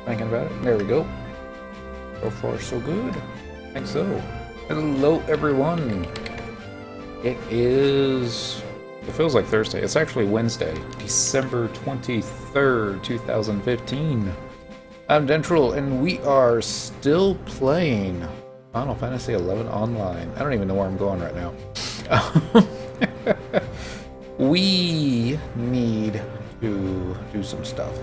Thinking about it. There we go. So far, so good. I think so. Hello, everyone. It is... It feels like Thursday. It's actually Wednesday, December 23rd, 2015. I'm Dentral, and we are still playing Final Fantasy XI Online. I don't even know where I'm going right now. We need to do some stuff.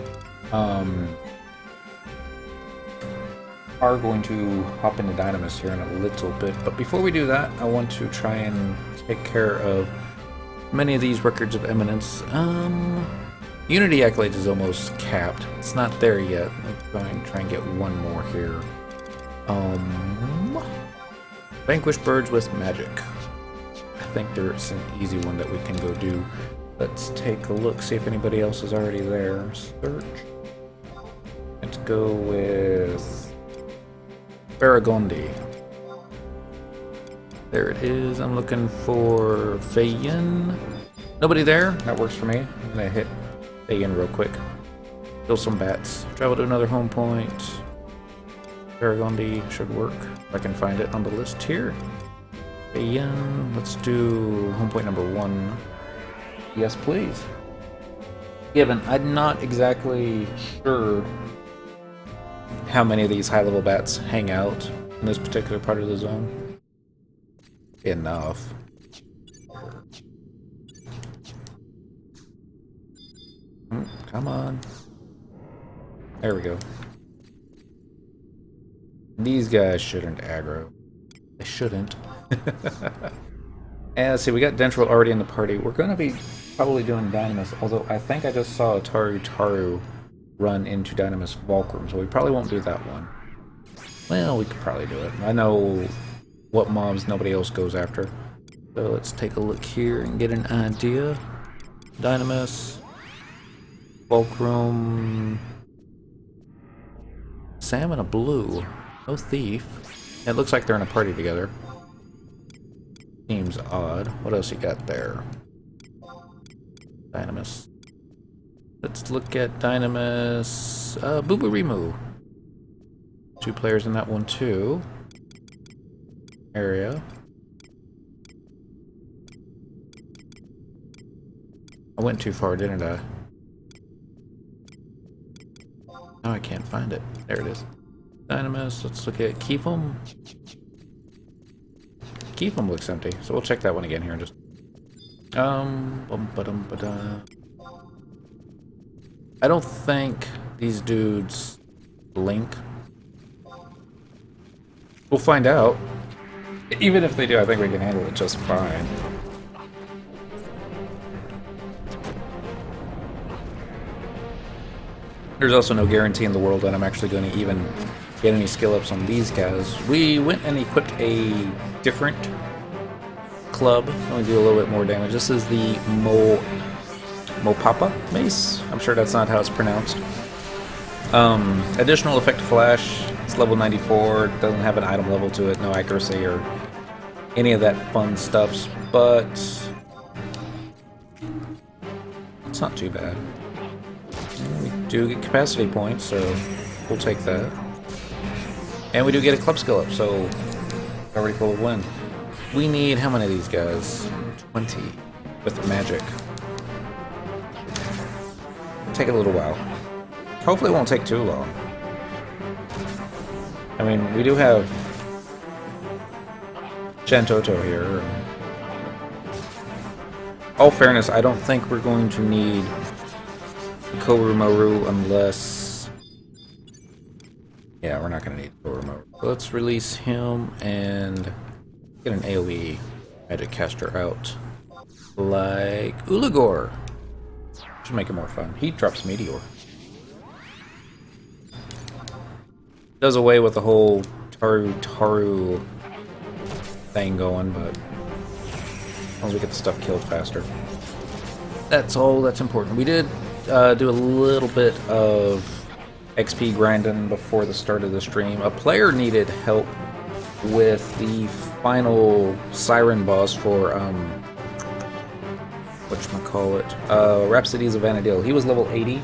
Are going to hop into Dynamis here in a little bit, but before we do that, I want to try and take care of many of these records of eminence. Unity Accolades is almost capped. It's not there yet. Let's try and get one more here. Vanquish birds with magic. I think there's an easy one that we can go do. Let's take a look, see if anybody else is already there. Search. Let's go with Baragondi. There it is. I'm looking for Fayin. Nobody there? That works for me. I'm gonna hit Fayin real quick. Kill some bats. Travel to another home point. Baragondi should work. If I can find it on the list here. Fayin. Let's do home point number 1. Yes, please. Given, I'm not exactly sure how many of these high-level bats hang out in this particular part of the zone. Enough. Come on. There we go. These guys shouldn't aggro. They shouldn't. And let's see, we got Dentral already in the party. We're going to be probably doing Dynamis, although I think I just saw a Taru run into Dynamis Fulcrum, so we probably won't do that one. Well, we could probably do it. I know what mobs nobody else goes after. So let's take a look here and get an idea. Dynamis, Fulcrum, Sam and a blue. No thief. It looks like they're in a party together. Seems odd. What else you got there? Dynamis. Let's look at Dynamis. Booberimu. 2 players in that one too. Area. I went too far, didn't I? Oh, I can't find it. There it is. Dynamis. Let's look at Keefum. Keefum looks empty, so we'll check that one again here in just. I don't think these dudes blink. We'll find out. Even if they do, I think we can handle it just fine. There's also no guarantee in the world that I'm actually going to even get any skill ups on these guys. We went and equipped a different club. Only do a little bit more damage. This is the Mopapa Mace. I'm sure that's not how it's pronounced. Additional effect flash. It's level 94. Doesn't have an item level to it. No accuracy or any of that fun stuffs. But it's not too bad. We do get capacity points, so we'll take that. And we do get a club skill up, so already full of win. We need how many of these guys? 20 with magic. Take a little while. Hopefully it won't take too long. I mean, we do have Shantoto here. All fairness, I don't think we're going to need Korumaru unless... Yeah, we're not going to need Korumaru. Let's release him and get an AoE magic caster out. Like Ulagor. Should make it more fun. He drops Meteor. Does away with the whole Taru thing going, but as long as we get the stuff killed faster. That's all that's important. We did do a little bit of XP grinding before the start of the stream. A player needed help with the final Siren boss for whatchamacallit, Rhapsodies of Vanadil. He was level 80,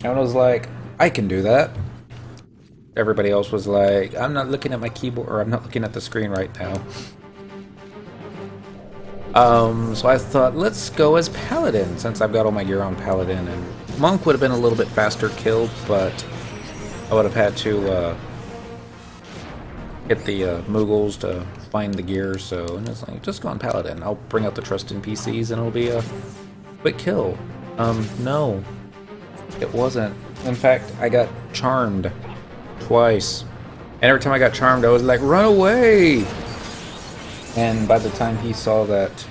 And I was like, I can do that. Everybody else was like, I'm not looking at my keyboard, or I'm not looking at the screen right now. So I thought, let's go as Paladin, since I've got all my gear on Paladin, and Monk would have been a little bit faster killed, but I would have had to get the Moogles to find the gear, so and it's like, just go on Paladin. I'll bring out the trust in PCs, and it'll be a quick kill. No, it wasn't. In fact, I got charmed twice, and every time I got charmed, I was like, run away! And by the time he saw that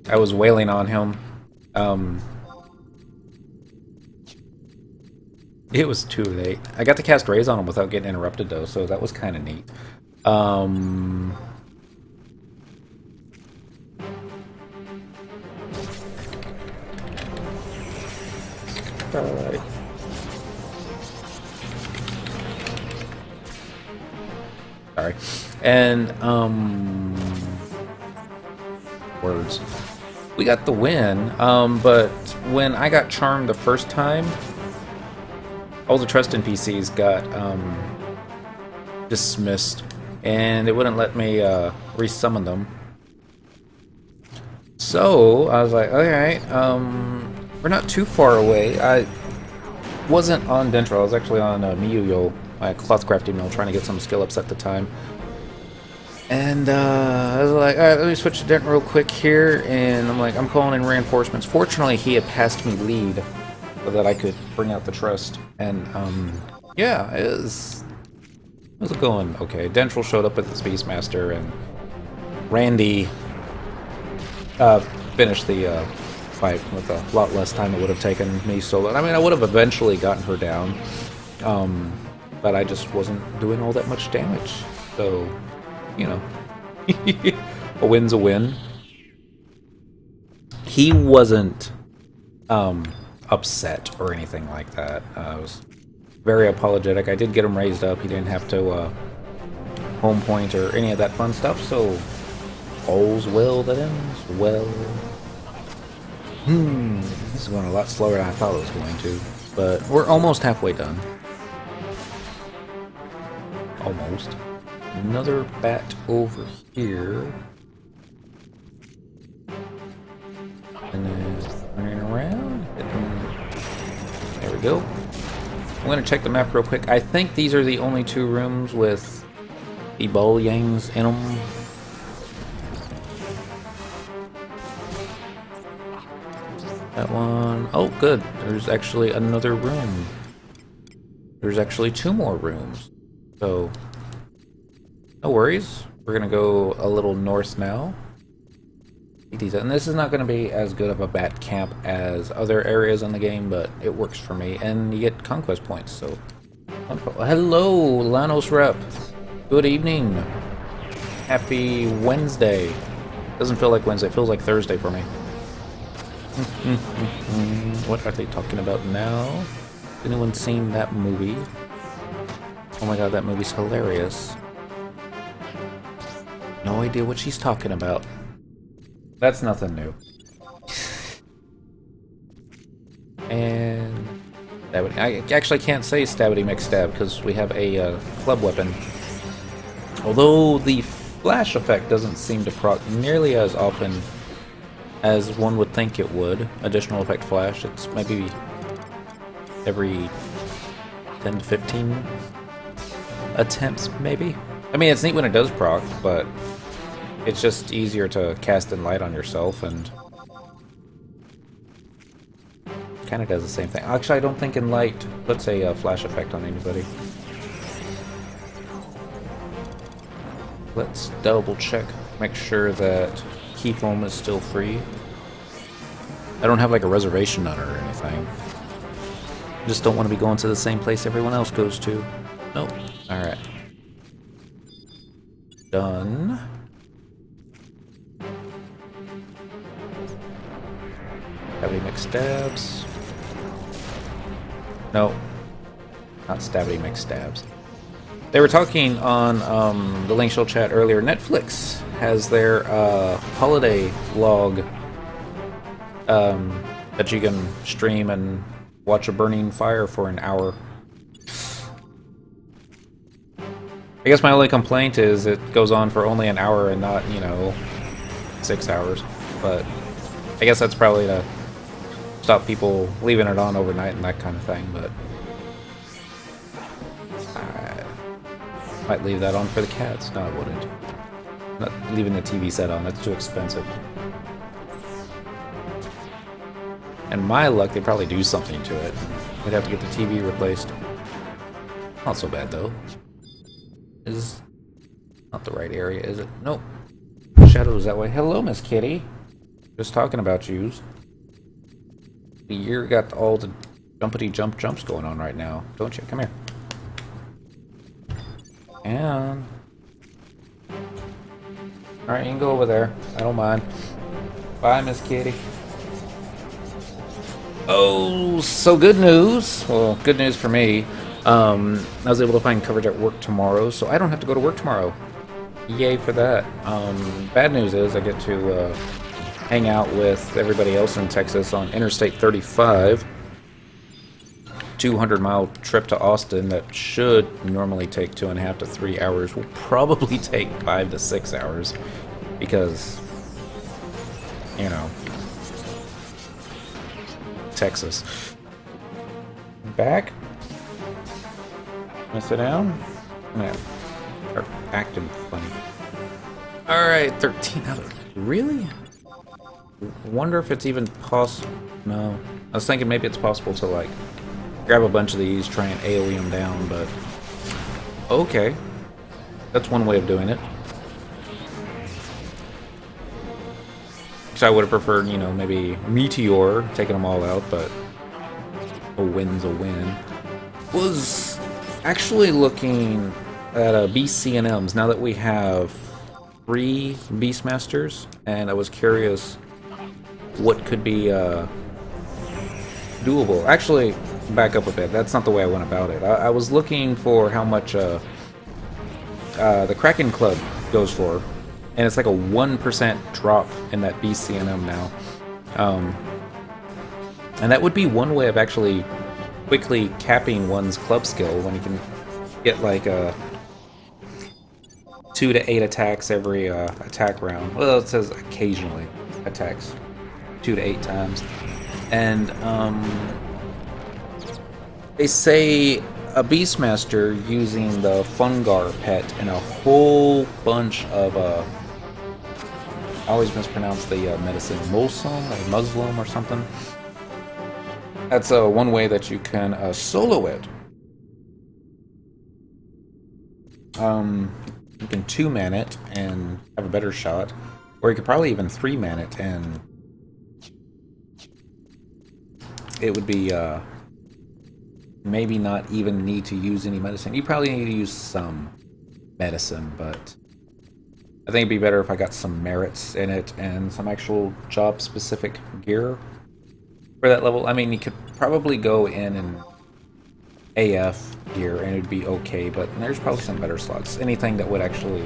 I was wailing on him, it was too late. I got to cast Raise on him without getting interrupted, though, so that was kind of neat. Alright. Sorry. And, words. We got the win, but when I got charmed the first time, all the trust NPCs got, dismissed, and it wouldn't let me, resummon them. So, I was like, alright, we're not too far away. I wasn't on Dentro, I was actually on, Miyuyo, my cloth crafting mill, trying to get some skill ups at the time. And I was like, alright, let me switch to Dent real quick here, and I'm like, I'm calling in reinforcements. Fortunately, he had passed me lead so that I could bring out the trust. And, yeah, it was going okay. Dentral showed up with his Beastmaster, and Randy finished the fight with a lot less time it would have taken me solo. I mean, I would have eventually gotten her down, but I just wasn't doing all that much damage. So, you know, a win's a win. He wasn't upset or anything like that. I was very apologetic. I did get him raised up. He didn't have to home point or any of that fun stuff, so all's well that ends well. This is going a lot slower than I thought it was going to, but we're almost halfway done. Almost. Another bat over here. And then turning around. There we go. I'm going to check the map real quick. I think these are the only two rooms with the ball yangs in them. That one. Oh, good. There's actually another room. There's actually two more rooms. So, no worries. We're going to go a little north now. And this is not going to be as good of a bat camp as other areas in the game, but it works for me. And you get conquest points, so... Hello, Lanos Rep. Good evening. Happy Wednesday. Doesn't feel like Wednesday, it feels like Thursday for me. What are they talking about now? Has anyone seen that movie? Oh my god, that movie's hilarious. No idea what she's talking about. That's nothing new. And Stabbity. I actually can't say Stabbity McStab because we have a club weapon. Although the flash effect doesn't seem to proc nearly as often as one would think it would. Additional effect flash. It's maybe every 10 to 15 attempts, maybe. I mean, it's neat when it does proc, but it's just easier to cast in light on yourself, and kind of does the same thing. Actually, I don't think in light puts a flash effect on anybody. Let's double check, make sure that key foam is still free. I don't have like a reservation on it or anything. Just don't want to be going to the same place everyone else goes to. Nope. Alright. Done. Stabbity McStabs. No. Not Stabbity McStabs. They were talking on the Link Shell chat earlier. Netflix has their holiday log that you can stream and watch a burning fire for an hour. I guess my only complaint is it goes on for only an hour and not, you know, 6 hours. But I guess that's probably to stop people leaving it on overnight and that kind of thing, but I might leave that on for the cats. No, I wouldn't. Not leaving the TV set on, that's too expensive. And my luck, they probably do something to it. We'd have to get the TV replaced. Not so bad, though. Is not the right area, is it? Nope. Shadows that way. Hello, Miss Kitty. Just talking about yous. You're got all the jumpity jumps going on right now, don't you? Come here. And alright, you can go over there. I don't mind. Bye, Miss Kitty. Oh, so good news. Well, good news for me. I was able to find coverage at work tomorrow, so I don't have to go to work tomorrow. Yay for that. Bad news is I get to hang out with everybody else in Texas on Interstate 35. 200-mile trip to Austin that should normally take 2.5 to 3 hours will probably take 5 to 6 hours because, you know, Texas. Back. Wanna sit down? Man, start acting funny. Alright, 13 out of... Really? Wonder if it's even possible... No. I was thinking maybe it's possible to, like, grab a bunch of these, try and AoE them down, but... Okay. That's one way of doing it. So I would have preferred, you know, maybe Meteor, taking them all out, but... A win's a win. Was actually looking at BCNMs now that we have 3 Beastmasters, and I was curious what could be doable. Actually, back up a bit. That's not the way I went about it. I was looking for how much the Kraken Club goes for, and it's like a 1% drop in that BCNM now. And that would be one way of actually quickly capping one's club skill when you can get like 2 to 8 attacks every attack round. Well, it says occasionally attacks 2 to 8 times. And they say a Beastmaster using the Fungar pet and a whole bunch of I always mispronounce the medicine, Mulsum or Muslim or something. That's one way that you can solo it. You can 2-man it and have a better shot, or you could probably even 3-man it and it would be maybe not even need to use any medicine. You probably need to use some medicine, but I think it'd be better if I got some merits in it and some actual job-specific gear for that level. I mean, you could probably go in and AF gear and it'd be okay, but there's probably some better slots. Anything that would actually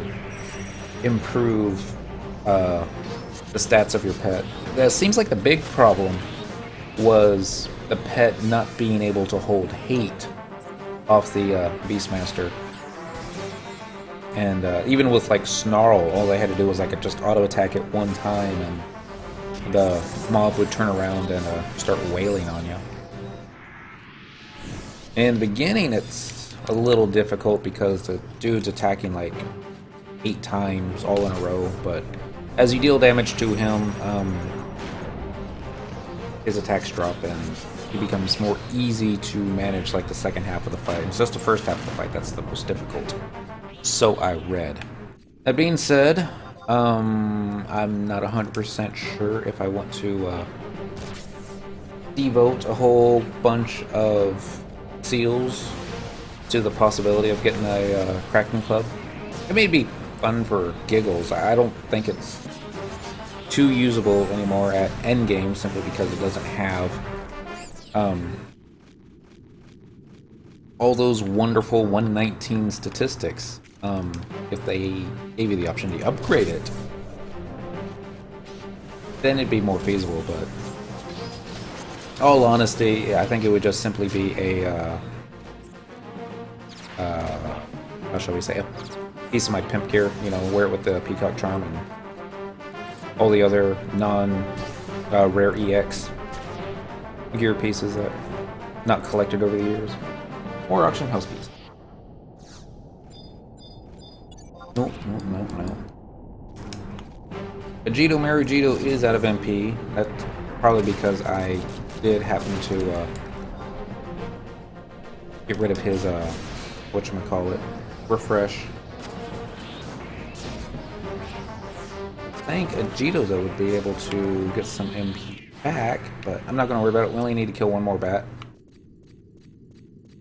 improve the stats of your pet. It seems like the big problem was the pet not being able to hold hate off the Beastmaster. And even with like Snarl, all they had to do was like just auto attack it one time and the mob would turn around and start wailing on you. In the beginning, it's a little difficult because the dude's attacking like 8 times all in a row, but as you deal damage to him, his attacks drop and he becomes more easy to manage like the second half of the fight. It's just the first half of the fight that's the most difficult. So I read. That being said, I'm not 100% sure if I want to devote a whole bunch of seals to the possibility of getting a Kraken Club. It may be fun for giggles. I don't think it's too usable anymore at endgame simply because it doesn't have all those wonderful 119 statistics. If they gave you the option to upgrade it, then it'd be more feasible, but All honesty, I think it would just simply be a, how shall we say, a piece of my pimp gear. You know, wear it with the peacock charm and all the other non-rare EX gear pieces that not collected over the years, or auction house pieces. Nope. Vegito Marugito is out of MP. That's probably because I did happen to get rid of his whatchamacallit, refresh. I think Vegito though would be able to get some MP back, but I'm not going to worry about it. We only need to kill one more bat.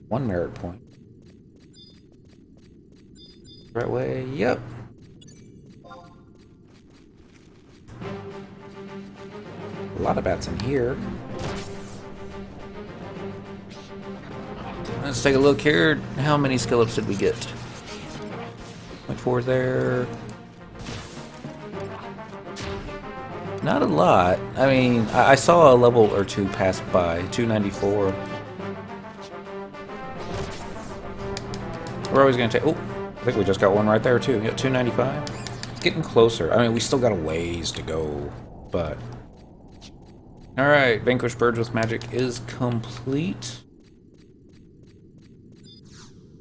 One merit point. Right way, yep. A lot of bats in here. Let's take a look here. How many skill ups did we get? 0.4 there. Not a lot. I mean, I saw a level or two pass by. 294. We're always going to take... Oh, I think we just got one right there, too. Yeah, 295. It's getting closer. I mean, we still got a ways to go, but... Alright, Vanquish Birds with Magic is complete.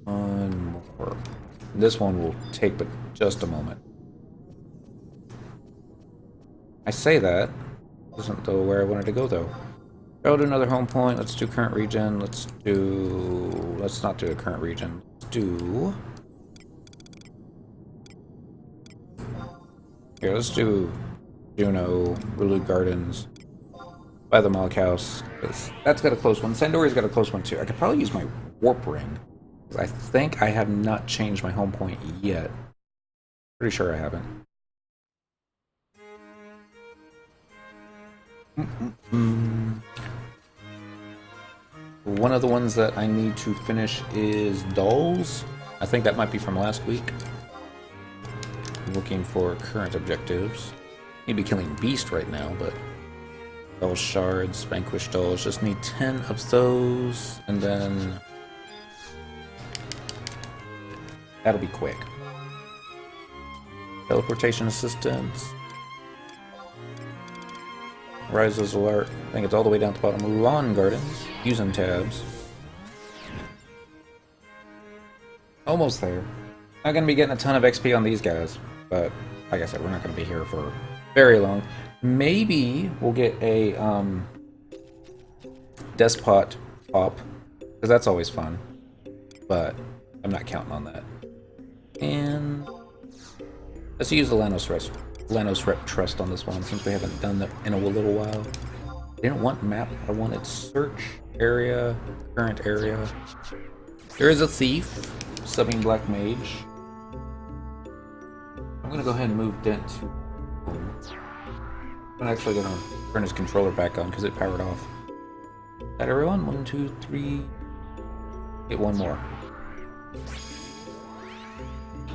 One more. This one will take but just a moment. I say that. Isn't though where I wanted to go, though. Go to another home point. Let's do current region. Let's not do a current region. Let's do... Here, let's do Juno, Rulu Gardens, by the Mog House, because that's got a close one. Sandori's got a close one, too. I could probably use my Warp Ring, because I think I have not changed my home point yet. Pretty sure I haven't. One of the ones that I need to finish is Dolls. I think that might be from last week. Looking for current objectives. Need to be killing Beast right now, but Doll Shards, Vanquish Dolls. Just need 10 of those, and then that'll be quick. Teleportation assistance. Rises alert. I think it's all the way down to the bottom. Lawn Gardens. Using tabs. Almost there. Not gonna be getting a ton of XP on these guys, but like I said, we're not gonna be here for very long. Maybe we'll get a Despot pop, because that's always fun. But I'm not counting on that. And let's use the Lanos Rep Trust on this one, since we haven't done that in a little while. I didn't want map, I wanted search area, current area. There is a thief, subbing Black Mage. I'm gonna go ahead and move Dent to... I'm actually gonna turn his controller back on because it powered off. Is that everyone? 1, 2, 3. Get one more.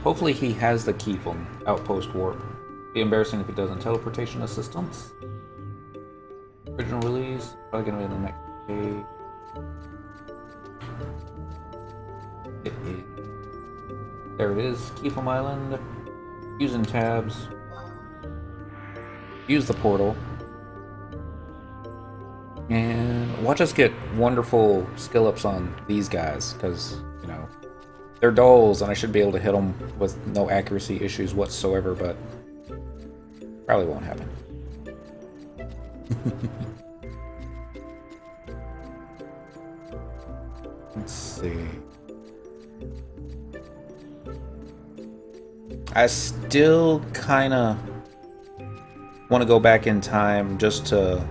Hopefully he has the key from Outpost Warp. Be embarrassing if he doesn't. Teleportation assistance. Original release. Probably gonna be in the next page. It is. There it is. Keep'em Island. Using tabs. Use the portal. And watch us get wonderful skill ups on these guys, because, you know, they're dolls and I should be able to hit them with no accuracy issues whatsoever, but probably won't happen. Let's see. I still kind of want to go back in time just to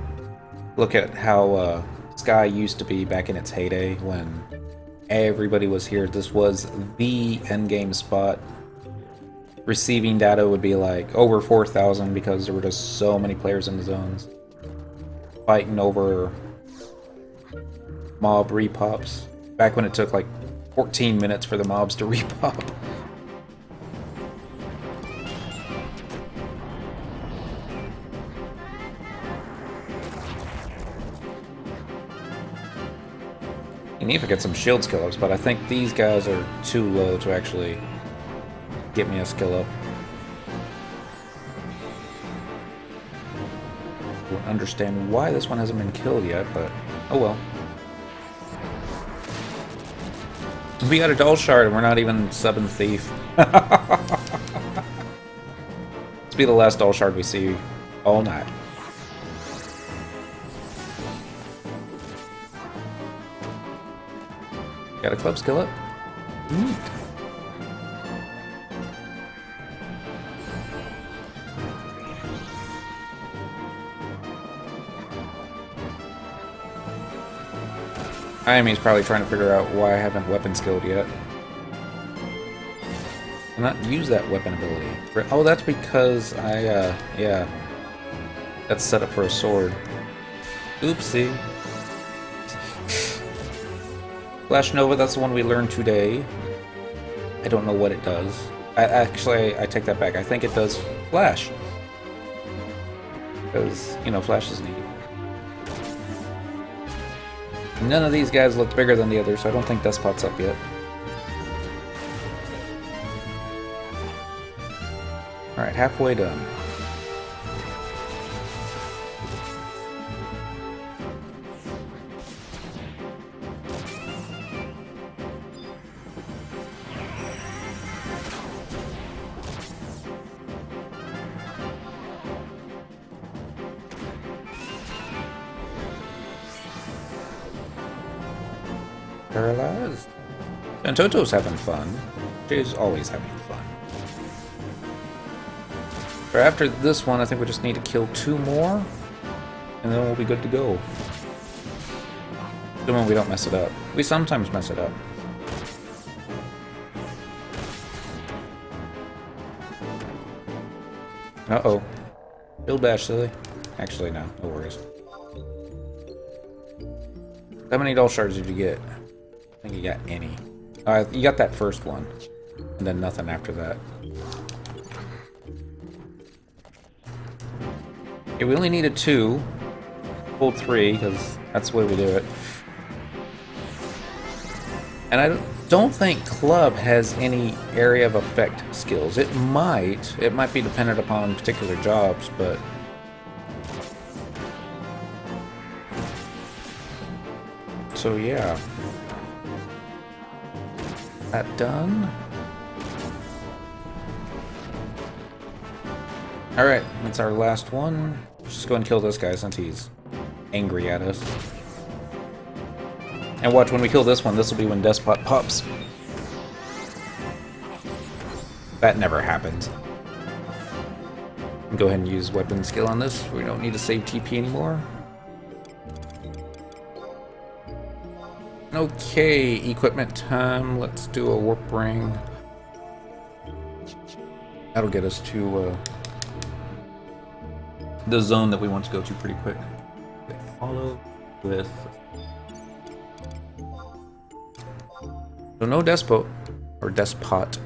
look at how Sky used to be back in its heyday when everybody was here. This was the endgame spot. Receiving data would be like over 4,000 because there were just so many players in the zones. Fighting over mob repops. Back when it took like 14 minutes for the mobs to repop. You need to get some shield skill ups, but I think these guys are too low to actually get me a skill up. I don't understand why this one hasn't been killed yet, but oh well. We got a dull shard and we're not even subbing Thief. This will be the last dull shard we see all night. Got a club skill up? Neat. He's probably trying to figure out why I haven't weapon skilled yet. I'm not use that weapon ability. Oh, that's because yeah. That's set up for a sword. Oopsie. Flash Nova, that's the one we learned today. I don't know what it does. Actually, I take that back. I think it does Flash. Because, you know, Flash is neat. None of these guys look bigger than the others, so I don't think Despot's up yet. Alright, halfway done. Paralyzed. And Toto's having fun. She's always having fun. But after this one, I think we just need to kill 2 more, and then we'll be good to go. Assuming we don't mess it up. We sometimes mess it up. Uh-oh. Build bash, silly. Actually, no. No worries. How many dull shards did you get? I think you got any. You got that first one. And then nothing after that. Okay, we only needed 2. Pulled 3, because that's the way we do it. And I don't think Club has any area of effect skills. It might. It might be dependent upon particular jobs, but... So yeah. That done? Alright, that's our last one. Let's just go and kill this guy since he's angry at us. And watch, when we kill this one, this will be when Despot pops. That never happens. Go ahead and use weapon skill on this. We don't need to save TP anymore. Okay, equipment time. Let's do a warp ring. That'll get us to the zone that we want to go to pretty quick. Okay, follow with... So no Despot, or Despot.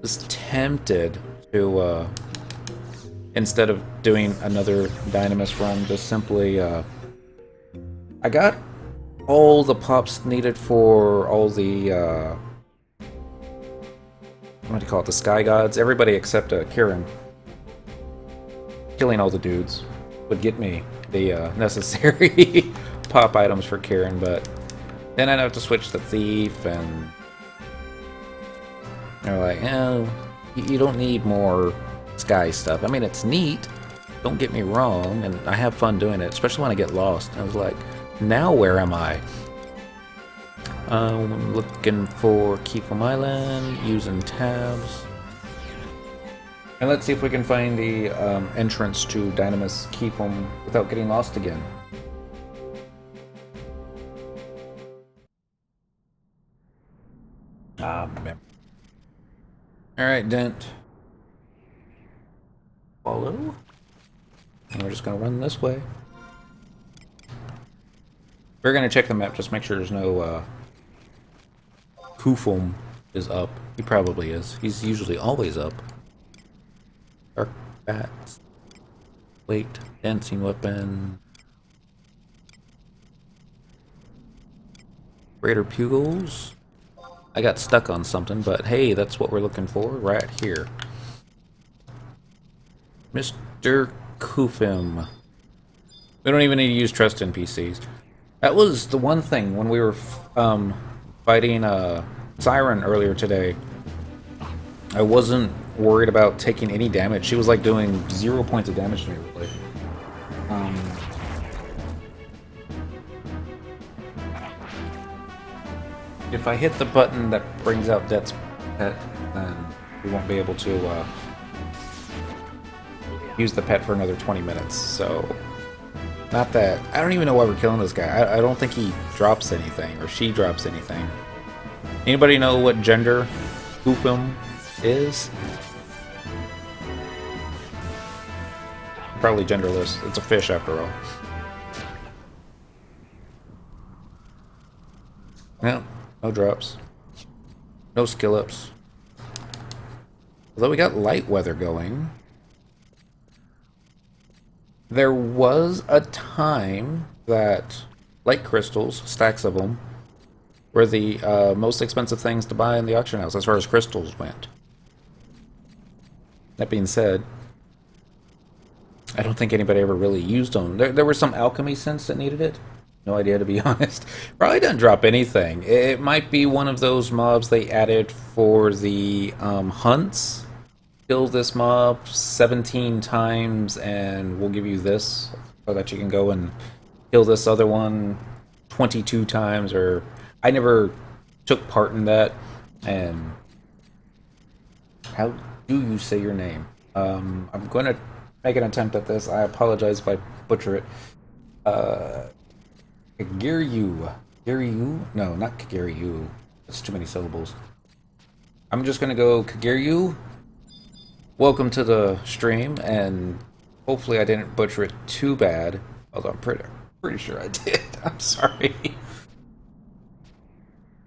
Was tempted to, instead of doing another Dynamis run, just simply, I got all the pops needed for all the, what do you call it, the Sky Gods? Everybody except Kieran. Killing all the dudes would get me the necessary pop items for Kieran, but then I'd have to switch to Thief, and they're like, oh, you don't need more Sky stuff. I mean, it's neat, don't get me wrong, and I have fun doing it, especially when I get lost. I was like, now where am I? I'm looking for Keep'em Island, using tabs. And let's see if we can find the entrance to Dynamis Keep'em without getting lost again. Man. Alright, Dent. Follow. And we're just gonna run this way. We're gonna check the map, just make sure there's no Kufum is up. He probably is. He's usually always up. Dark bats. Wait, dancing weapon. Greater Pugils. I got stuck on something, but hey, that's what we're looking for right here. Mr. Kufim. We don't even need to use trust NPCs. That was the one thing when we were fighting Siren earlier today. I wasn't worried about taking any damage. She was like doing 0 points of damage to me, really. If I hit the button that brings out Death's Pet, then we won't be able to use the pet for another 20 minutes, so... Not that... I don't even know why we're killing this guy. I don't think he drops anything, or she drops anything. Anybody know what gender Kufim is? Probably genderless. It's a fish after all. No, no drops. No skill ups. Although we got light weather going. There was a time that light crystals, stacks of them, were the most expensive things to buy in the auction house as far as crystals went. That being said, I don't think anybody ever really used them. There were some alchemy synths that needed it. No idea, to be honest. Probably doesn't drop anything. It might be one of those mobs they added for the hunts. Kill this mob 17 times and we'll give you this, so that you can go and kill this other one 22 times, or... I never took part in that, and... How do you say your name? I'm going to make an attempt at this. I apologize if I butcher it. Kagiryu. Kagiryu? No, not Kagiryu. That's too many syllables. I'm just going to go Kagiryu. Welcome to the stream, and hopefully I didn't butcher it too bad. Although I'm pretty sure I did. I'm sorry.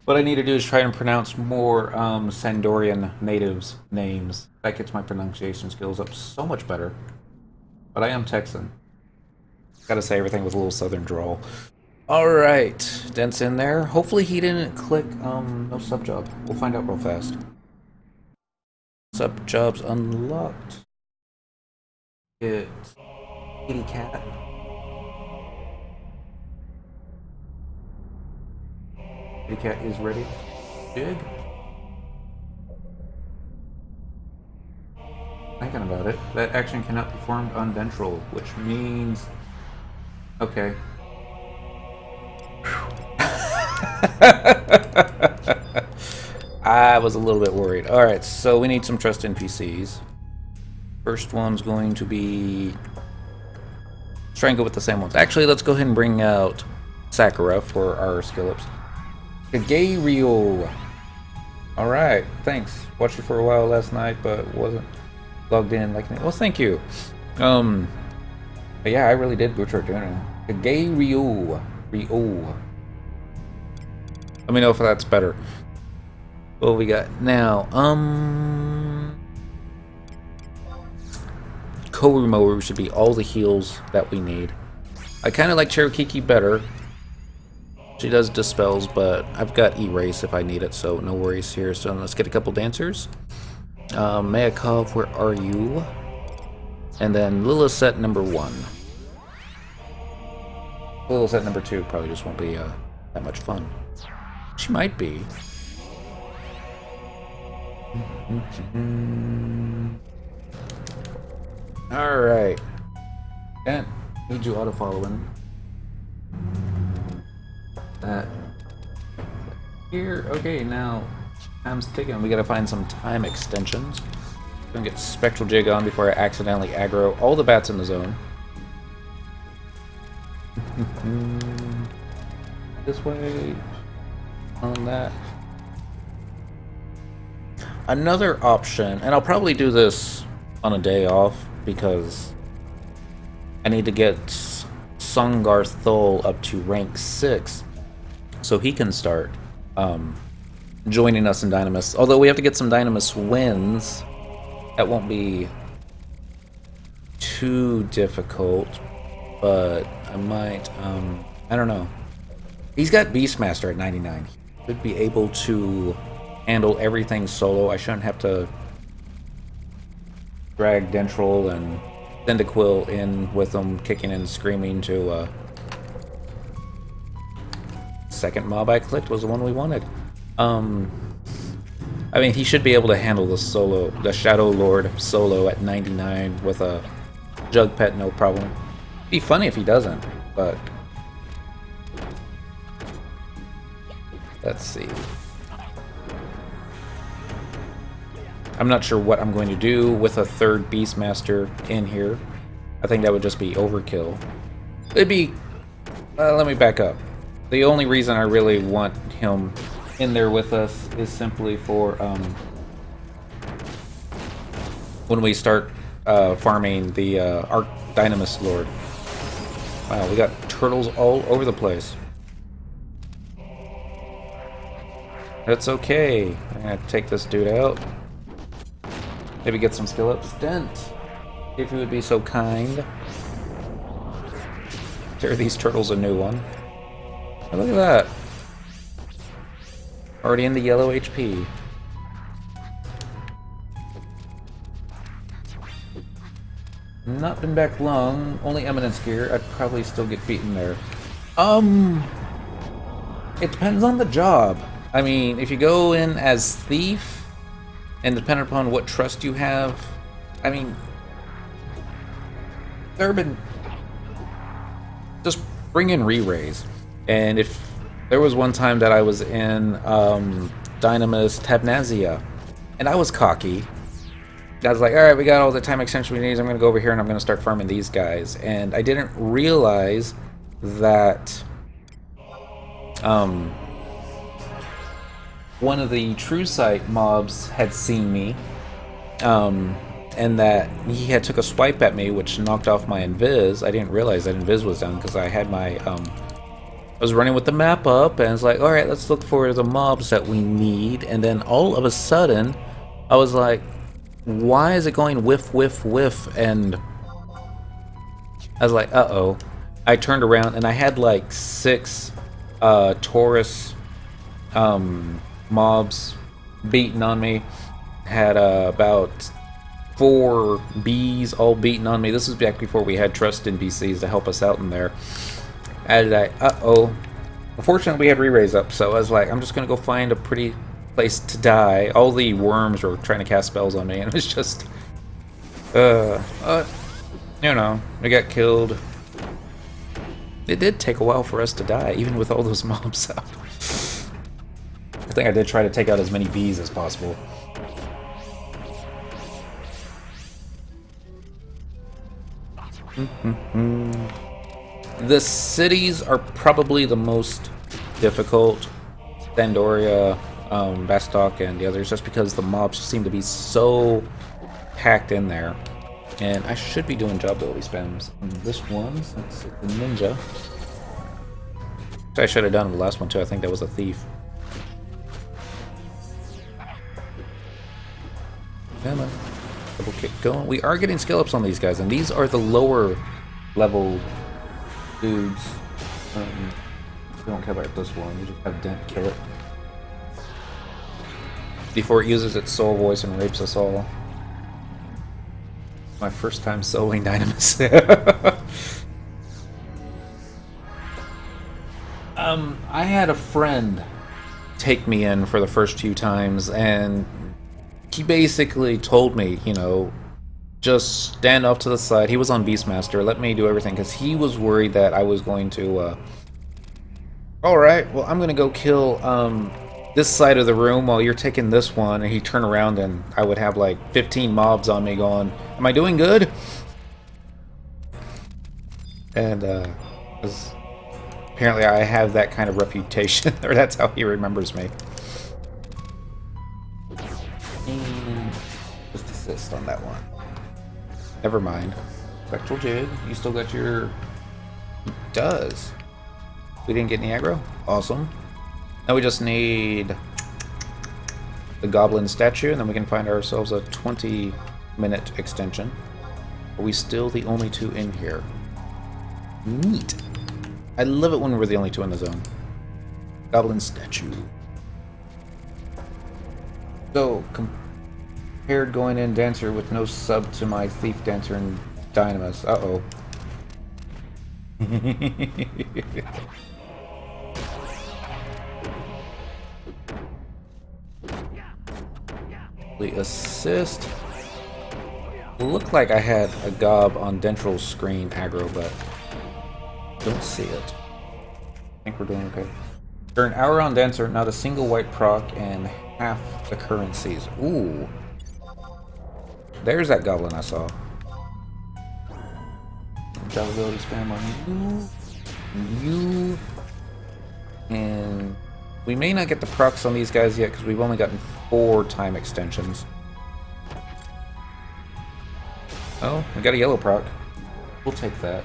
What I need to do is try and pronounce more Sandorian natives' names. That gets my pronunciation skills up so much better. But I am Texan. Gotta say everything with a little southern drawl. Alright, Dent's in there. Hopefully he didn't click no sub job. We'll find out real fast. Sub jobs unlocked. It's kitty cat. Kitty cat is ready. Dig. Thinking about it, that action cannot be performed on ventral, which means... Okay. I was a little bit worried. Alright, so we need some trust NPCs. First one's going to be... Let's try and go with the same ones. Actually, let's go ahead and bring out Sakura for our skill ups. Kagiryu. Alright, thanks. Watched you for a while last night, but wasn't logged in like... Well, thank you. But yeah, I really did butcher it, didn't I? Kagiryu. Ryu. Let me know if that's better. What we got now? Korumoru should be all the heals that we need. I kind of like Cherokiki better. She does dispels, but I've got erase if I need it, so no worries here. So let's get a couple dancers. Mayakov, where are you? And then Lilith number 1. Lilith number 2 probably just won't be that much fun. She might be. Alright. And need you auto following. That here. Okay, now time's ticking. We gotta find some time extensions. Gonna get Spectral Jig on before I accidentally aggro all the bats in the zone. This way. On that. Another option, and I'll probably do this on a day off because I need to get Sungar Thul up to rank 6 so he can start joining us in Dynamis. Although we have to get some Dynamis wins, that won't be too difficult, but I might, I don't know. He's got Beastmaster at 99. He should be able to handle everything solo. I shouldn't have to drag Dentrol and Cyndaquil in with them kicking and screaming to second mob I clicked was the one we wanted. I mean, he should be able to handle the Shadow Lord solo at 99 with a Jug Pet, no problem. Be funny if he doesn't, but let's see. I'm not sure what I'm going to do with a third Beastmaster in here. I think that would just be overkill. It'd be... let me back up. The only reason I really want him in there with us is simply for when we start farming the Arc Dynamis Lord. Wow, we got turtles all over the place. That's okay. I'm gonna take this dude out. Maybe get some skill ups. Dent, if you would be so kind. Tear these turtles a new one. Oh, look at that. Already in the yellow HP. Not been back long. Only Eminence gear. I'd probably still get beaten there. It depends on the job. I mean, if you go in as Thief, and depending upon what trust you have, I mean, there have been... Just bring in re-raise. And if there was one time that I was in Dynamis Tabnazia, and I was cocky. I was like, alright, we got all the time extension we need, I'm going to go over here and I'm going to start farming these guys. And I didn't realize that one of the True Sight mobs had seen me, and that he had took a swipe at me, which knocked off my invis. I didn't realize that invis was down because I had my... I was running with the map up, and it's like, alright, let's look for the mobs that we need. And then all of a sudden, I was like, why is it going whiff, whiff, whiff? And I was like, uh-oh. I turned around, and I had like 6 Taurus mobs beating on me. Had about 4 bees all beating on me. This was back before we had trust NPCs to help us out in there. And uh-oh. Unfortunately, we had re-raise up, so I was like, I'm just going to go find a pretty place to die. All the worms were trying to cast spells on me, and it was just... you know, we got killed. It did take a while for us to die, even with all those mobs out. I think I did try to take out as many bees as possible. The cities are probably the most difficult. Thandoria, Bastok, and the others, just because the mobs seem to be so packed in there. And I should be doing job ability spams. This one, since it's the ninja. I should have done the last one too. I think that was a thief. Come on. Double kick going. We are getting skill ups on these guys, and these are the lower level dudes. We don't care about this one. We just have Dent kill it before it uses its soul voice and rapes us all. My first time soloing Dynamis. I had a friend take me in for the first few times, and he basically told me, you know, just stand off to the side. He was on Beastmaster, let me do everything, because he was worried that I was going to, alright, well, I'm going to go kill, this side of the room while you're taking this one, and he'd turn around and I would have like 15 mobs on me going, am I doing good? And, apparently I have that kind of reputation, or that's how he remembers me. Just assist on that one. Never mind. Spectral Jig, you still got your... Does. We didn't get any aggro? Awesome. Now we just need the Goblin statue, and then we can find ourselves a 20-minute extension. Are we still the only 2 in here? Neat. I love it when we're the only 2 in the zone. Goblin statue. So, compared going in Dancer with no sub to my Thief Dancer and Dynamis. Uh-oh. The assist. Looked like I had a gob on Dentral's screen aggro, but don't see it. I think we're doing okay. During hour on Dancer, not a single white proc and half the currencies. Ooh. There's that goblin I saw. Ability spam on you. And we may not get the procs on these guys yet because we've only gotten 4 time extensions. Oh, we got a yellow proc. We'll take that.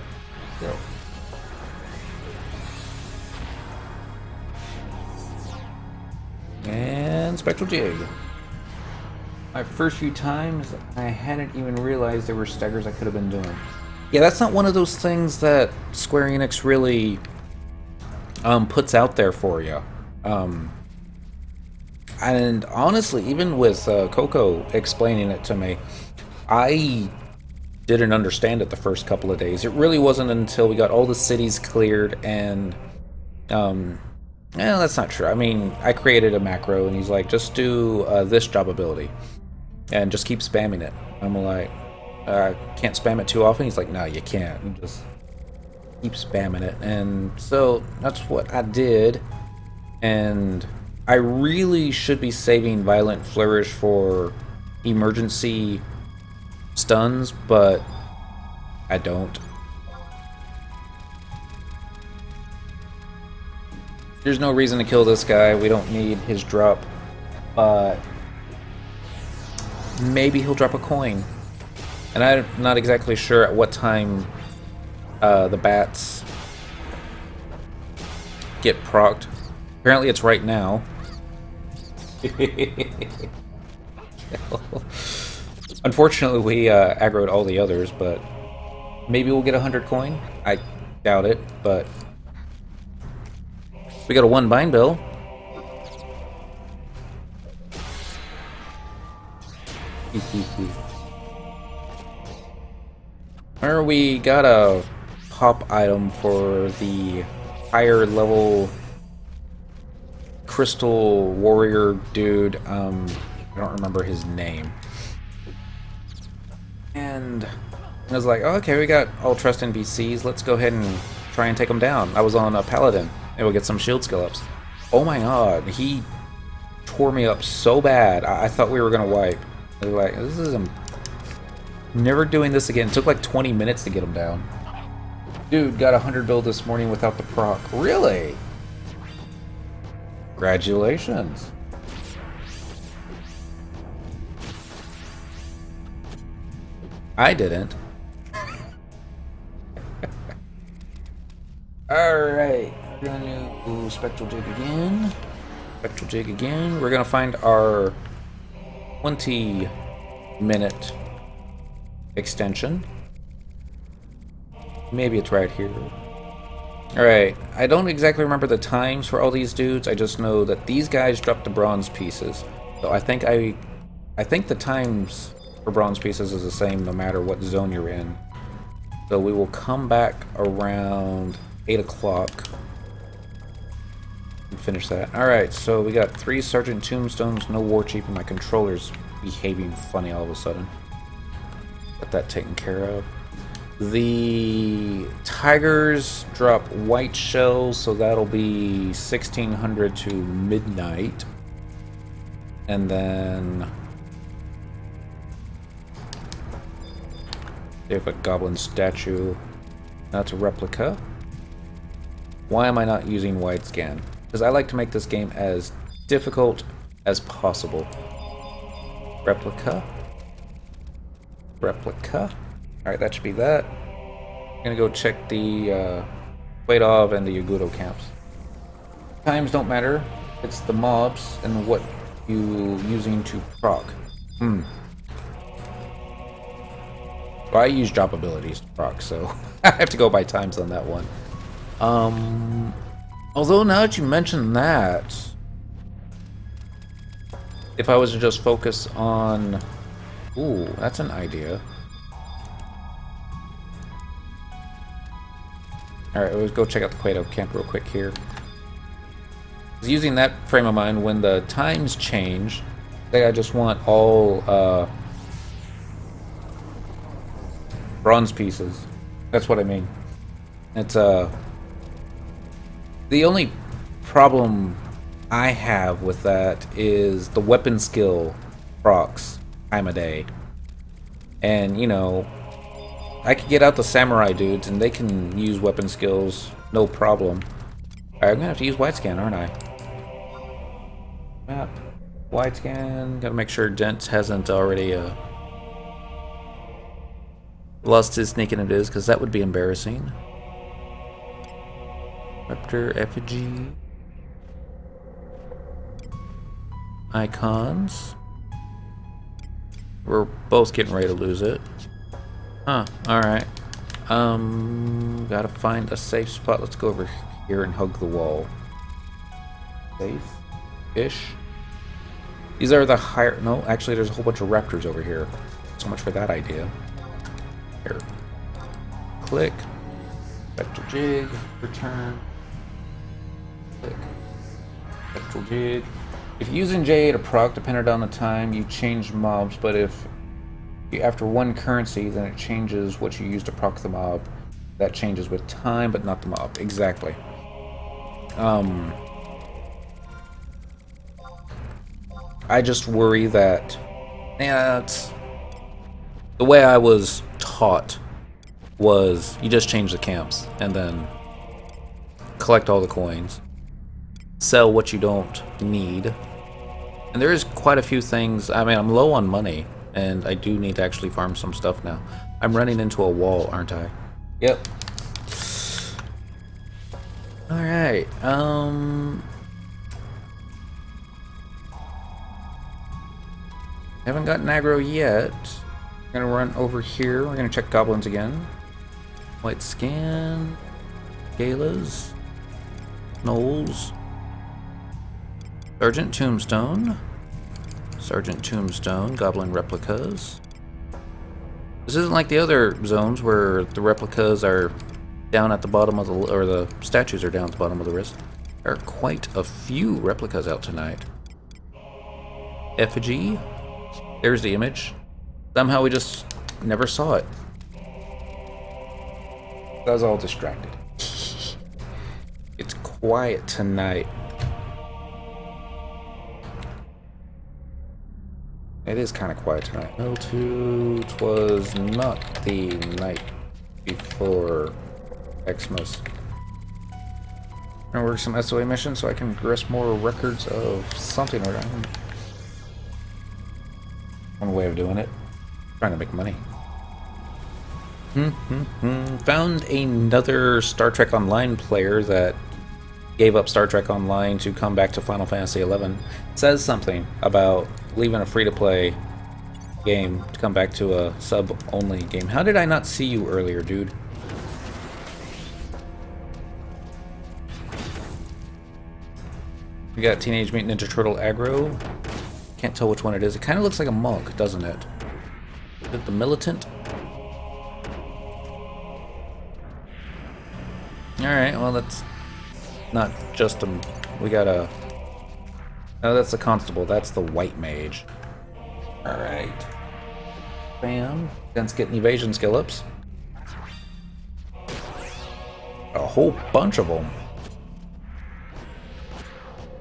Go. And Spectral Jig. My first few times, I hadn't even realized there were staggers I could have been doing. Yeah, that's not one of those things that Square Enix really puts out there for you. And honestly, even with Coco explaining it to me, I didn't understand it the first couple of days. It really wasn't until we got all the cities cleared and... yeah, that's not true. I mean, I created a macro and he's like, just do this job ability. And just keep spamming it. I'm like, can't spam it too often? He's like, no, you can't. And just keep spamming it. And so that's what I did. And I really should be saving Violent Flourish for emergency stuns, but I don't. There's no reason to kill this guy. We don't need his drop. But maybe he'll drop a coin. And I'm not exactly sure at what time the bats get procced. Apparently it's right now. Unfortunately, we aggroed all the others, but maybe we'll get 100 coin. I doubt it, but we got a 1 bind bill. Or we got a pop item for the higher level crystal warrior dude. I don't remember his name. And I was like, oh, okay, we got all trust NPCs. Let's go ahead and try and take them down. I was on a paladin, and we'll get some shield skill ups. Oh my god, he tore me up so bad. I thought we were gonna wipe. I was like, this is never doing this again. It took like 20 minutes to get him down. Dude got 100 build this morning without the proc. Really? Congratulations. I didn't. Alright, we're gonna do Spectral Jig again. Spectral Jig again. We're gonna find our 20-minute extension. Maybe it's right here. Alright, I don't exactly remember the times for all these dudes. I just know that these guys drop the bronze pieces. So I think the times for bronze pieces is the same no matter what zone you're in. So we will come back around 8 o'clock and finish that. Alright, so we got 3 Sergeant Tombstones, no War Chief, and my controller's behaving funny all of a sudden. Got that taken care of. The Tigers drop white shells, so that'll be 1600 to midnight. And then they have a goblin statue. That's a replica. Why am I not using wide scan? Because I like to make this game as difficult as possible. Replica. Replica. Alright, that should be that. I'm gonna go check the Quaidov and the Yagudo camps. Times don't matter. It's the mobs and what you using to proc. Well, I use drop abilities to proc, so I have to go by times on that one. Although now that you mention that, if I was to just focus on... Ooh, that's an idea. Alright, let's go check out the Quato camp real quick here. Using that frame of mind, when the times change, say I just want all bronze pieces. That's what I mean. It's the only problem I have with that is the weapon skill procs time of day. And you know, I could get out the samurai dudes and they can use weapon skills no problem. Alright, I'm gonna have to use wide scan, aren't I? Map. Wide scan. Gotta make sure Dents hasn't already lost his sneaking abilities, because that would be embarrassing. Raptor effigy. Icons. We're both getting ready to lose it. Huh, alright. Gotta find a safe spot. Let's go over here and hug the wall. Safe-ish. These are the higher... No, actually there's a whole bunch of raptors over here. So much for that idea. Here. Click. Spectral jig. Return. Click. Spectral jig. If using J to proc, depending on the time, you change mobs, but if you after one currency, then it changes what you use to proc the mob. That changes with time, but not the mob. Exactly. I just worry that... Yeah, it's... The way I was taught was you just change the camps and then collect all the coins, sell what you don't need, and there is quite a few things. I mean, I'm low on money and I do need to actually farm some stuff now. I'm running into a wall, aren't I? Yep. Alright, haven't gotten aggro yet. We're gonna run over here. We're gonna check goblins again. White scan. Galas. Knolls. Sergeant Tombstone. Sergeant Tombstone. Goblin replicas. This isn't like the other zones where the replicas are down at the bottom of the... or the statues are down at the bottom of the wrist. There are quite a few replicas out tonight. Effigy. There's the image. Somehow we just never saw it. I was all distracted. It's quiet tonight. It is kind of quiet tonight. L2 'twas not the night before Xmas. I'm gonna work some SOA missions so I can progress more records of something or other. One way of doing it. Trying to make money. Found another Star Trek Online player that gave up Star Trek Online to come back to Final Fantasy XI. Says something about leaving a free-to-play game to come back to a sub-only game. How did I not see you earlier, dude? We got Teenage Mutant Ninja Turtle aggro. Can't tell which one it is. It kind of looks like a monk, doesn't it? Is it the militant? Alright, well that's not just a... We got a... No, that's the constable. That's the white mage. Alright. Bam. Dent's getting evasion skill ups. A whole bunch of them.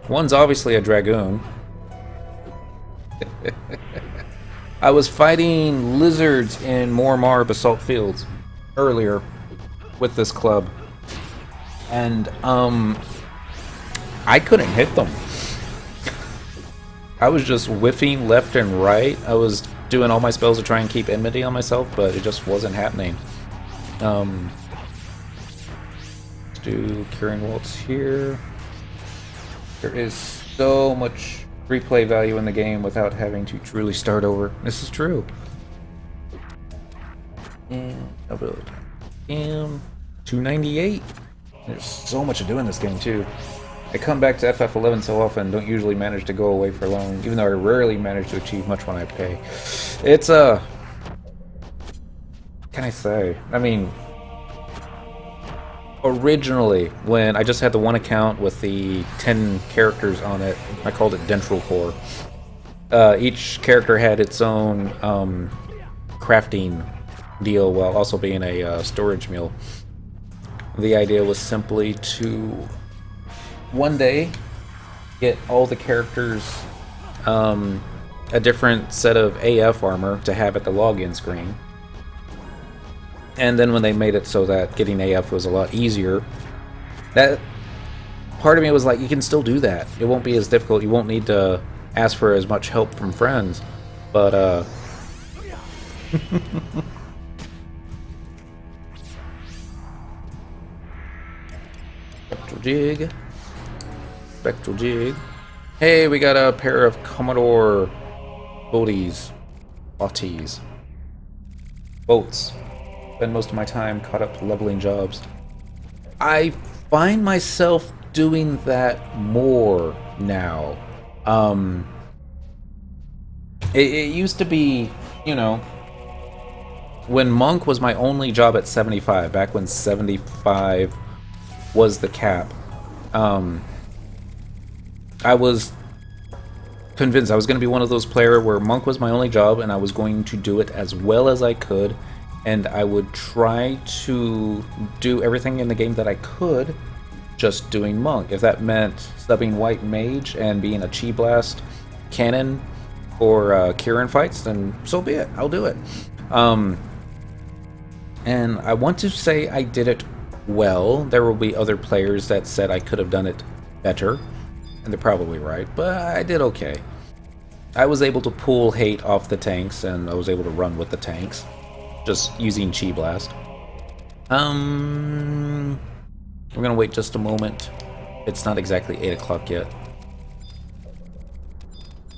One's obviously a dragoon. I was fighting lizards in Mormar Basalt Fields earlier with this club, and I couldn't hit them. I was just whiffing left and right. I was doing all my spells to try and keep enmity on myself, but it just wasn't happening. Let's do Curing Waltz here. There is so much replay value in the game without having to truly start over. This is true. And upload. 298. There's so much to do in this game, too. I come back to FF11 so often, don't usually manage to go away for long, even though I rarely manage to achieve much when I pay. It's, what can I say? I mean, originally, when I just had the one account with the 10 characters on it, I called it Dentral Core. Each character had its own crafting deal while also being a storage meal. The idea was simply to one day get all the characters a different set of AF armor to have at the login screen. And then when they made it so that getting AF was a lot easier, that part of me was like, you can still do that. It won't be as difficult. You won't need to ask for as much help from friends. But, Spectral Jig. Spectral Jig. Hey, we got a pair of Commodore Boaties. Boats. Spend most of my time caught up leveling jobs. I find myself doing that more now. It used to be, you know, when Monk was my only job at 75, back when 75 was the cap, I was convinced I was going to be one of those players where Monk was my only job and I was going to do it as well as I could, and I would try to do everything in the game that I could just doing Monk. If that meant subbing White Mage and being a Chi Blast cannon for Kieran fights, then so be it. I'll do it. And I want to say I did it well. There will be other players that said I could have done it better, and they're probably right, but I did okay. I was able to pull hate off the tanks, and I was able to run with the tanks, just using Chi Blast. We're gonna wait just a moment. It's not exactly 8 o'clock yet.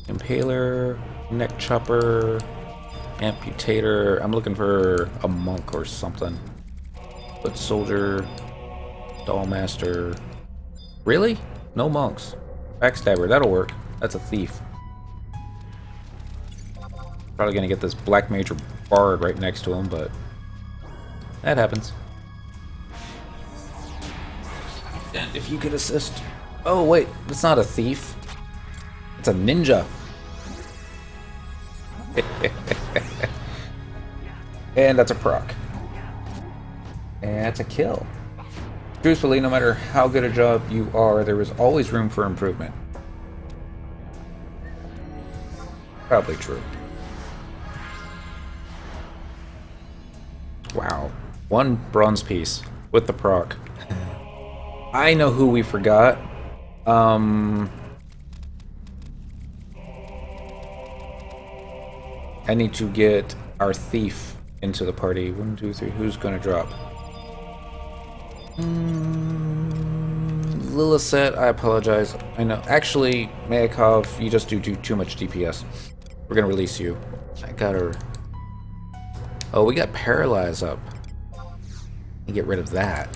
Impaler, Neck Chopper, Amputator. I'm looking for a monk or something. Foot Soldier, Dollmaster. Really? No monks. Backstabber, that'll work. That's a thief. Probably gonna get this Black Mage or Bard right next to him, but that happens. And if you could assist... Oh wait, that's not a thief. It's a ninja. And that's a proc. And that's a kill. Truthfully, no matter how good a job you are, there is always room for improvement. Probably true. Wow. 1 bronze piece with the proc. I know who we forgot. I need to get our thief into the party. 1, 2, 3. Who's gonna drop? Lilithset, I apologize. I know. Actually, Mayakov, you just do too much DPS. We're gonna release you. I got her. Oh, we got Paralyze up. Let me get rid of that.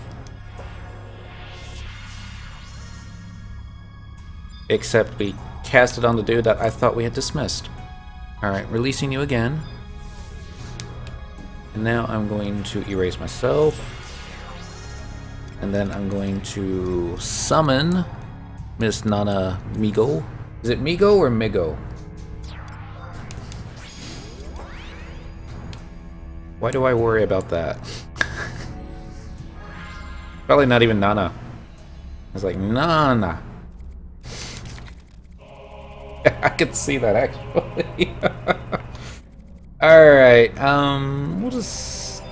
Except we cast it on the dude that I thought we had dismissed. Alright, releasing you again. And now I'm going to erase myself. And then I'm going to summon Miss Nana Migo. Is it Migo or Migo? Why do I worry about that? Probably not even Nana. I was like, Nana. I could see that actually. Alright, we'll just...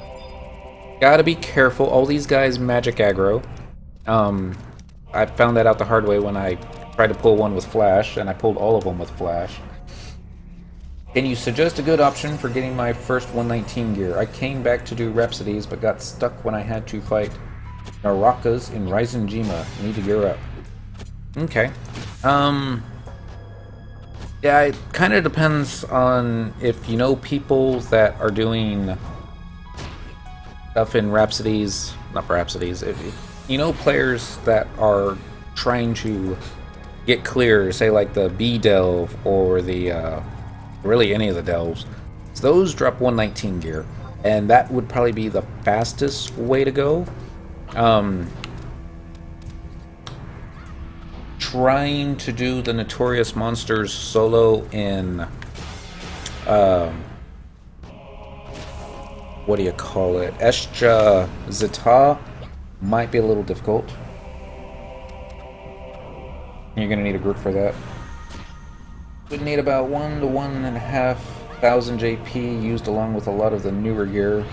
Gotta be careful. All these guys magic aggro. I found that out the hard way when I tried to pull one with Flash, and I pulled all of them with Flash. Can you suggest a good option for getting my first 119 gear? I came back to do Rhapsodies, but got stuck when I had to fight Narakas in Ryzen Jima. Need to gear up. Okay. Yeah, it kind of depends on if you know people that are doing stuff in Rhapsodies, not Rhapsodies. You know, players that are trying to get clear, say like the B delve or the really any of the delves, those drop 119 gear, and that would probably be the fastest way to go. Trying to do the Notorious Monsters solo in what do you call it? Escha Zeta might be a little difficult. You're gonna need a group for that. Would need about 1 to 1.5 thousand JP used along with a lot of the newer gear.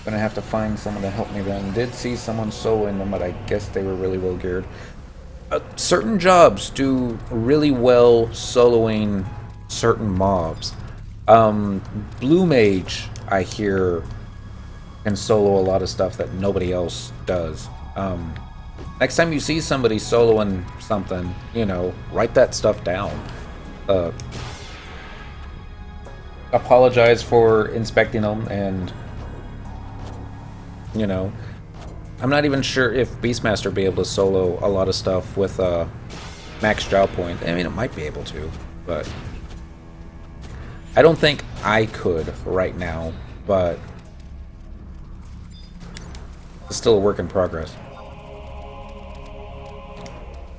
Gonna have to find someone to help me then. Did see someone soloing them, but I guess they were really well geared. Certain jobs do really well soloing certain mobs. Blue Mage, I hear, can solo a lot of stuff that nobody else does. Next time you see somebody soloing something, you know, write that stuff down. Apologize for inspecting them, and, you know, I'm not even sure if Beastmaster would be able to solo a lot of stuff with max job point. I mean, it might be able to, but I don't think I could right now, but it's still a work in progress.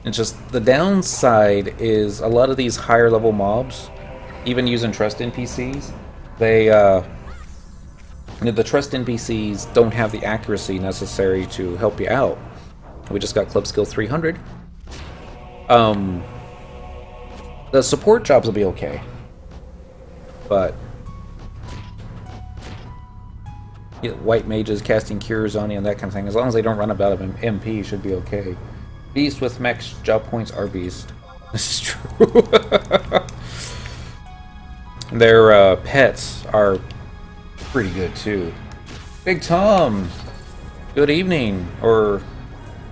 It's just the downside is a lot of these higher level mobs, even using trust NPCs, the trust NPCs don't have the accuracy necessary to help you out. We just got club skill 300. The support jobs will be okay, but you know, white mages casting cures on you and that kind of thing, as long as they don't run about of MP, should be okay. Beast with max job points are beast. This is true. Their pets are pretty good too. Big Tom, good evening, or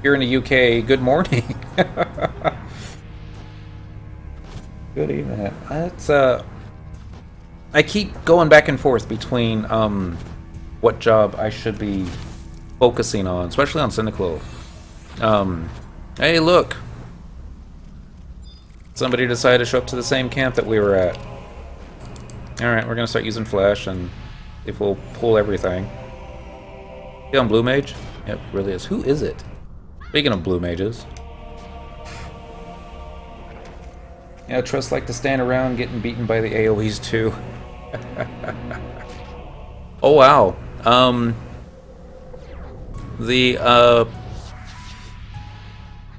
here in the UK, good morning. Good evening. That's I keep going back and forth between what job I should be focusing on, especially on Cynical. Hey, look, somebody decided to show up to the same camp that we were at. Alright, we're gonna start using Flash and if we'll pull everything. You on Blue Mage? Yep, really is. Who is it? Speaking of Blue Mages. Yeah, Trust like to stand around getting beaten by the AoEs too. Oh wow. The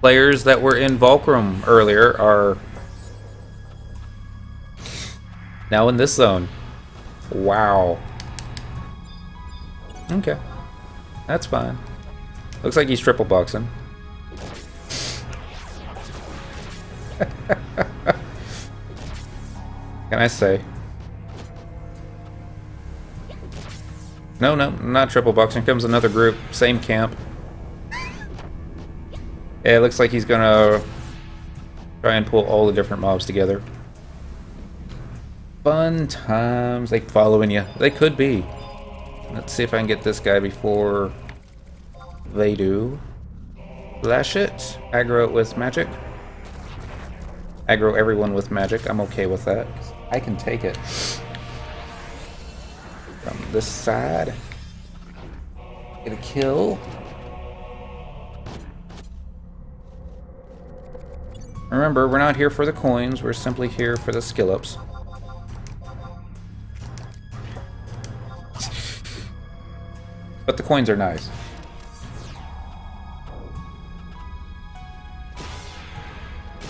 players that were in Volcrum earlier are now in this zone. Wow. Okay. That's fine. Looks like he's triple boxing. Can I say? No, not triple boxing. Here comes another group. Same camp. Yeah, it looks like he's gonna try and pull all the different mobs together. Fun times. They following you. They could be. Let's see if I can get this guy before they do. Flash it. Aggro it with magic. Aggro everyone with magic. I'm okay with that. I can take it. From this side. Get a kill. Remember, we're not here for the coins. We're simply here for the skill ups. But the coins are nice.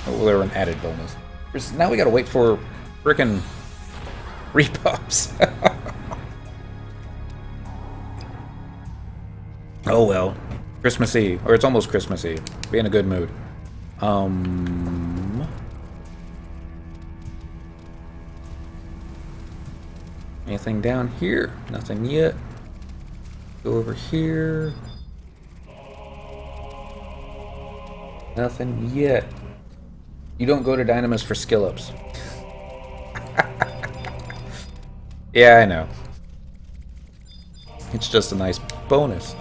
Oh, well, they're an added bonus. Now we gotta wait for frickin' repops. Oh well. Christmas Eve. Or it's almost Christmas Eve. Be in a good mood. Anything down here? Nothing yet. Go over here. Nothing yet. You don't go to Dynamis for skill ups. Yeah, I know. It's just a nice bonus.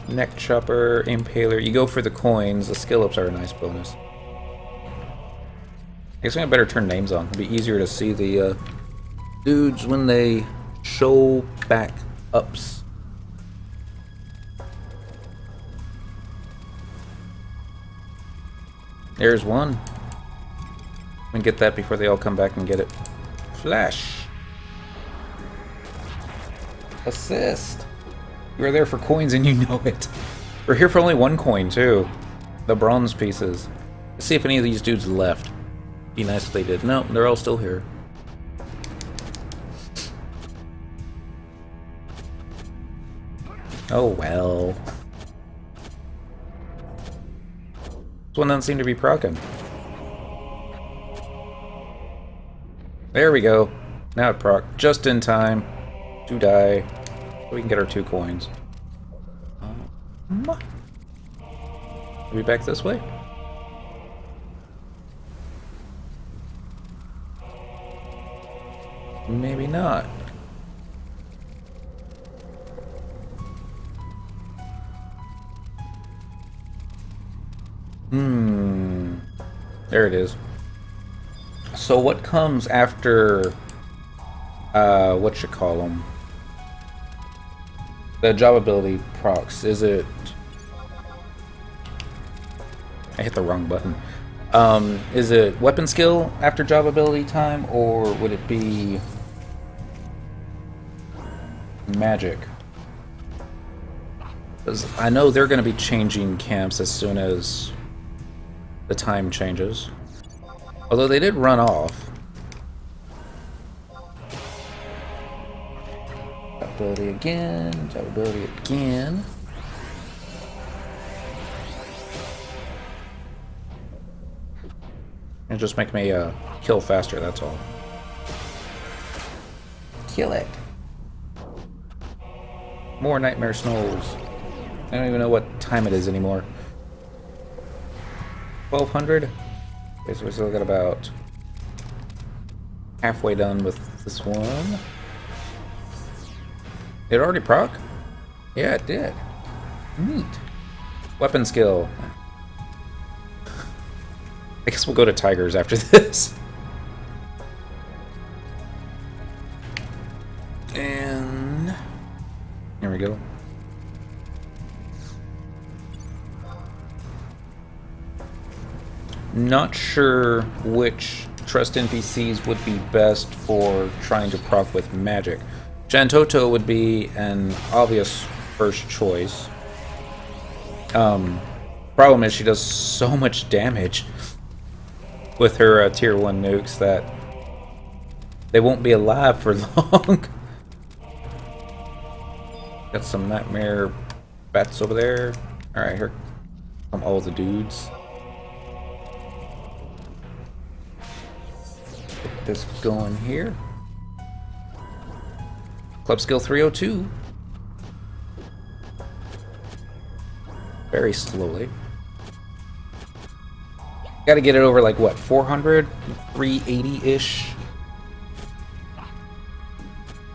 Neck chopper, impaler. You go for the coins. The skill ups are a nice bonus. I guess I better turn names on. It'd be easier to see the dudes when they show back ups. There's one. We can get that before they all come back and get it. Flash. Assist. You were there for coins and you know it. We're here for only one coin too. The bronze pieces. Let's see if any of these dudes left. Be nice if they did. No, they're all still here. Oh well. This one doesn't seem to be proccing. There we go. Now it proc just in time to die. So we can get our 2 coins. Are we back this way? Maybe not. There it is. So what comes after, what you call them? The job ability procs, is it... I hit the wrong button. Is it weapon skill after job ability time, or would it be magic? Because I know they're going to be changing camps as soon as the time changes. Although they did run off. Job ability again, job ability again. And just make me kill faster, that's all. Kill it. More nightmare snows. I don't even know what time it is anymore. 1200? Okay, so we still got about halfway done with this one. Did it already proc? Yeah, it did. Neat. Weapon skill. I guess we'll go to tigers after this. And here we go. Not sure which trust NPCs would be best for trying to proc with magic. Shantoto would be an obvious first choice. Problem is she does so much damage with her tier 1 nukes that they won't be alive for long. Got some nightmare bats over there. Alright, here come all the dudes. Get this going here. Club skill 302. Very slowly. Gotta get it over like what, 400? 380-ish?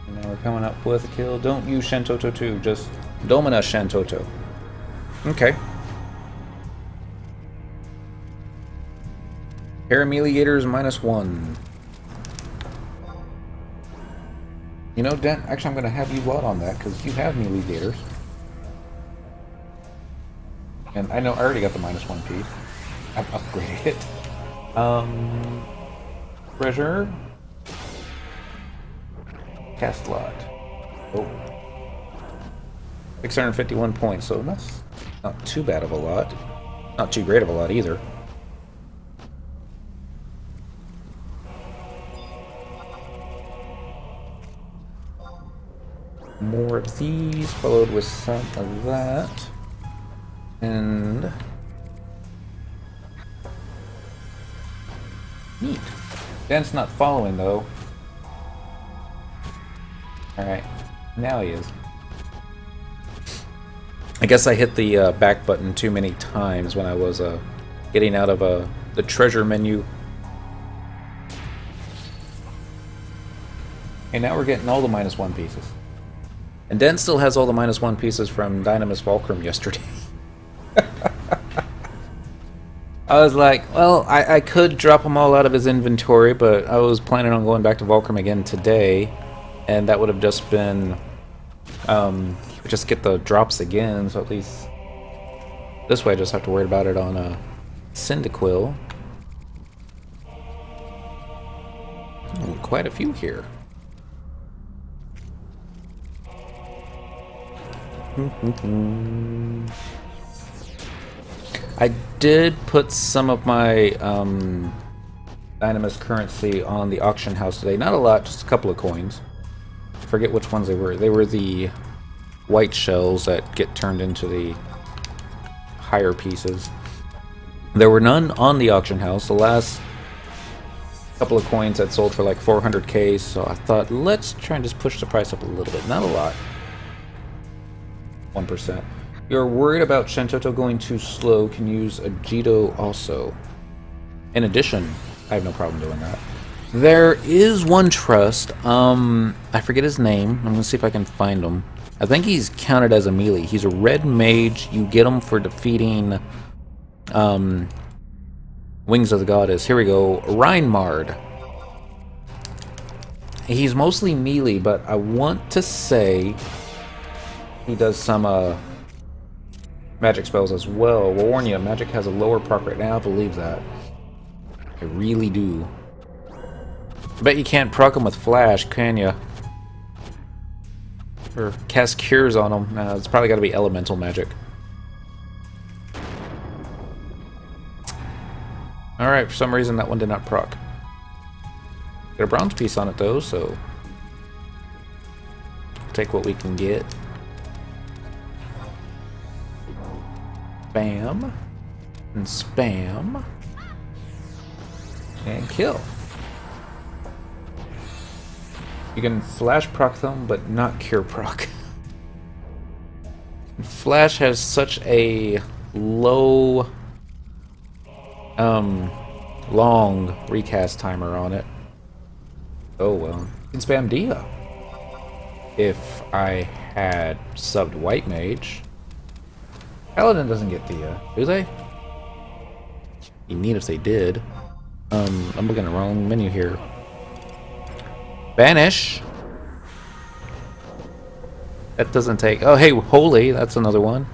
And now we're coming up with a kill. Don't use Shantoto 2, just Domina Shantoto. Okay. Parameliators -1. You know, Dent, actually I'm gonna have you lot on that, because you have Meleegators. And I know I already got the -1 piece. I've upgraded it. Treasure. Cast lot. Oh. 651 points, so that's not too bad of a lot. Not too great of a lot either. More of these, followed with some of that. And neat. Ben's not following though. Alright, now he is. I guess I hit the back button too many times when I was getting out of the treasure menu. And now we're getting all the -1 pieces. And Den still has all the -1 pieces from Dynamis Fulcrum yesterday. I was like, well, I could drop them all out of his inventory, but I was planning on going back to Fulcrum again today, and that would have just been, just get the drops again, so at least this way I just have to worry about it on Cyndaquil. Oh, quite a few here. I did put some of my Dynamis currency on the auction house today. Not a lot, just a couple of coins. I forget which ones they were. They were the white shells that get turned into the higher pieces. There were none on the auction house. The last couple of coins had sold for like 400k, so I thought, let's try and just push the price up a little bit. Not a lot. 1%. You're worried about Shentoto going too slow, can use Agito also. In addition, I have no problem doing that. There is one trust, I forget his name, I'm gonna see if I can find him. I think he's counted as a melee. He's a red mage, you get him for defeating, Wings of the Goddess. Here we go, Reinmard. He's mostly melee, but I want to say he does some, magic spells as well. We'll warn you, magic has a lower proc rate. Now I believe that. I really do. I bet you can't proc him with flash, can you? Or cast cures on him. Nah, it's probably got to be elemental magic. Alright, for some reason that one did not proc. Got a bronze piece on it though, so take what we can get. Spam and spam and kill. You can flash proc them, but not cure proc. Flash has such a low, long recast timer on it. Oh well. You can spam Dia. If I had subbed White Mage. Paladin doesn't get Dia, do they? You need if they did. I'm looking at the wrong menu here. Banish. That doesn't take... Oh, hey, Holy. That's another one.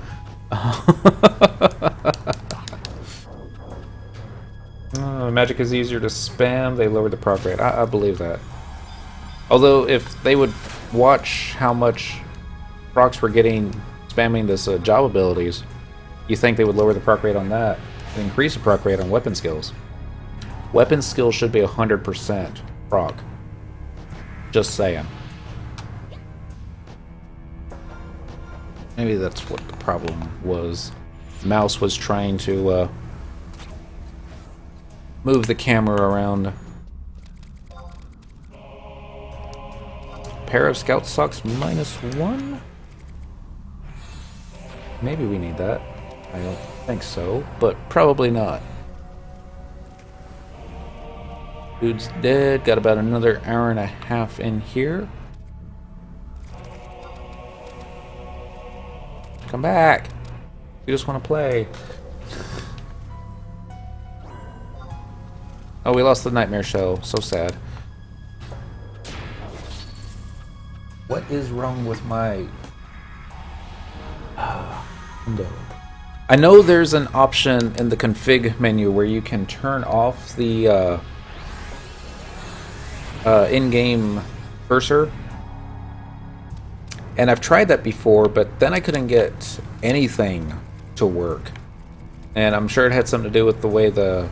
Magic is easier to spam. They lowered the proc rate. I believe that. Although, if they would watch how much procs were getting spamming this job abilities, you think they would lower the proc rate on that and increase the proc rate on weapon skills. Weapon skills should be 100% proc. Just saying. Maybe that's what the problem was. Mouse was trying to move the camera around. Pair of scout socks -1? Maybe we need that. I don't think so, but probably not. Dude's dead. Got about another hour and a half in here. Come back. You just want to play. Oh, we lost the Nightmare Show. So sad. What is wrong with my window? I know there's an option in the config menu where you can turn off the in-game cursor. And I've tried that before, but then I couldn't get anything to work. And I'm sure it had something to do with the way the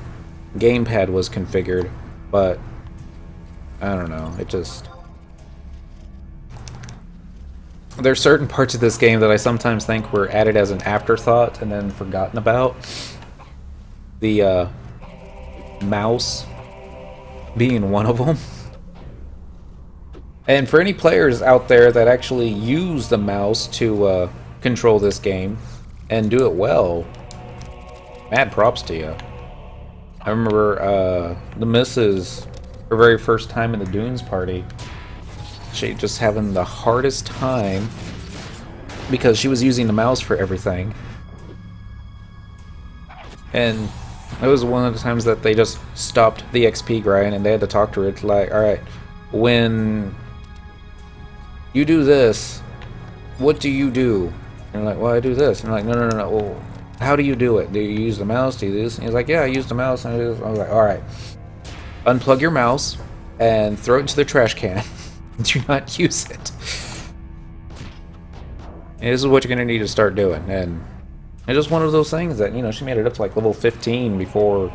gamepad was configured, but I don't know, it just... There's certain parts of this game that I sometimes think were added as an afterthought and then forgotten about. The mouse being one of them. And for any players out there that actually use the mouse to control this game and do it well, mad props to you. I remember the missus, her very first time in the Dunes party, She just having the hardest time because she was using the mouse for everything. And it was one of the times that they just stopped the XP grind and they had to talk to her. It's like, alright, when you do this, what do you do? And like, well, I do this. And I'm like, no. Well, how do you do it? Do you use the mouse? Do you do this? And he's like, yeah, I use the mouse. And I was like, alright. Unplug your mouse and throw it into the trash can. Do not use it. And this is what you're going to need to start doing. And it's just one of those things that, you know, she made it up to like level 15 before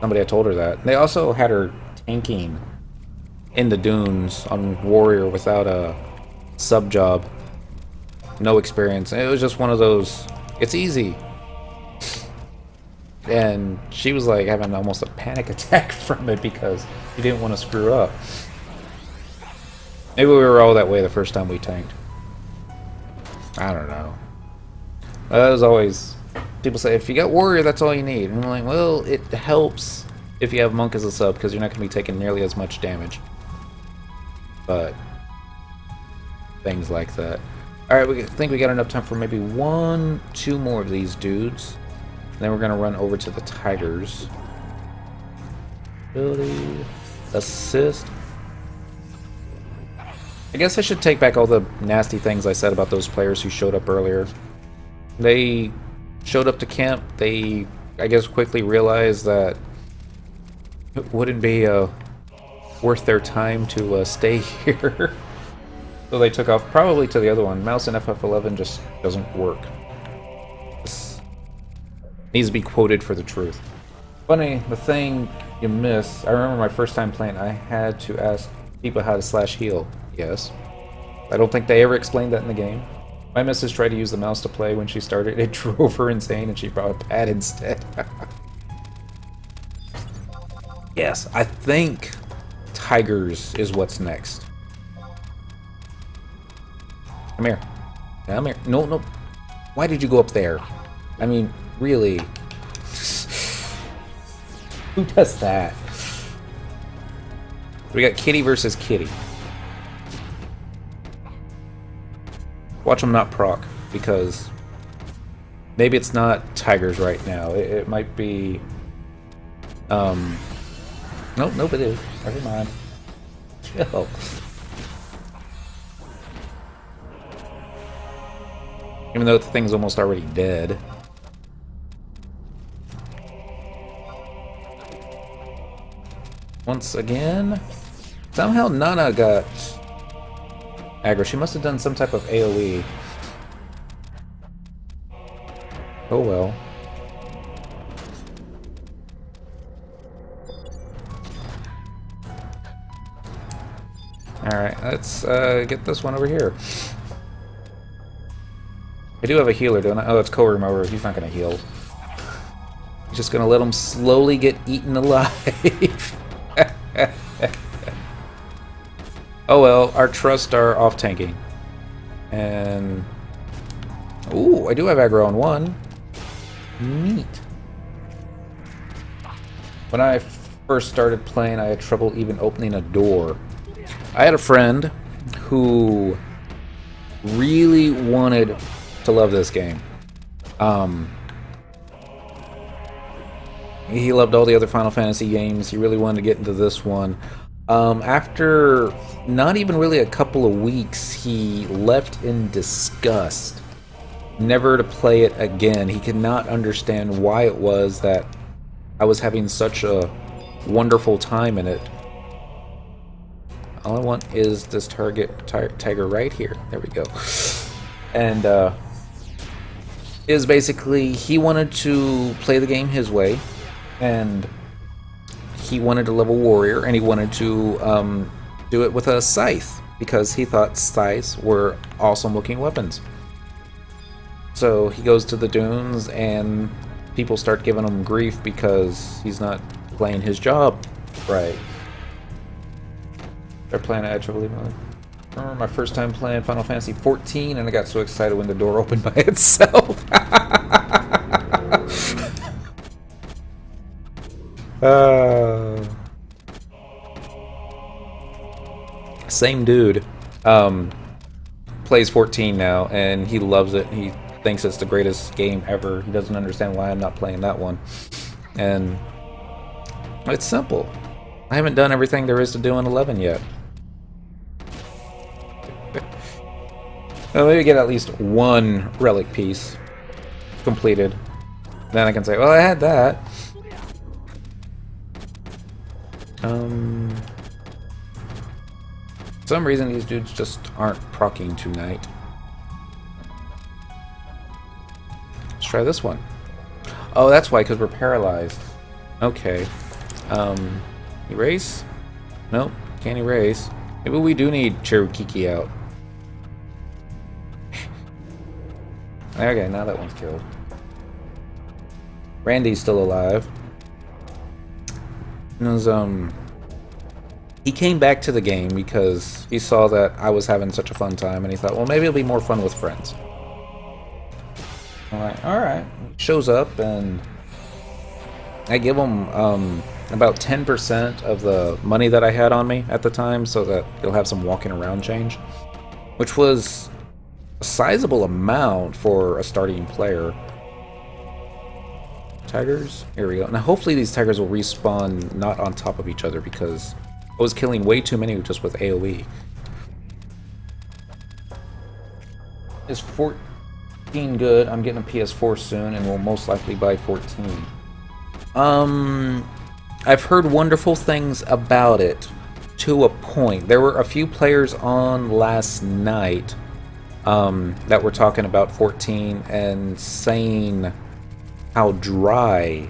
somebody had told her that. They also had her tanking in the dunes on Warrior without a sub job. No experience. It was just one of those, it's easy. And she was like having almost a panic attack from it because she didn't want to screw up. Maybe we were all that way the first time we tanked. I don't know. That was always... People say, if you got Warrior, that's all you need. And I'm like, well, it helps if you have Monk as a sub, because you're not going to be taking nearly as much damage. But... things like that. Alright, we think we got enough time for maybe 1-2 more of these dudes. Then we're going to run over to the Tigers. Ability... assist... I guess I should take back all the nasty things I said about those players who showed up earlier. They showed up to camp. They, I guess, quickly realized that it wouldn't be worth their time to stay here. So they took off, probably to the other one. Mouse in FF11 just doesn't work. This needs to be quoted for the truth. Funny, the thing you miss, I remember my first time playing, I had to ask people how to slash heal. Yes. I don't think they ever explained that in the game. My missus tried to use the mouse to play when she started. It drove her insane and she brought a pad instead. Yes, I think Tigers is what's next. Come here. Come here. No, no. Why did you go up there? I mean, really? Who does that? We got Kitty versus Kitty. Watch them not proc, because maybe it's not Tigers right now. It might be... Nope, it is. Never mind. Chill. Even though the thing's almost already dead. Once again... Somehow Nana got... aggro. She must have done some type of AoE. Oh well. Alright, let's get this one over here. I do have a healer, don't I? Oh, it's Co-Remover. He's not going to heal. He's just going to let him slowly get eaten alive. Oh well, our trusts are off tanking. And... ooh, I do have aggro on one. Neat. When I first started playing, I had trouble even opening a door. I had a friend who really wanted to love this game. He loved all the other Final Fantasy games. He really wanted to get into this one. After not even really a couple of weeks, he left in disgust, never to play it again. He could not understand why it was that I was having such a wonderful time in it. All I want is this tiger right here. There we go. And is basically he wanted to play the game his way, and he wanted to level Warrior, and he wanted to do it with a scythe, because he thought scythes were awesome looking weapons. So he goes to the dunes, and people start giving him grief because he's not playing his job right. They're playing actually. I remember my first time playing Final Fantasy 14, and I got so excited when the door opened by itself. same dude plays 14 now, and he loves it. He thinks it's the greatest game ever. He doesn't understand why I'm not playing that one. And it's simple. I haven't done everything there is to do in 11 yet. Well, maybe get at least one relic piece completed. Then I can say, well, I had that. For some reason, these dudes just aren't proccing tonight. Let's try this one. Oh, that's why, because we're paralyzed. Okay. Erase? Nope, can't erase. Maybe we do need Cherukiki out. Okay, now that one's killed. Randy's still alive. He came back to the game because he saw that I was having such a fun time, and he thought, well, maybe it'll be more fun with friends. I'm like, alright. Shows up, and I give him about 10% of the money that I had on me at the time, so that he'll have some walking around change, which was a sizable amount for a starting player. Tigers? Here we go. Now hopefully these tigers will respawn not on top of each other, because I was killing way too many just with AoE. Is 14 good? I'm getting a PS4 soon, and we'll most likely buy 14. I've heard wonderful things about it, to a point. There were a few players on last night that were talking about 14 and saying how dry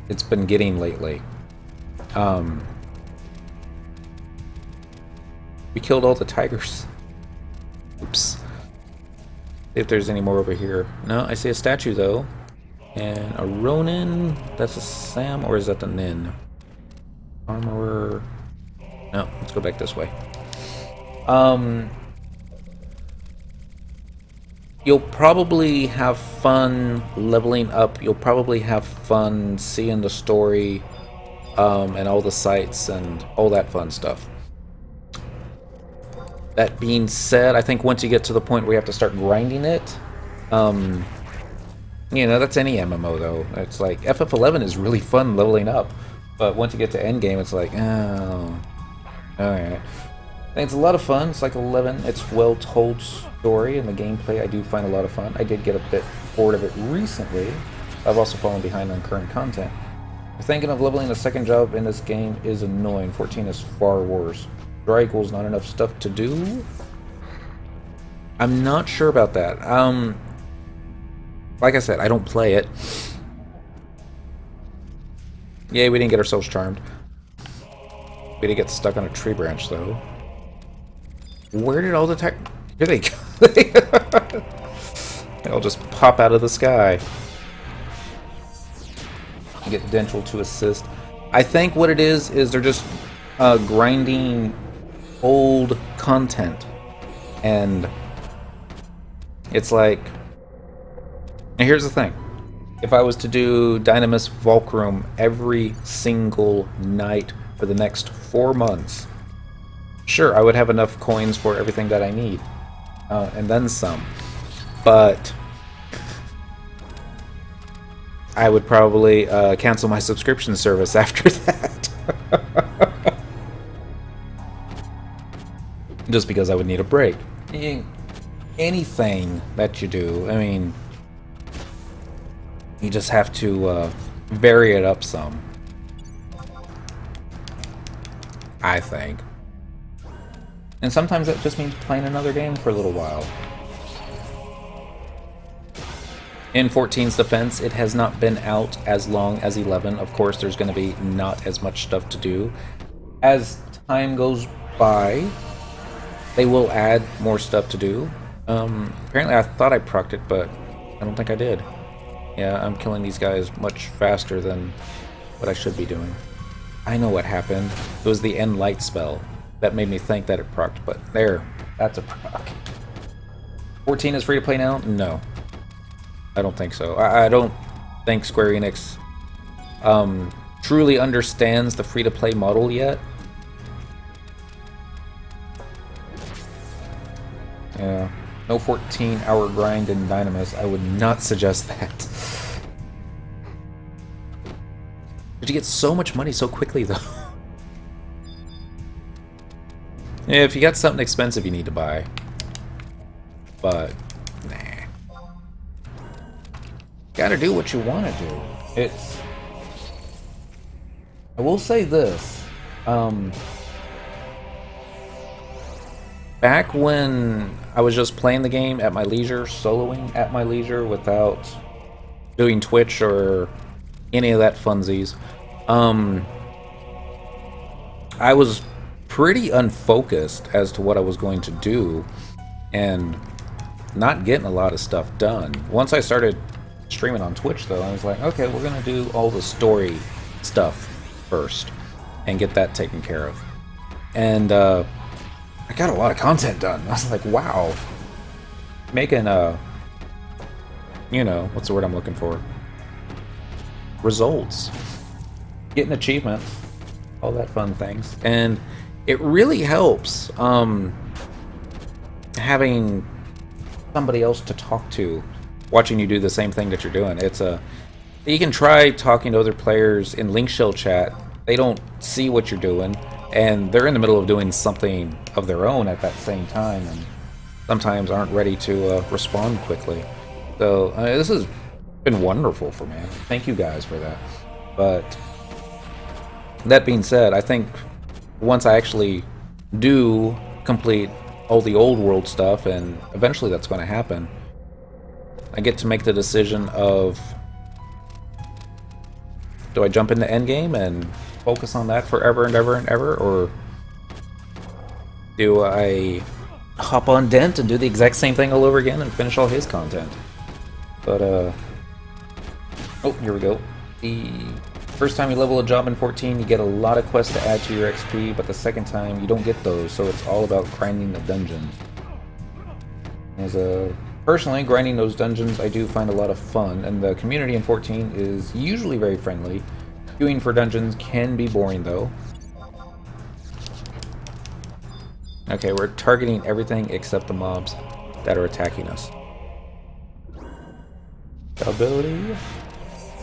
it's been getting lately. We killed all the tigers. Oops. See if there's any more over here. No, I see a statue though. And a Ronin. That's a Sam, or is that the Nin? Armorer. No, let's go back this way. You'll probably have fun leveling up. You'll probably have fun seeing the story and all the sights and all that fun stuff. That being said, I think once you get to the point where you have to start grinding it, you know, that's any MMO though. It's like FF11 is really fun leveling up, but once you get to endgame, it's like, oh, alright. I think it's a lot of fun. It's like 11. It's well-told story, and the gameplay I do find a lot of fun. I did get a bit bored of it recently. I've also fallen behind on current content. Thinking of leveling a second job in this game is annoying. 14 is far worse. Dry equals not enough stuff to do? I'm not sure about that. Like I said, I don't play it. Yay, we didn't get ourselves charmed. We did get stuck on a tree branch, though. Where did all the tech... Here they go. They'll just pop out of the sky. Get Dentral to assist. I think what it is they're just grinding old content. And it's like... And here's the thing. If I was to do Dynamis Volcrum every single night for the next 4 months... Sure, I would have enough coins for everything that I need, and then some. But I would probably cancel my subscription service after that. Just because I would need a break. Anything that you do, I mean, you just have to vary it up some. I think. And sometimes that just means playing another game for a little while. In 14's defense, it has not been out as long as 11. Of course, there's going to be not as much stuff to do. As time goes by, they will add more stuff to do. Apparently, I thought I procced it, but I don't think I did. Yeah, I'm killing these guys much faster than what I should be doing. I know what happened. It was the end light spell. That made me think that it procced, but there, that's a proc. 14 is free to play now? No. I don't think so. I don't think Square Enix truly understands the free to play model yet. Yeah. No 14-hour grind in Dynamis. I would not suggest that. But you get so much money so quickly, though. Yeah, if you got something expensive you need to buy. But, nah. Gotta do what you want to do. It's... I will say this. Back when I was just playing the game at my leisure, soloing at my leisure without doing Twitch or any of that funsies, I was pretty unfocused as to what I was going to do and not getting a lot of stuff done. Once I started streaming on Twitch, though, I was like, okay, we're going to do all the story stuff first and get that taken care of. And I got a lot of content done. I was like, wow. Making you know, what's the word I'm looking for? Results. Getting achievements. All that fun things. And it really helps having somebody else to talk to, watching you do the same thing that you're doing. It's you can try talking to other players in Link Shell chat. They don't see what you're doing, and they're in the middle of doing something of their own at that same time, and sometimes aren't ready to respond quickly. So this has been wonderful for me. Thank you guys for that. But that being said, I think once I actually do complete all the old world stuff, and eventually that's going to happen, I get to make the decision of, do I jump into endgame and focus on that forever and ever and ever, or do I hop on Dent and do the exact same thing all over again and finish all his content? But oh, here we go. The first time you level a job in 14, you get a lot of quests to add to your XP, but the second time you don't get those, so it's all about grinding the dungeons. Personally, grinding those dungeons I do find a lot of fun, and the community in 14 is usually very friendly. Queuing for dungeons can be boring, though. Okay, we're targeting everything except the mobs that are attacking us. Ability.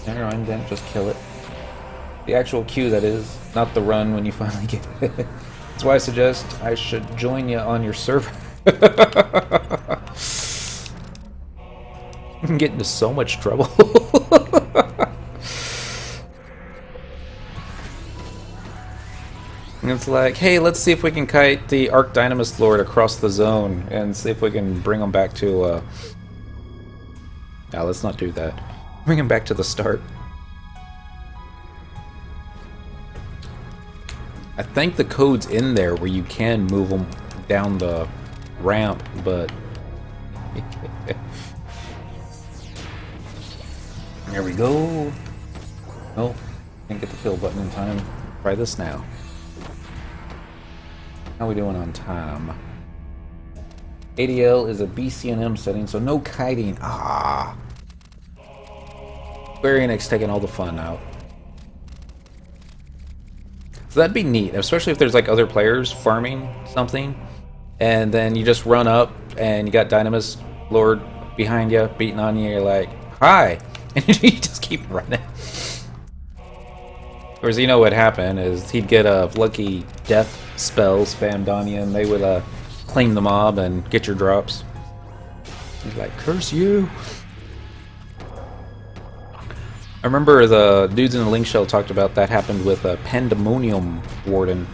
Never mind, then just kill it. The actual queue, that is, not the run when you finally get it. That's why I suggest I should join you on your server. I'm getting into so much trouble. It's like, hey, let's see if we can kite the Arc Dynamis Lord across the zone and see if we can bring him back to, let's not do that. Bring him back to the start. I think the code's in there where you can move them down the ramp, but... There we go. Oh, can't get the kill button in time. Try this now. How are we doing on time? ADL is a BCNM setting, so no kiting. Ah. Square Enix taking all the fun out. So that'd be neat, especially if there's like other players farming something, and then you just run up and you got Dynamis Lord behind you, beating on you, you're like, hi! And you just keep running. Whereas you know what happened is he'd get a lucky death spell spammed on you, and they would claim the mob and get your drops. He's like, curse you! I remember the dudes in the Link Shell talked about that happened with a Pandemonium Warden.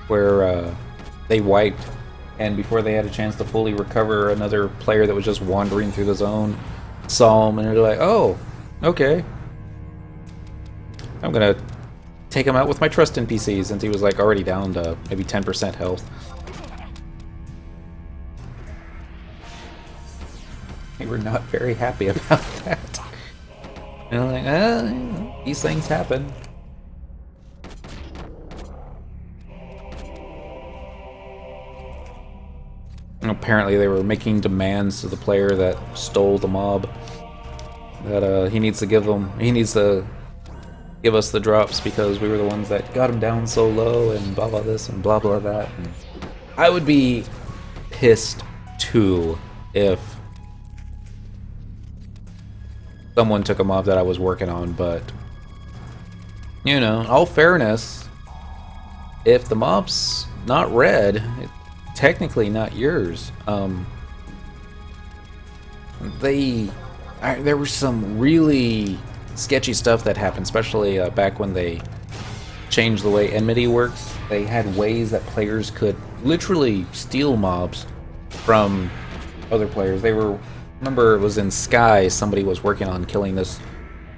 Where they wiped, and before they had a chance to fully recover, another player that was just wandering through the zone saw him, and they're like, oh, okay. I'm gonna take him out with my trust NPC, since he was like already down to maybe 10% health. They were not very happy about that. And I'm like, these things happen. And apparently they were making demands to the player that stole the mob that he needs to give give us the drops because we were the ones that got them down so low and blah blah this and blah blah that. And I would be pissed too if someone took a mob that I was working on, but you know, in all fairness, if the mob's not red, it's technically not yours. There was some really sketchy stuff that happened, especially back when they changed the way enmity works. They had ways that players could literally steal mobs from other players. Remember it was in Sky, somebody was working on killing this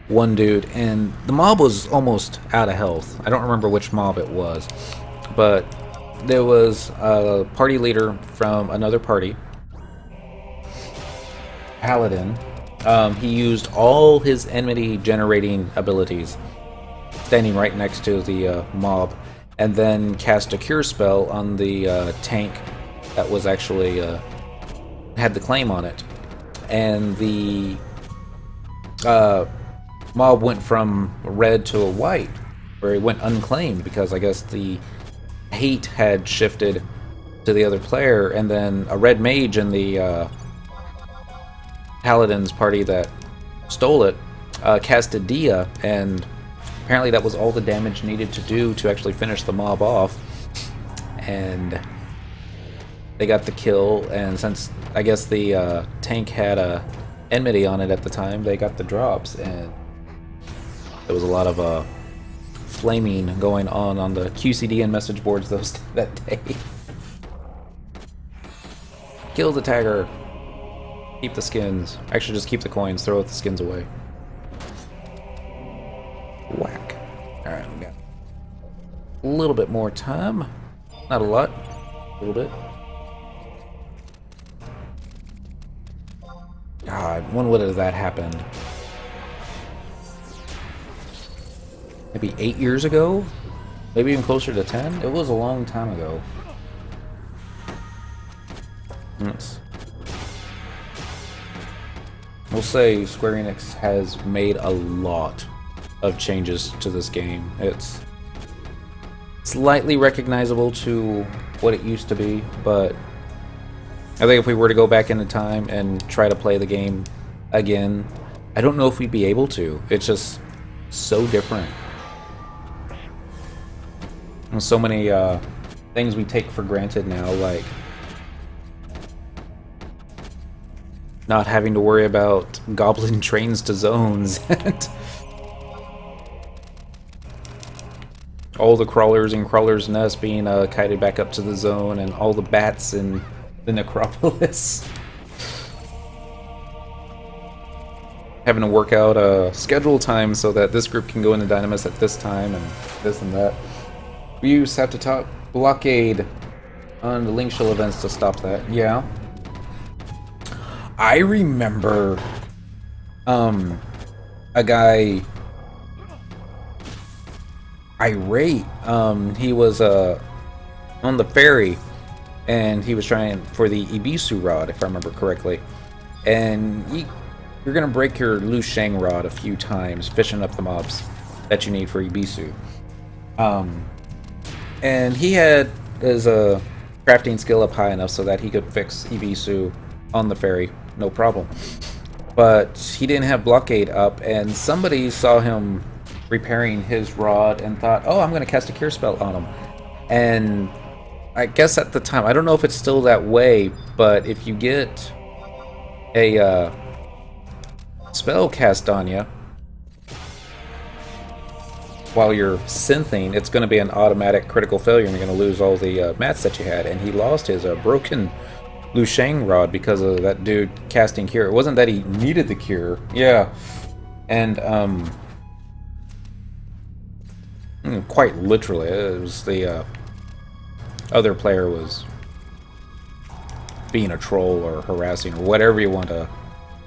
one dude, and the mob was almost out of health. I don't remember which mob it was, but there was a party leader from another party, Paladin. He used all his enmity generating abilities, standing right next to the mob, and then cast a cure spell on the tank that was actually had the claim on it, and the mob went from red to a white, where it went unclaimed because I guess the hate had shifted to the other player, and then a red mage in the Paladin's party that stole it casted Dia, and apparently that was all the damage needed to do to actually finish the mob off, and they got the kill. And since I guess the tank had a enmity on it at the time, they got the drops, and there was a lot of flaming going on the QCD and message boards that day. Kill the tagger. Keep the skins. Actually, just keep the coins. Throw the skins away. Whack. Alright, we got a little bit more time. Not a lot. A little bit. God, when would have that happened? Maybe 8 years ago? Maybe even closer to 10? It was a long time ago. Yes. We'll say Square Enix has made a lot of changes to this game. It's slightly recognizable to what it used to be, but I think if we were to go back into time and try to play the game again, I don't know if we'd be able to. It's just so different. And so many things we take for granted now, like not having to worry about goblin trains to zones, and all the crawlers in Crawler's Nest being kited back up to the zone, and all the bats in the necropolis. Having to work out a schedule time so that this group can go into Dynamis at this time, and this and that. We used to have to top blockade on the Link Shield events to stop that. Yeah. I remember a guy irate. He was on the ferry, and he was trying for the Ibisu rod, if I remember correctly. And you're gonna break your Lu Sheng rod a few times fishing up the mobs that you need for Ibisu. And he had his crafting skill up high enough so that he could fix Ibisu on the ferry, no problem. But he didn't have blockade up, and somebody saw him repairing his rod and thought, oh, I'm going to cast a cure spell on him. And I guess at the time, I don't know if it's still that way, but if you get a spell cast on you while you're synthing, it's going to be an automatic critical failure, and you're going to lose all the mats that you had. And he lost his broken Lu Sheng rod because of that dude casting cure. It wasn't that he needed the cure. Yeah. And quite literally, it was the other player was being a troll or harassing or whatever you want to,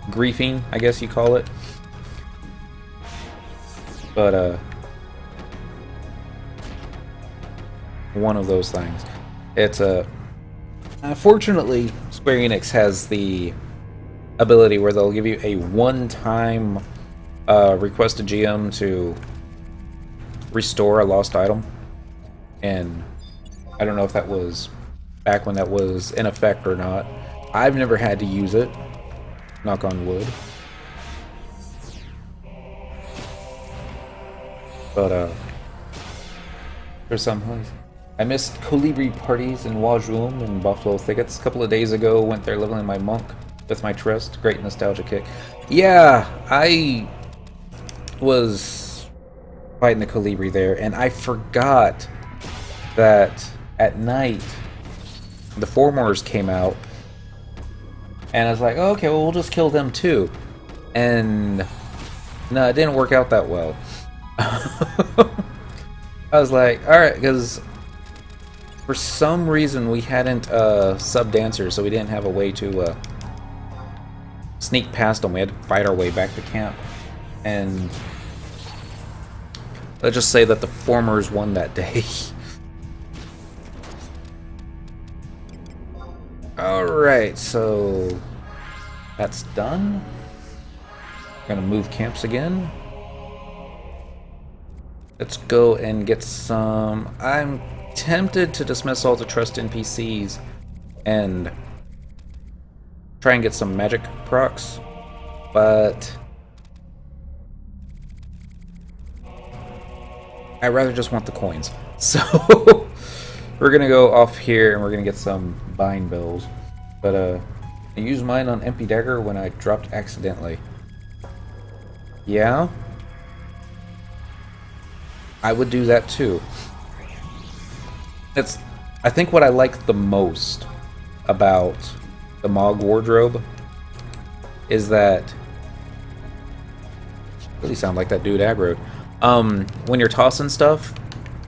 griefing, I guess you call it. But one of those things. It's fortunately, Square Enix has the ability where they'll give you a one-time request to GM to restore a lost item, and I don't know if that was back when that was in effect or not. I've never had to use it, knock on wood. But there's some place. I missed Colibri parties in Wajoom and Buffalo Thickets a couple of days ago. Went there leveling my monk with my trust. Great nostalgia kick. Yeah, I was fighting the Colibri there, and I forgot that at night the Formors came out, and I was like, oh, okay, well, we'll just kill them too. And no, it didn't work out that well. I was like, alright, because for some reason we hadn't subbed dancers, so we didn't have a way to sneak past them. We had to fight our way back to camp. And let's just say that the Formers won that day. Alright, so that's done. Gonna move camps again. Let's go and get some... I'm tempted to dismiss all the trust NPCs and try and get some magic procs, but I rather just want the coins. So we're gonna go off here and we're gonna get some bind bills. But I used mine on empty dagger when I dropped accidentally. Yeah, I would do that too. It's, I think what I like the most about the Mog wardrobe is that, really sound like that dude aggroed. When you're tossing stuff,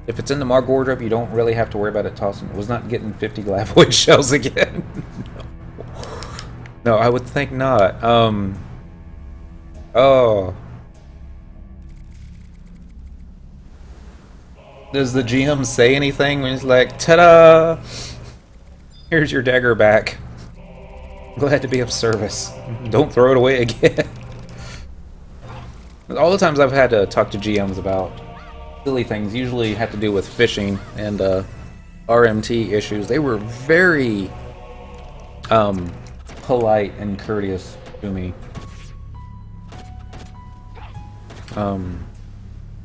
if it's in the Mog wardrobe, you don't really have to worry about it tossing. It was not getting 50 Glavoid shells again. No, I would think not. Oh. Does the GM say anything when he's like, ta-da! Here's your dagger back. Glad to be of service. Don't throw it away again. All the times I've had to talk to GMs about silly things usually have to do with fishing and RMT issues. They were very polite and courteous to me.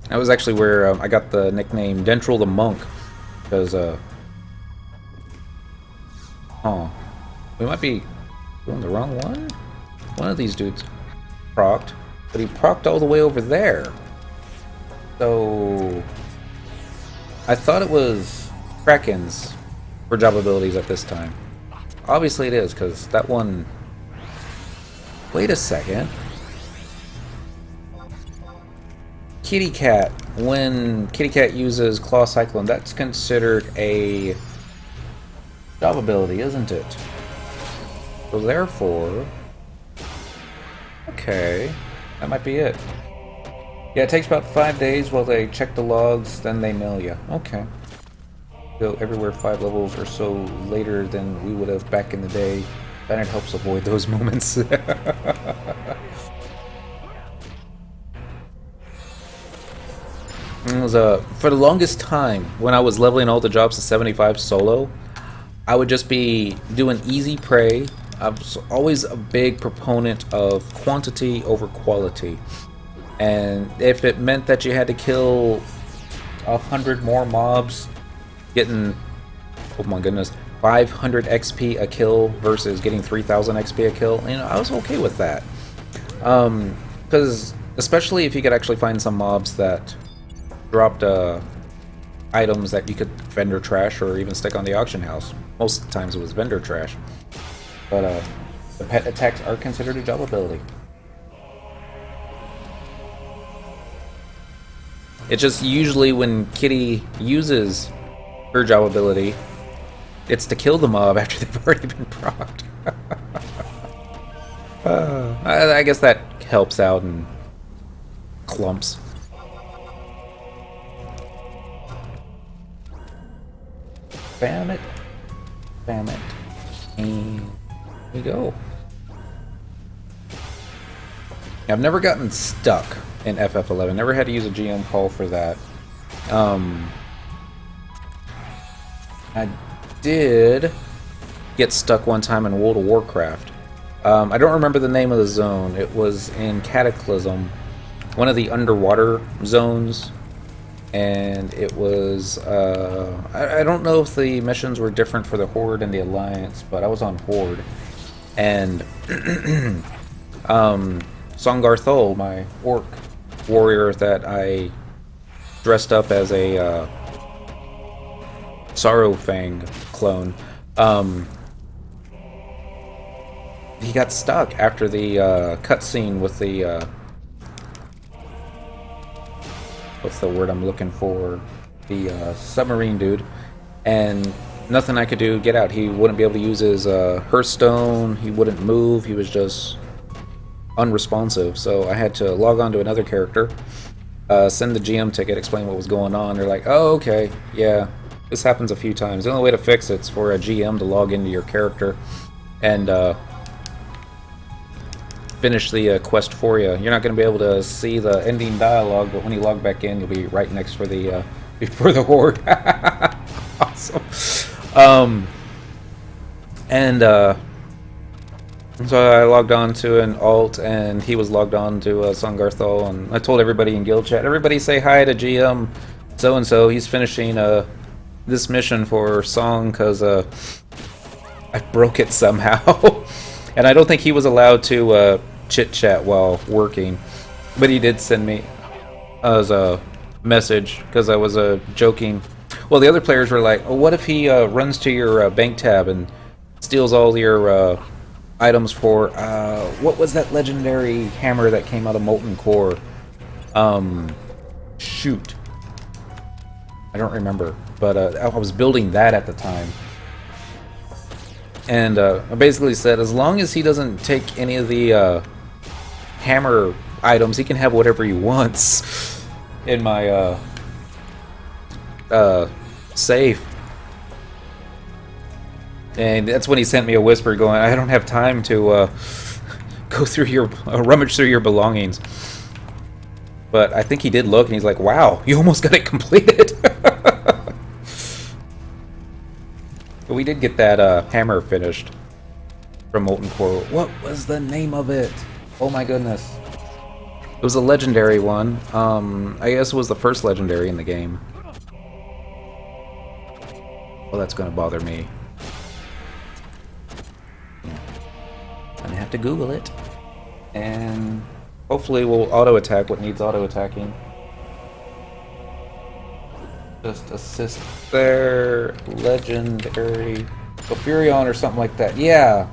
That was actually where I got the nickname Dentral the Monk, because we might be doing the wrong one? One of these dudes procced, but he procced all the way over there. So I thought it was Krakens for job abilities at this time. Obviously it is, because that one... Wait a second. Kitty Cat. When Kitty Cat uses Claw Cyclone, that's considered a job ability, isn't it? So therefore... Okay, that might be it. Yeah, it takes about 5 days while they check the logs, then they mail you. Okay. Go everywhere 5 levels or so later than we would have back in the day. Then it helps avoid those moments. It was, for the longest time, when I was leveling all the jobs to 75 solo, I would just be doing easy prey. I was always a big proponent of quantity over quality. And if it meant that you had to kill 100 more mobs, getting, oh my goodness, 500 XP a kill versus getting 3000 XP a kill, you know, I was okay with that. Because especially if you could actually find some mobs that dropped items that you could vendor trash or even stick on the auction house. Most of the times it was vendor trash. But the pet attacks are considered a job ability. It's just usually when Kitty uses her job ability, it's to kill the mob after they've already been procced. I guess that helps out in clumps. Spam it. Spam it. And here we go. I've never gotten stuck in FF11. Never had to use a GM call for that. I did get stuck one time in World of Warcraft. I don't remember the name of the zone. It was in Cataclysm, one of the underwater zones, and it was, I don't know if the missions were different for the Horde and the Alliance, but I was on Horde, and Songarthol, my orc warrior that I dressed up as a Sorrowfang clone, he got stuck after the cutscene with the what's the word I'm looking for? The submarine dude, and nothing I could do to get out. He wouldn't be able to use his Hearthstone. He wouldn't move. He was just unresponsive. So I had to log on to another character, send the GM ticket, explain what was going on. They're like, "Oh, okay, yeah, this happens a few times. The only way to fix it's for a GM to log into your character and finish the quest for you. You're not going to be able to see the ending dialogue, but when you log back in, you'll be right next for the before the horde." Awesome. So I logged on to an alt, and he was logged on to Songarthol, and I told everybody in guild chat, everybody say hi to GM so and so. He's finishing this mission for Song because I broke it somehow. And I don't think he was allowed to chit-chat while working. But he did send me as a message, because I was joking. Well, the other players were like, "Oh, what if he runs to your bank tab and steals all your items for..." what was that legendary hammer that came out of Molten Core? Shoot. I don't remember. But I was building that at the time. And I basically said, as long as he doesn't take any of the hammer items, he can have whatever he wants in my safe. And that's when he sent me a whisper going, "I don't have time to go through your rummage through your belongings." But I think he did look, and he's like, "Wow, you almost got it completed." But we did get that hammer finished from Molten Core. What was the name of it? Oh my goodness. It was a legendary one. I guess it was the first legendary in the game. Well, that's going to bother me. I'm going to have to Google it. And hopefully we'll auto-attack what needs auto-attacking. Just assist there. Legendary Furion or something like that. Yeah,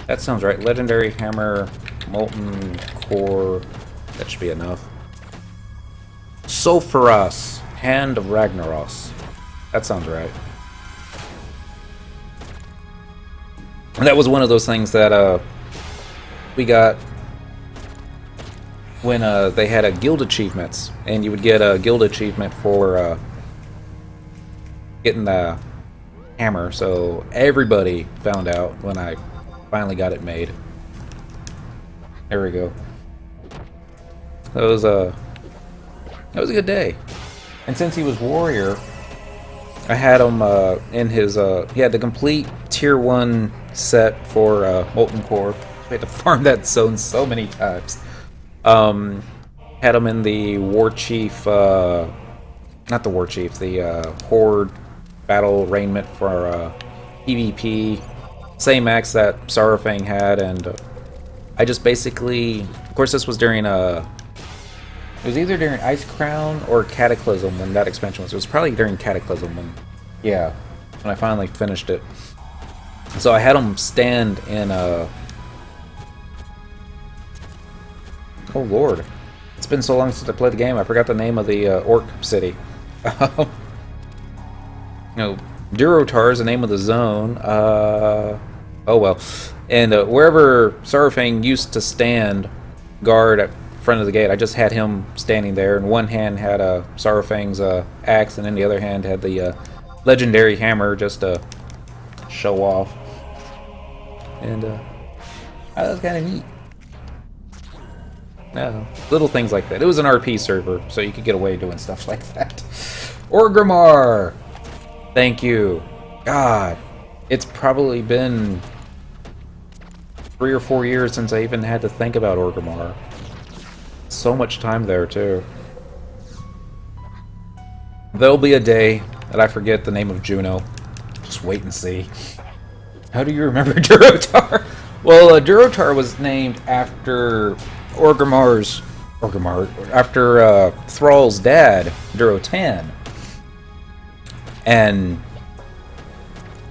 that sounds right. Legendary Hammer, Molten Core. That should be enough. Sulfuros, Hand of Ragnaros. That sounds right. And that was one of those things that we got when they had guild achievements, and you would get a guild achievement for getting the hammer, so everybody found out when I finally got it made. There we go. That was a good day. And since he was warrior, I had him in his he had the complete tier 1 set for Molten Core. We had to farm that zone so many times. Had him in the War Chief, not the War Chief, the Horde battle arraignment for PvP, same axe that Sorrowfang had, and I just basically, of course this was during it was either during Ice Crown or Cataclysm when that expansion was. It was probably during Cataclysm when, yeah, when I finally finished it. So I had him stand in oh lord, it's been so long since I played the game, I forgot the name of the orc city. You know, Durotar is the name of the zone. Oh well. And wherever Sorrowfang used to stand guard at front of the gate, I just had him standing there. In one hand had Sorrowfang's axe, and in the other hand had the legendary hammer just to show off. And that was kind of neat. Little things like that. It was an RP server, so you could get away doing stuff like that. Orgrimmar! Thank you. God, it's probably been 3 or 4 years since I even had to think about Orgrimmar. So much time there, too. There'll be a day that I forget the name of Juno. Just wait and see. How do you remember Durotar? Well, Durotar was named after after Thrall's dad, Durotan. And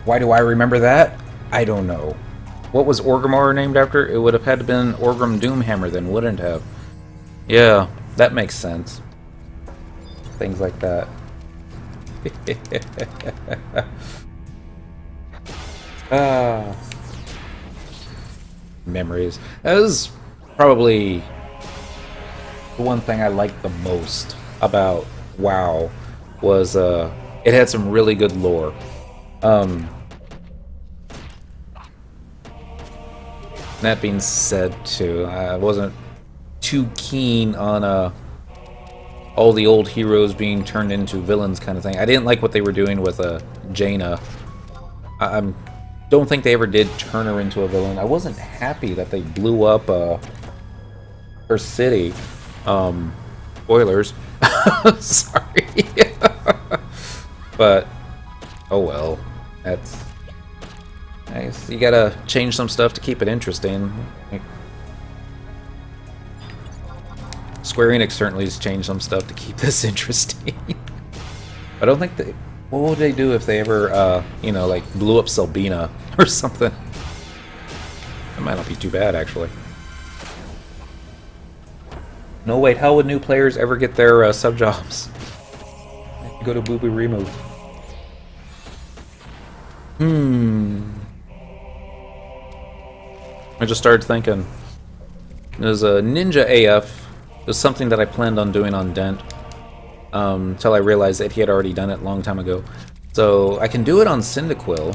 why do I remember that? I don't know. What was Orgrimmar named after? It would have had to been Orgrim Doomhammer then, wouldn't it have? Yeah, that makes sense. Things like that. Memories. That was probably the one thing I liked the most about WoW was it had some really good lore. That being said, too, I wasn't too keen on all the old heroes being turned into villains kind of thing. I didn't like what they were doing with Jaina. I don't think they ever did turn her into a villain. I wasn't happy that they blew up her city. Spoilers. Sorry. But, oh well. That's nice. You gotta change some stuff to keep it interesting. Square Enix certainly has changed some stuff to keep this interesting. I don't think they... What would they do if they ever, you know, like, blew up Selbina or something? That might not be too bad, actually. No, wait, how would new players ever get their sub-jobs? Go to Booby Remove. I just started thinking. There's a Ninja AF. It was something that I planned on doing on Dent. Until I realized that he had already done it a long time ago. So I can do it on Cyndaquil.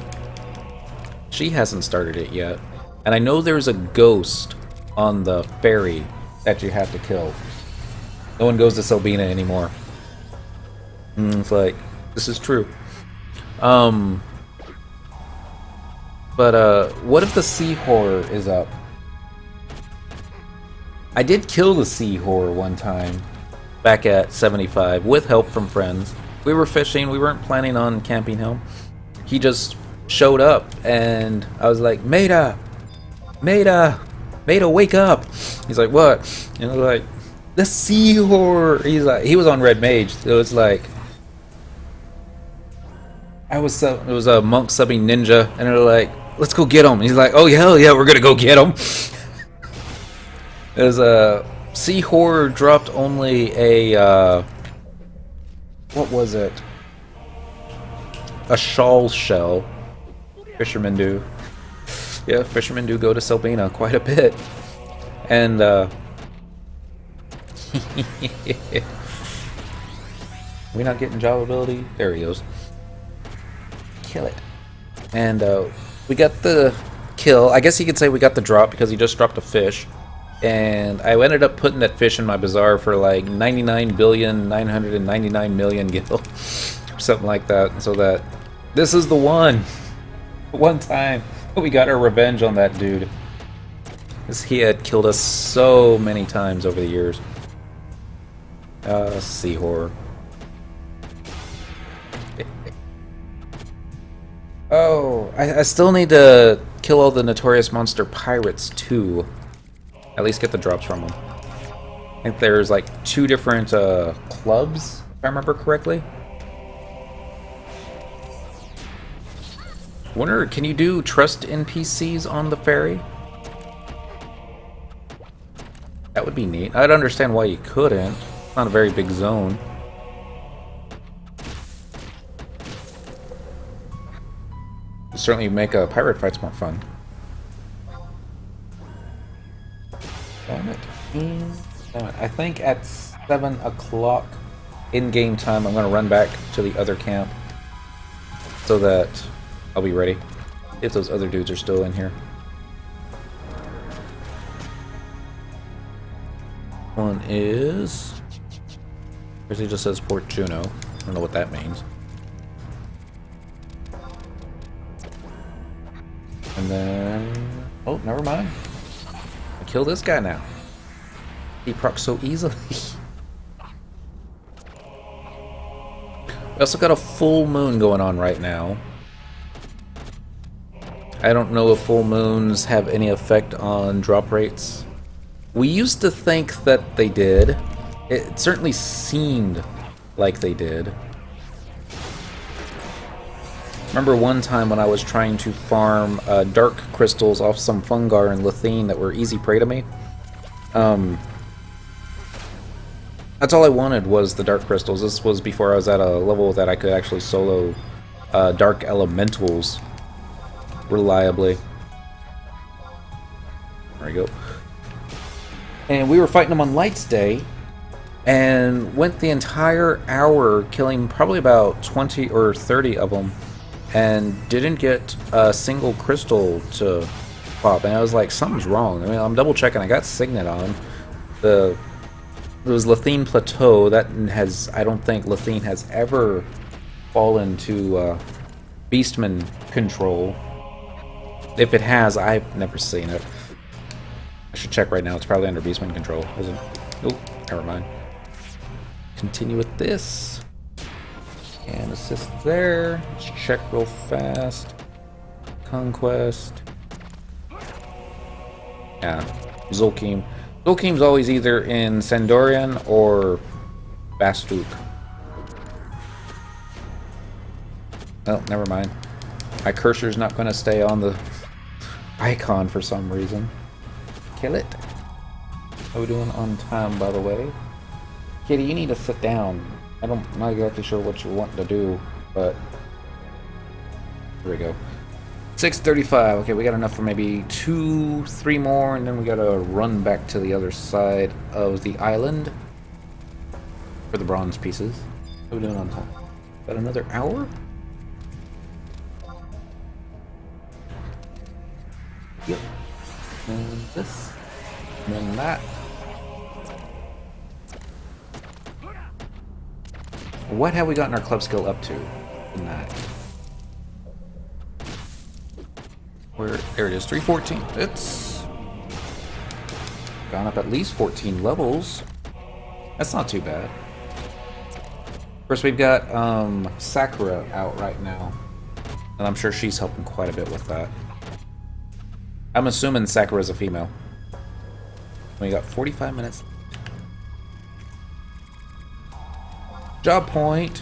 She hasn't started it yet. And I know there's a ghost on the ferry that you have to kill. No one goes to Selbina anymore. It's like, this is true. But what if the Sea Horror is up? I did kill the Sea Horror one time, back at 75, with help from friends. We were fishing, we weren't planning on camping him. He just showed up, and I was like, Maida, wake up! He's like, what? And I was like, the Sea Horror! He's like, he was on Red Mage, so it's like, it was a monk subbing ninja, and they're like, let's go get him. And he's like, oh hell yeah, we're gonna go get him. There's a Sea Horror dropped only a what was it? A shawl shell. Fishermen do. Yeah, fishermen do go to Selbina quite a bit. And we not getting job ability? There he goes. Kill it. And we got the kill. I guess you could say we got the drop because he just dropped a fish. And I ended up putting that fish in my bazaar for like 99,999,000,000 gil. Something like that. So that this is the one time we got our revenge on that dude. Because he had killed us so many times over the years. Sea Horror. Oh, I still need to kill all the Notorious Monster Pirates too. At least get the drops from them. I think there's like 2 different clubs, if I remember correctly. Wonder, can you do trust NPCs on the ferry? That would be neat. I'd understand why you couldn't. It's not a very big zone. Certainly make pirate fights more fun. Damn it. I think at 7 o'clock in-game time I'm going to run back to the other camp so that I'll be ready if those other dudes are still in here. One is... He just says Port Juno. don't know what that means. And then... oh, never mind. I kill this guy now. He procs so easily. We also got a full moon going on right now. I don't know if full moons have any effect on drop rates. We used to think that they did. It certainly seemed like they did. Remember one time when I was trying to farm dark crystals off some fungar and Lethene that were easy prey to me? That's all I wanted was the dark crystals. This was before I was at a level that I could actually solo dark elementals reliably. There we go. And we were fighting them on Light's Day, and went the entire hour killing probably about 20 or 30 of them, and didn't get a single crystal to pop. And I was like, something's wrong. I mean, I'm double checking. I got Signet on. It was Lethene Plateau. That has, I don't think Lethene has ever fallen to Beastman control. If it has, I've never seen it. I should check right now. It's probably under Beastman control, isn't it? Oh, never mind. Continue with this. And assist there. Let's check real fast. Conquest. Yeah, Zolkim. Zolkim's always either in Sandorian or Bastuk. Oh, never mind. My cursor's not going to stay on the icon for some reason. Kill it. How are we doing on time, by the way? Kitty, you need to sit down. I'm not exactly sure what you're wanting to do, but... here we go. 6:35. Okay, we got enough for maybe 2-3 more, and then we gotta run back to the other side of the island for the bronze pieces. How are we doing on time? About another hour? Yep. And this. And then that. What have we gotten our club skill up to tonight? Where, there it is, 314. It's gone up at least 14 levels. That's not too bad. Of course, we've got Sakura out right now, and I'm sure she's helping quite a bit with that. I'm assuming Sakura's a female. We got 45 minutes. Job point.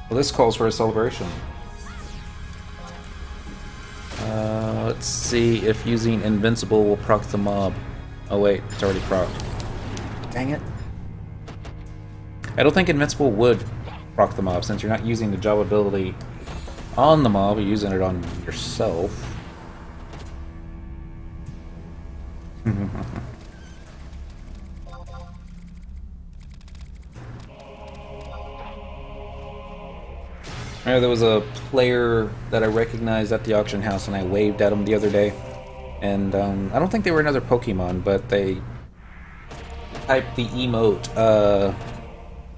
Well, this calls for a celebration. Let's see if using Invincible will proc the mob. Oh wait, it's already procced. Dang it. I don't think Invincible would proc the mob since you're not using the job ability on the mob, you're using it on yourself. There was a player that I recognized at the auction house, and I waved at him the other day. And I don't think they were another Pokemon, but they typed the emote,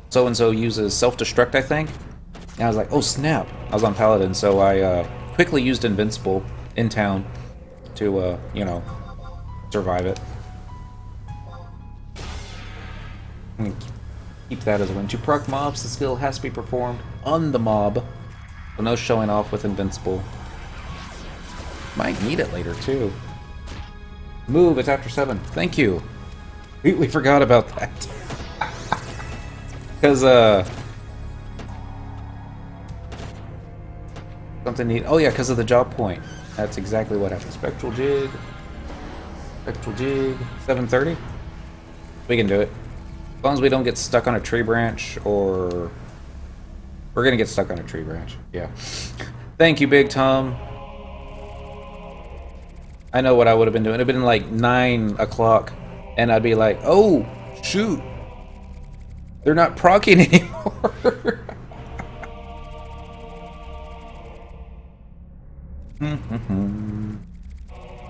so-and-so uses self-destruct, I think. And I was like, oh snap! I was on Paladin, so I quickly used Invincible in town to, you know, survive it. I'm gonna keep that as a win. To proc mobs, the skill has to be performed on the mob. So no showing off with Invincible. Might need it later, too. Move, it's after 7. Thank you. We forgot about that. Because, something neat. Oh, yeah, because of the job point. That's exactly what happened. Spectral Jig. Spectral Jig. 7:30? We can do it. As long as we don't get stuck on a tree branch, or... we're gonna get stuck on a tree branch. Yeah. Thank you, Big Tom. I know what I would have been doing. It'd been like 9 o'clock, and I'd be like, oh, shoot. They're not proccing anymore.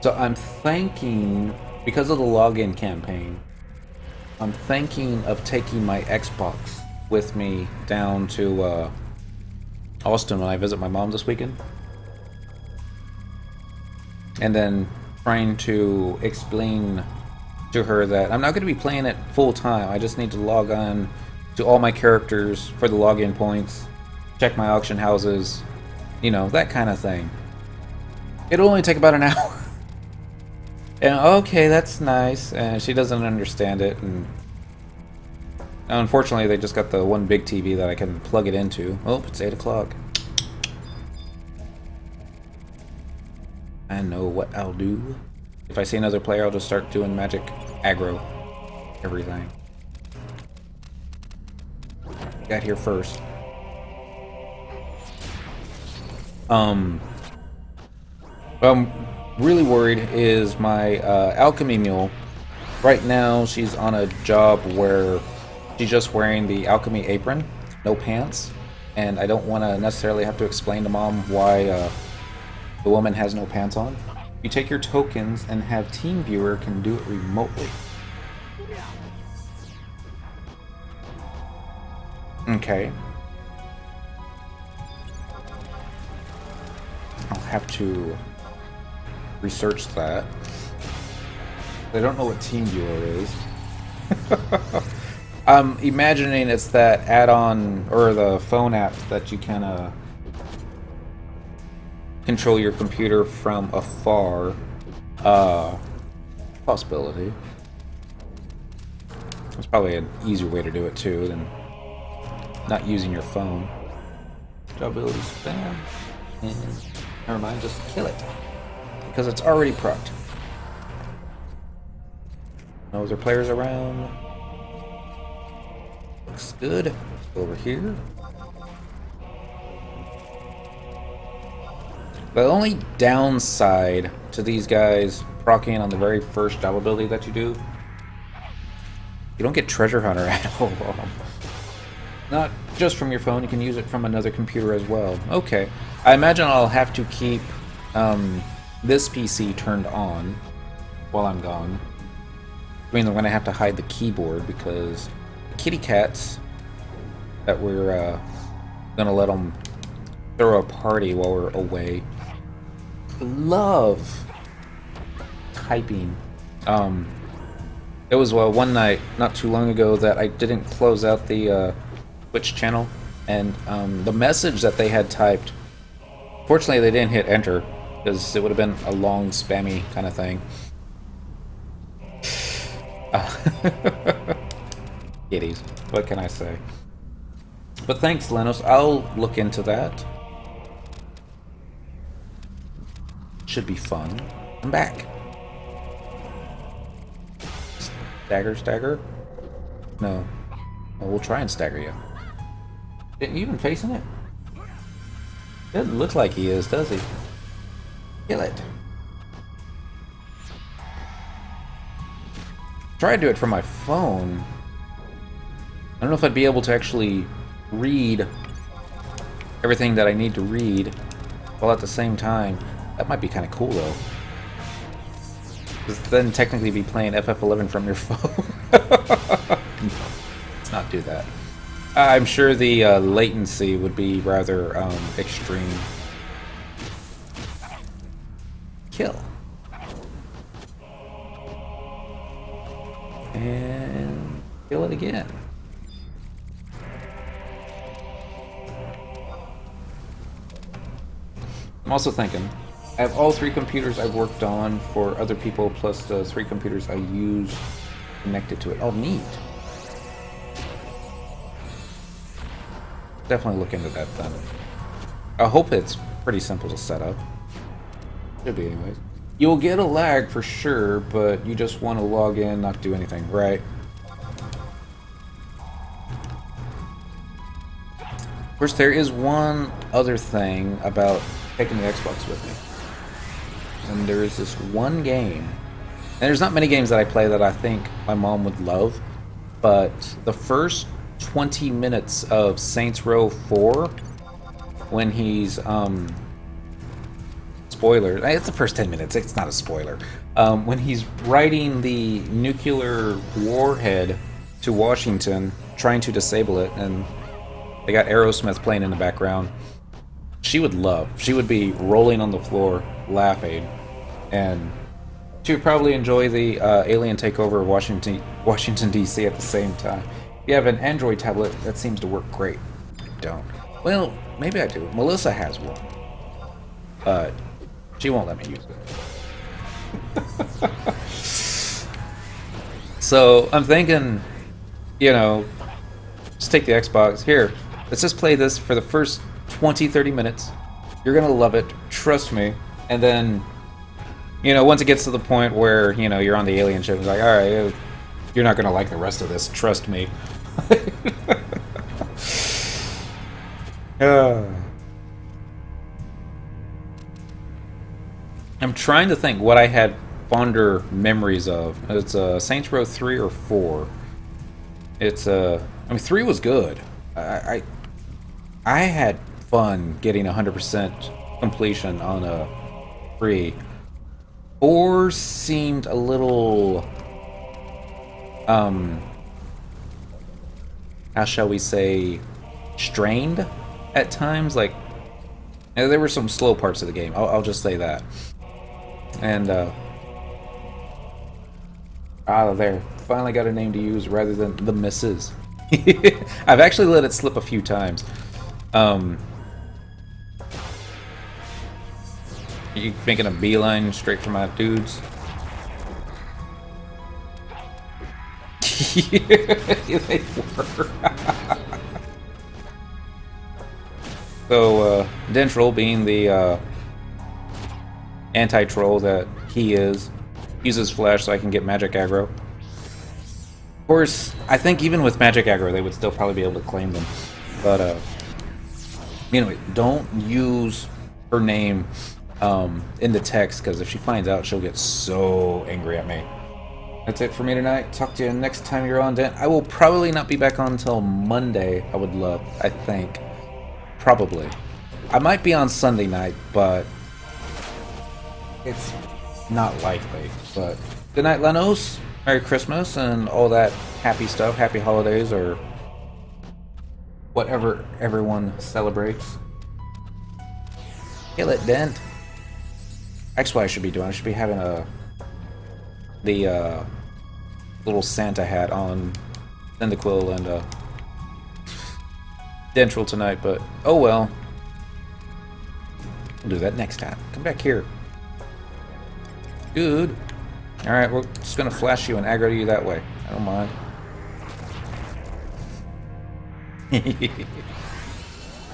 So I'm thinking, because of the login campaign, I'm thinking of taking my Xbox with me down to Austin when I visit my mom this weekend. And then trying to explain to her that I'm not going to be playing it full time. I just need to log on to all my characters for the login points, check my auction houses, you know, that kind of thing. It'll only take about an hour. And okay, that's nice. And she doesn't understand it. And unfortunately, they just got the one big TV that I can plug it into. Oh, it's 8 o'clock. I know what I'll do. If I see another player, I'll just start doing magic aggro. Everything. Got here first. What I'm really worried is my alchemy mule. Right now, she's on a job where she's just wearing the alchemy apron, no pants, and I don't want to necessarily have to explain to Mom why the woman has no pants on. You take your tokens and have TeamViewer can do it remotely. Okay. I'll have to research that. I don't know what TeamViewer is. I'm imagining it's that add-on or the phone app that you can control your computer from afar. Possibility. It's probably an easier way to do it too than not using your phone. Job ability spam. And never mind, just kill it. Because it's already procced. No other players around. Looks good. Over here. The only downside to these guys proccing on the very first job ability that you do, you don't get Treasure Hunter at all. Not just from your phone, you can use it from another computer as well. Okay. I imagine I'll have to keep this PC turned on while I'm gone. I mean, I'm going to have to hide the keyboard because the kitty cats that we're going to let them throw a party while we're away love typing. It was one night not too long ago that I didn't close out the Twitch channel, and the message that they had typed, fortunately they didn't hit enter because it would have been a long spammy kind of thing. Kitties, what can I say? But thanks, Lenos. I'll look into that. Should be fun. I'm back. Stagger? No. Well, we'll try and stagger you. Didn't you even facing it? Doesn't look like he is, does he? Kill it. Try to do it from my phone. I don't know if I'd be able to actually read everything that I need to read while at the same time. That might be kind of cool though. Because then technically be playing FF11 from your phone. No, let's not do that. I'm sure the latency would be rather extreme. Kill. And kill it again. I'm also thinking, I have all 3 computers I've worked on for other people, plus the 3 computers I use connected to it. Oh, neat. Definitely look into that then. I hope it's pretty simple to set up. Should be anyways. You'll get a lag for sure, but you just want to log in, not do anything, right? Of course, there is one other thing about taking the Xbox with me. And there is this one game, and there's not many games that I play that I think my mom would love, but the first 20 minutes of Saints Row 4, when he's, spoiler, it's the first 10 minutes, it's not a spoiler, when he's riding the nuclear warhead to Washington trying to disable it, and they got Aerosmith playing in the background. She would be rolling on the floor laughing, and she would probably enjoy the alien takeover of Washington D.C. at the same time. If you have an Android tablet, that seems to work great. Don't. Well, maybe I do. Melissa has one, but she won't let me use it. So I'm thinking, you know, just take the Xbox. Here, let's just play this for the first 20-30 minutes. You're gonna love it, trust me. And then, you know, once it gets to the point where, you know, you're on the alien ship, it's like, alright, you're not gonna like the rest of this, trust me. I'm trying to think what I had fonder memories of. It's Saints Row 3 or 4. It's I mean, 3 was good. I had fun getting 100% completion on a 3. 4 seemed a little how shall we say, strained at times. Like, there were some slow parts of the game. I'll just say that. And there, finally got a name to use rather than the missus. I've actually let it slip a few times. You making a beeline straight for my dudes? Yeah, they were. So, Dentral, being the anti-troll that he is, uses flash so I can get magic aggro. Of course, I think even with magic aggro, they would still probably be able to claim them. But, anyway, don't use her name in the text, because if she finds out, she'll get so angry at me. That's it for me tonight. Talk to you next time you're on, Dent. I will probably not be back on until Monday, I think. Probably. I might be on Sunday night, but it's not likely. But good night, Lenos. Merry Christmas and all that happy stuff. Happy holidays, or whatever everyone celebrates. Kill it, Dent. That's what I should be doing. I should be having the little Santa hat on Cyndaquil and Dentral tonight, but oh well. We'll do that next time. Come back here. Good. Alright, we're just gonna flash you and aggro you that way. I don't mind.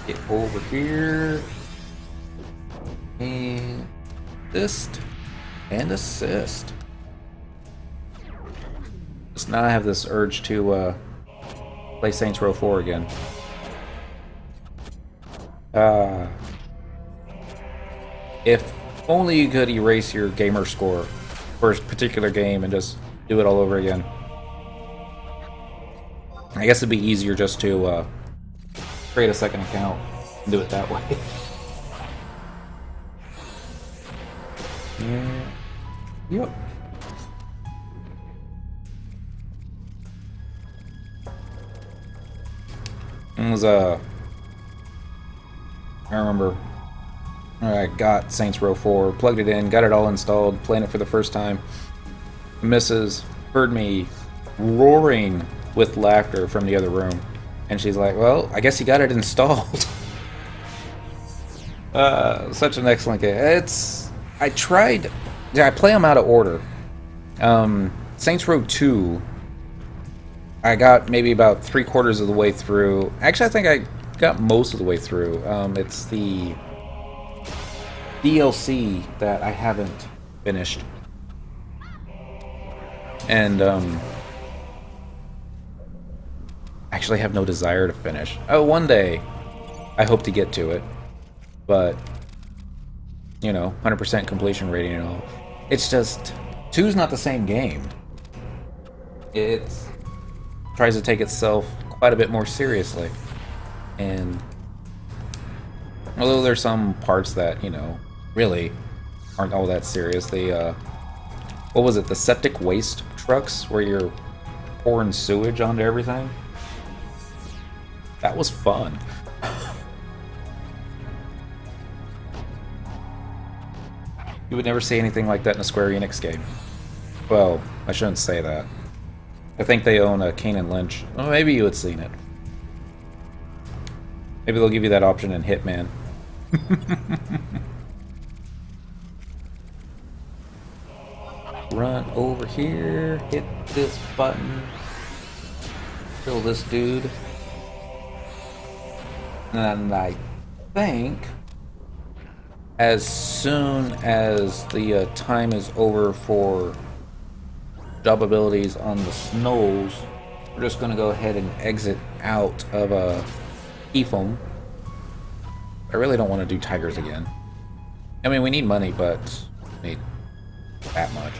Get over here. And assist. And assist. Just now I have this urge to play Saints Row 4 again. If only you could erase your gamer score for a particular game and just do it all over again. I guess it'd be easier just to create a second account and do it that way. Yeah. Yep. It was I remember I got Saints Row 4, plugged it in, got it all installed, playing it for the first time. Mrs. heard me roaring with laughter from the other room, and she's like, well, I guess you got it installed. Such an excellent game. I play them out of order. Saints Row 2, I got maybe about 3/4 of the way through. Actually, I think I got most of the way through. It's the DLC that I haven't finished. And actually have no desire to finish. Oh, one day I hope to get to it. But, you know, 100% completion rating and all. It's just, 2's not the same game. It tries to take itself quite a bit more seriously. And although there's some parts that, you know, really aren't all that serious. The, what was it? The septic waste trucks where you're pouring sewage onto everything? That was fun. You would never see anything like that in a Square Enix game. Well, I shouldn't say that. I think they own a Kane and Lynch. Well, maybe you had seen it. Maybe they'll give you that option in Hitman. Run over here, hit this button, kill this dude. And I think as soon as the time is over for job abilities on the Snolls, we're just going to go ahead and exit out of Ephraim. I really don't want to do Tigers again. I mean, we need money, but we need that much.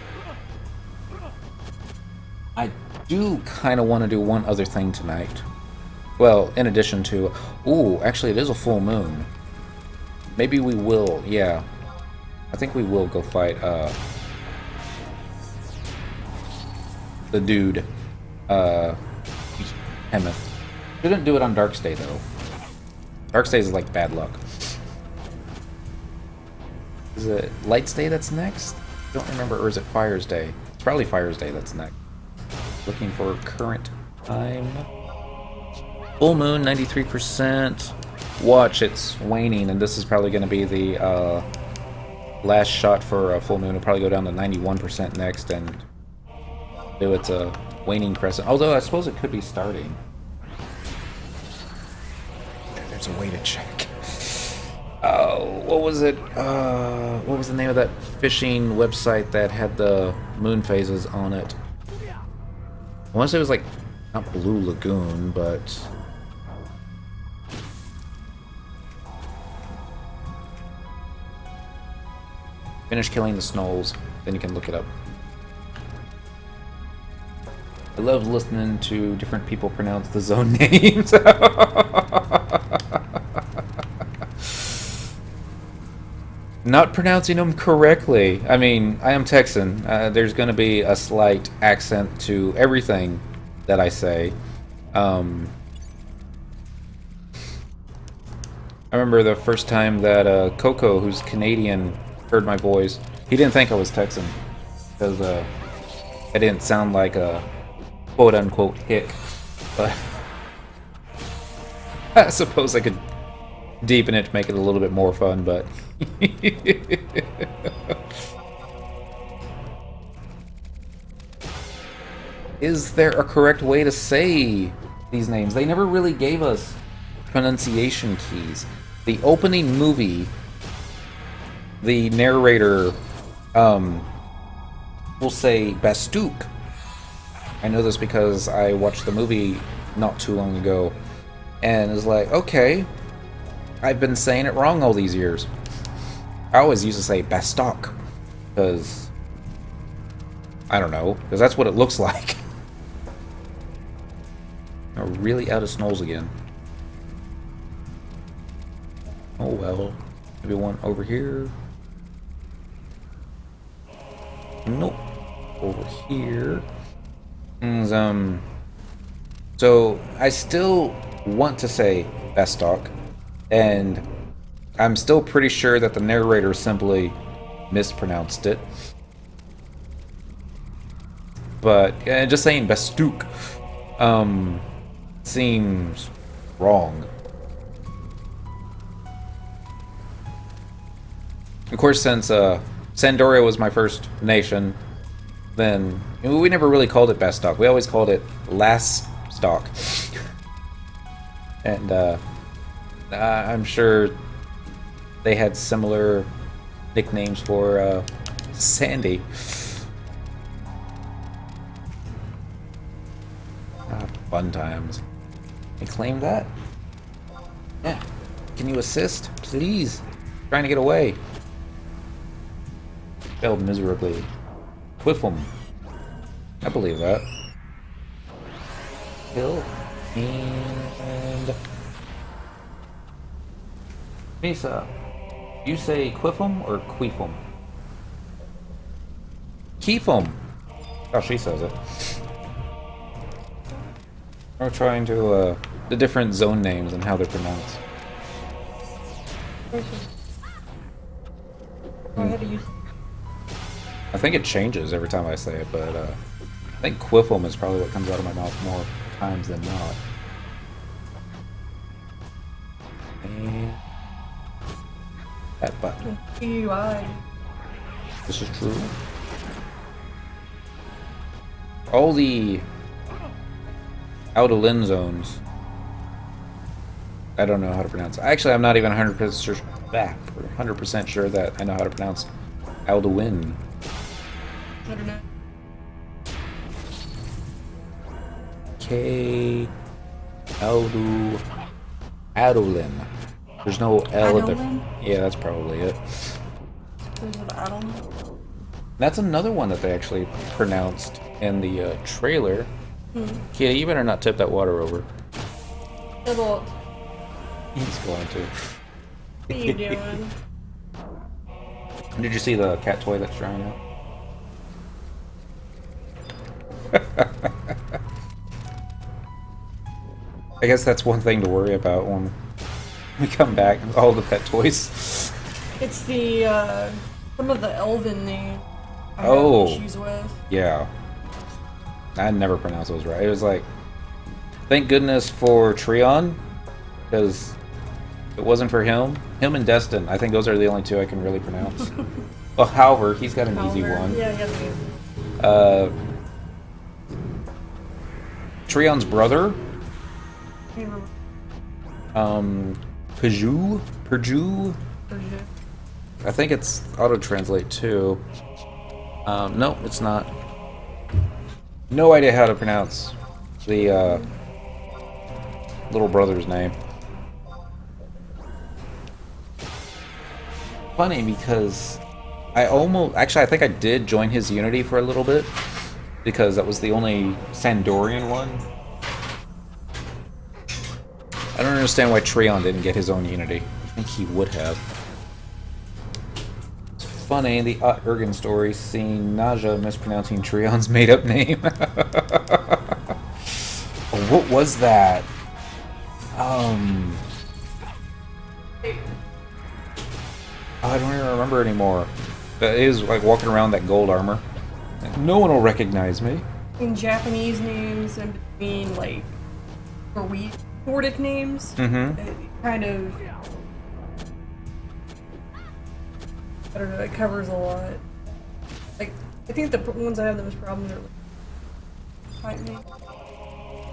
I do kind of want to do one other thing tonight. Well, in addition to... Ooh, actually it is a full moon. Maybe we will, yeah. I think we will go fight the dude. Hemeth. Shouldn't do it on Darkstay though. Darkstay is like bad luck. Is it Light's Day that's next? I don't remember, or is it Fire's Day? It's probably Fire's Day that's next. Looking for current time. Full moon, 93%. Watch, it's waning, and this is probably going to be the last shot for a full moon. It'll probably go down to 91% next, and do its waning crescent. Although I suppose it could be starting. There's a way to check. Oh, what was it? What was the name of that fishing website that had the moon phases on it? I want to say it was like, not Blue Lagoon, but... Finish killing the Snolls, then you can look it up. I love listening to different people pronounce the zone names. Not pronouncing them correctly. I mean, I am Texan. There's going to be a slight accent to everything that I say. I remember the first time that Coco, who's Canadian, heard my voice. He didn't think I was Texan because I didn't sound like a quote-unquote hick. But I suppose I could deepen it to make it a little bit more fun, but... Is there a correct way to say these names? They never really gave us pronunciation keys. The opening movie, the narrator will say Bastook. I know this because I watched the movie not too long ago, and it's like, okay, I've been saying it wrong all these years. I always used to say Bastock, because, I don't know, because that's what it looks like. We're really out of Snolls again. Oh well. Maybe one over here. Nope. Over here. And, so, I still want to say Bastock, and I'm still pretty sure that the narrator simply mispronounced it. But just saying Bastook seems wrong. Of course, since Sandoria was my first nation, then we never really called it Bastock. We always called it Last Stock. And I'm sure they had similar nicknames for Sandy. Fun times. Can you claim that? Yeah. Can you assist? Please. Trying to get away. Failed miserably. Quiffum. I believe that. Kill. And... Misa, you say Quiffum or Queefum? Keefum. Oh, she says it. We're trying to the different zone names and how they're pronounced. I think it changes every time I say it, but I think Quiffum is probably what comes out of my mouth more times than not. And that button. UI. This is true. All the out-of-lin zones. I don't know how to pronounce it. Actually, I'm not even 100% sure that I know how to pronounce Alduin. I don't know. K. Adolin. There's no L in there. Yeah, that's probably it. That's another one that they actually pronounced in the trailer. Kitty, you better not tip that water over. I won't. He's going to. What are you doing? Did you see the cat toy that's drying out? I guess that's one thing to worry about when we come back. All the pet toys. It's the some of the elven names I have issues with. Yeah. I never pronounced those right. It was like, thank goodness for Treon, because if it wasn't for him and Destin, I think those are the only two I can really pronounce. Well, Halver, he's got an easy one. Yeah, he has an easy. Treon's brother, Perju. I think it's auto-translate too. No, it's not. No idea how to pronounce the little brother's name. Funny because I think I did join his Unity for a little bit because that was the only Sandorian one. I don't understand why Treon didn't get his own Unity. I think he would have. It's funny, the Ergen story, seeing Naja mispronouncing Treon's made-up name. What was that? I don't even remember anymore. It is like walking around that gold armor. No one will recognize me. In Japanese names and between like Nordic names, it kind of, I don't know, it covers a lot. Like, I think the ones I have the most problems are like type names.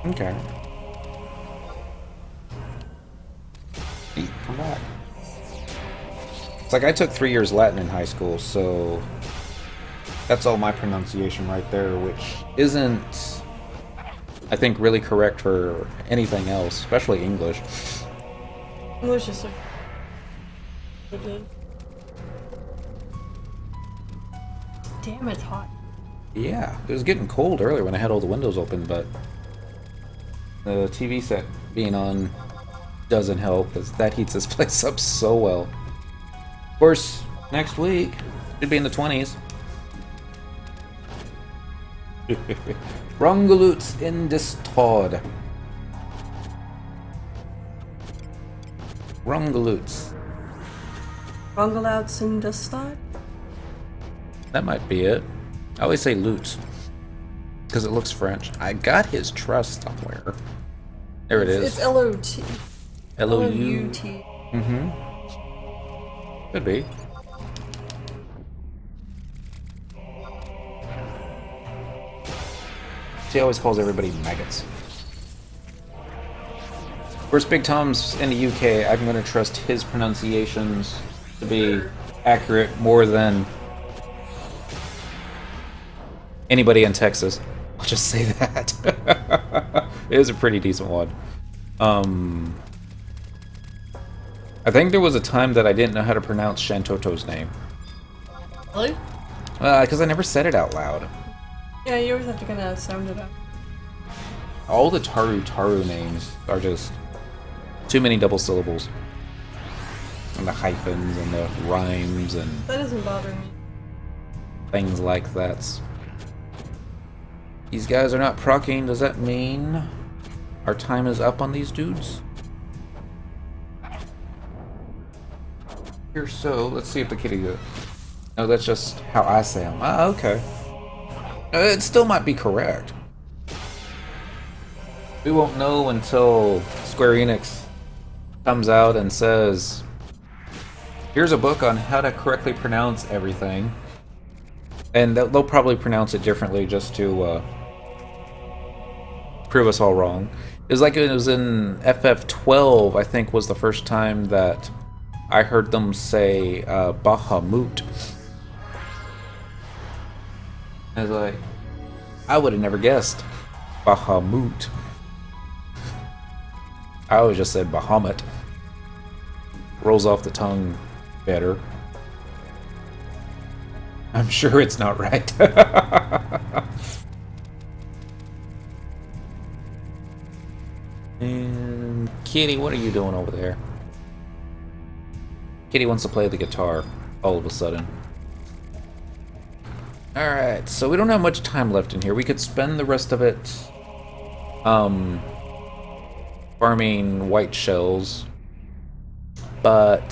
Okay. Come back. It's like I took 3 years Latin in high school, so that's all my pronunciation right there, which isn't, I think, really correct for anything else, especially English. English is so damn, it's hot. Yeah, it was getting cold earlier when I had all the windows open, but the TV set being on doesn't help, because that heats this place up so well. Of course, next week should be in the 20s. Rungelutz in Distod. Rungelutz. Rungelouts in Distod? That might be it. I always say Lutz, because it looks French. I got his trust somewhere. There it is. It's L-O-T. L-O-U-T. Could be. He always calls everybody maggots. Of course, Big Tom's in the UK. I'm going to trust his pronunciations to be accurate more than anybody in Texas. I'll just say that. It is a pretty decent one. I think there was a time that I didn't know how to pronounce Shantoto's name. Really? Because I never said it out loud. Yeah, you always have to kind of sound it out. All the Taru names are just too many double syllables. And the hyphens and the rhymes and That doesn't bother me. things like that. These guys are not proccing. Does that mean our time is up on these dudes. Here, so let's see if the kitty goes. No, that's just how I say them. Ah, okay. It still might be correct. We won't know until Square Enix comes out and says, here's a book on how to correctly pronounce everything. And they'll probably pronounce it differently just to prove us all wrong. It was like it was in FF12, I think, was the first time that I heard them say Bahamut. I was like, I would have never guessed Bahamut. I always just said Bahamut. Rolls off the tongue better. I'm sure it's not right. And Kitty, what are you doing over there? Kitty wants to play the guitar all of a sudden. Alright, so we don't have much time left in here. We could spend the rest of it farming white shells, but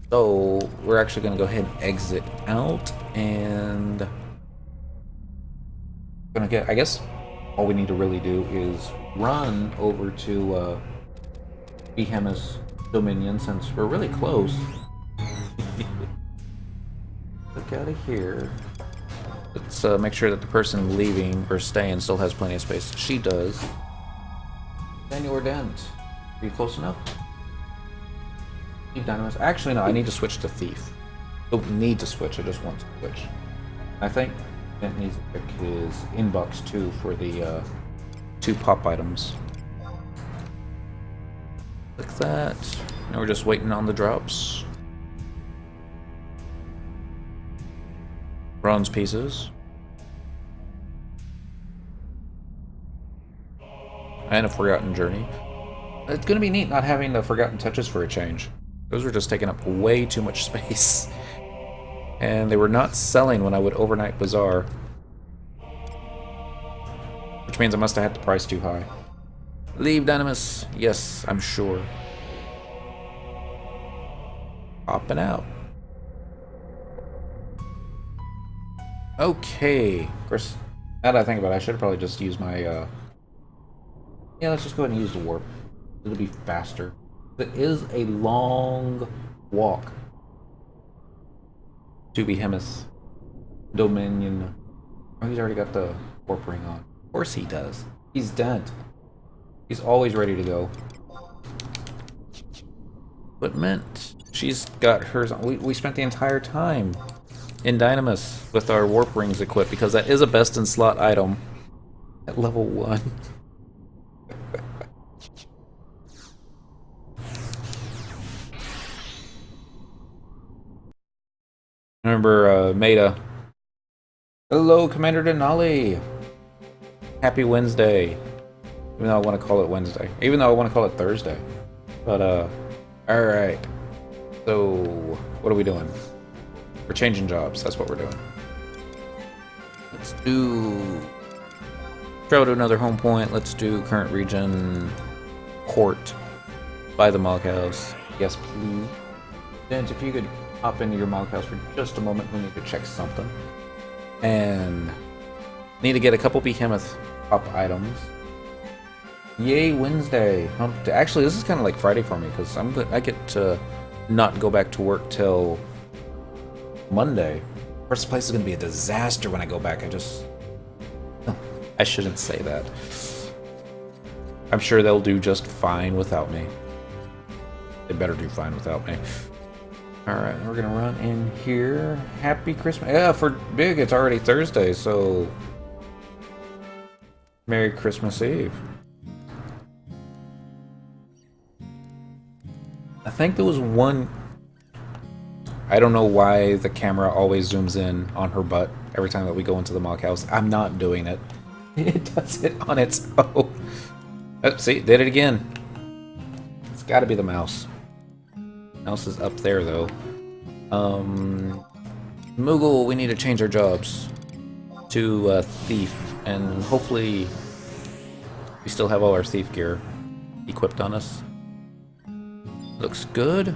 so we're actually going to go ahead and exit out, and gonna get, I guess all we need to really do is run over to Behemoth's Dominion, since we're really close. Look out of here. Let's make sure that the person leaving or staying still has plenty of space. She does. Daniel or Dent, are you close enough? Leave Dynamis. Actually, no, I need to switch to Thief. Don't need to switch, I just want to switch. I think Dent needs to pick his inbox too for the 2 pop items. Like that. Now we're just waiting on the drops. Bronze pieces. And a Forgotten Journey. It's gonna be neat not having the Forgotten Touches for a change. Those were just taking up way too much space. And they were not selling when I would overnight bazaar. Which means I must have had the price too high. Leave Dynamis. Yes, I'm sure. Popping out. Okay. Of course, now that I think about it, I should probably just use my, yeah, let's just go ahead and use the warp. It'll be faster. It is a long walk to Behemoth's Dominion. Oh, he's already got the warp ring on. Of course he does. He's Dent. He's always ready to go. Equipment. She's got hers on. We spent the entire time in Dynamis with our warp rings equipped, because that is a best in slot item at level 1. Remember Maida. Hello, Commander Denali. Happy Wednesday. Even though I want to call it Wednesday. Even though I want to call it Thursday. But alright. So what are we doing? We're changing jobs. That's what we're doing. Let's do travel to another home point. Let's do current region port by the Mog House. Yes, please. Dent, if you could hop into your Mog House for just a moment, we need to check something. And need to get a couple Behemoth pop items. Yay, Wednesday. Hump day. Actually, this is kind of like Friday for me, because I get to not go back to work till Monday. Of course, the place is going to be a disaster when I go back. I shouldn't say that. I'm sure they'll do just fine without me. They better do fine without me. Alright, we're going to run in here. Happy Christmas. Yeah, for Big, it's already Thursday, so Merry Christmas Eve. I think there was one... I don't know why the camera always zooms in on her butt every time that we go into the Mog House. I'm not doing it. It does it on its own. Oh, see, did it again. It's got to be the mouse. Mouse is up there, though. Moogle, we need to change our jobs to Thief, and hopefully we still have all our Thief gear equipped on us. Looks good.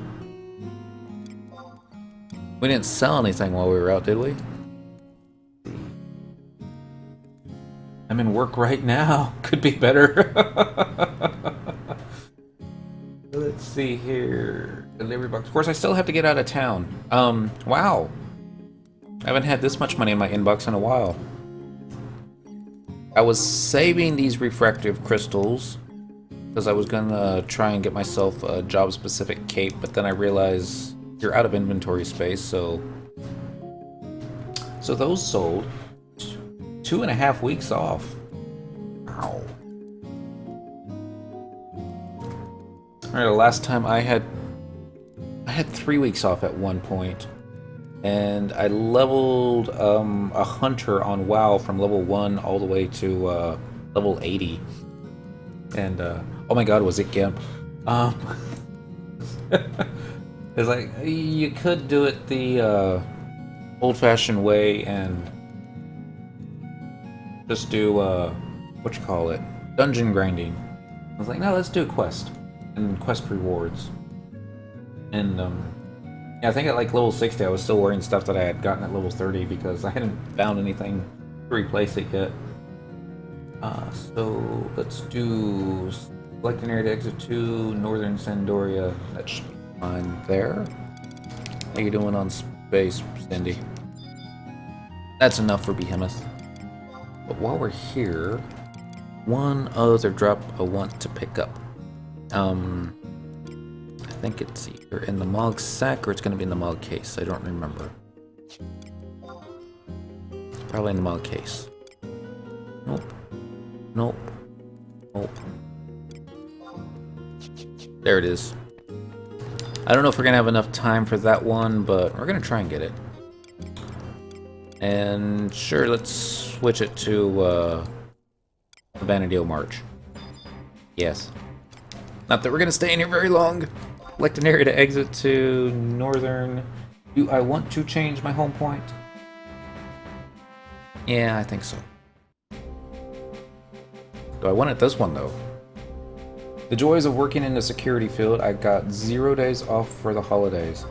We didn't sell anything while we were out, did we? I'm in work right now. Could be better. Let's see here. Delivery box. Of course, I still have to get out of town. Wow. I haven't had this much money in my inbox in a while. I was saving these refractive crystals because I was gonna try and get myself a job-specific cape, but then I realized you're out of inventory space, so those sold. 2.5 weeks off. Wow. Alright, the last time I had 3 weeks off at one point, and I leveled a hunter on WoW from level 1 all the way to level 80. And oh my god, was it Gimp? It's like you could do it the old-fashioned way and just do what you call it, dungeon grinding. I was like, no, let's do a quest and quest rewards. And yeah, I think at like level 60 I was still wearing stuff that I had gotten at level 30 because I hadn't found anything to replace it yet. So let's do select an area to exit to Northern Sandoria. That should be fine there. How you doing on space, Cindy? That's enough for Behemoth. But while we're here, one other drop I want to pick up. I think it's either in the Mog sack or it's going to be in the Mog case. I don't remember. It's probably in the Mog case. Nope. Nope. Nope. There it is. I don't know if we're going to have enough time for that one, but we're going to try and get it. And sure, let's switch it to Vanadil March. Yes. Not that we're going to stay in here very long. Select an area to exit to Northern. Do I want to change my home point? Yeah, I think so. Do I want it this one, though? The joys of working in the security field. I got 0 days off for the holidays.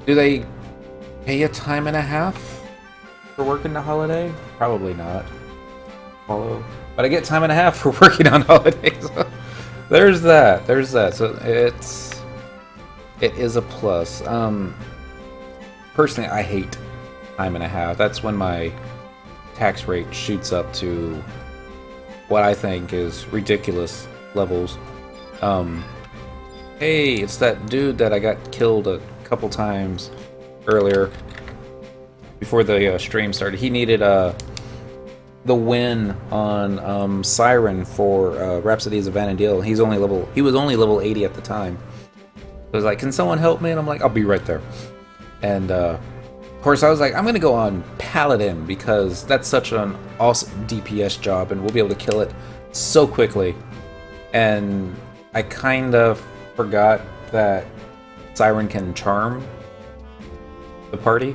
Do they pay a time and a half for working the holiday? Probably not. Follow. But I get time and a half for working on holidays. There's that. There's that. So it is a plus. Personally, I hate time and a half. That's when my tax rate shoots up to what I think is ridiculous levels. Hey, it's that dude that I got killed a couple times earlier before the stream started. He needed the win on Siren for Rhapsodies of Vanadil. He was only level 80 at the time. I was like, can someone help me? And I'm like, I'll be right there. And of course I was like, I'm gonna go on Paladin because that's such an awesome DPS job and we'll be able to kill it so quickly. And I kind of forgot that Siren can charm the party.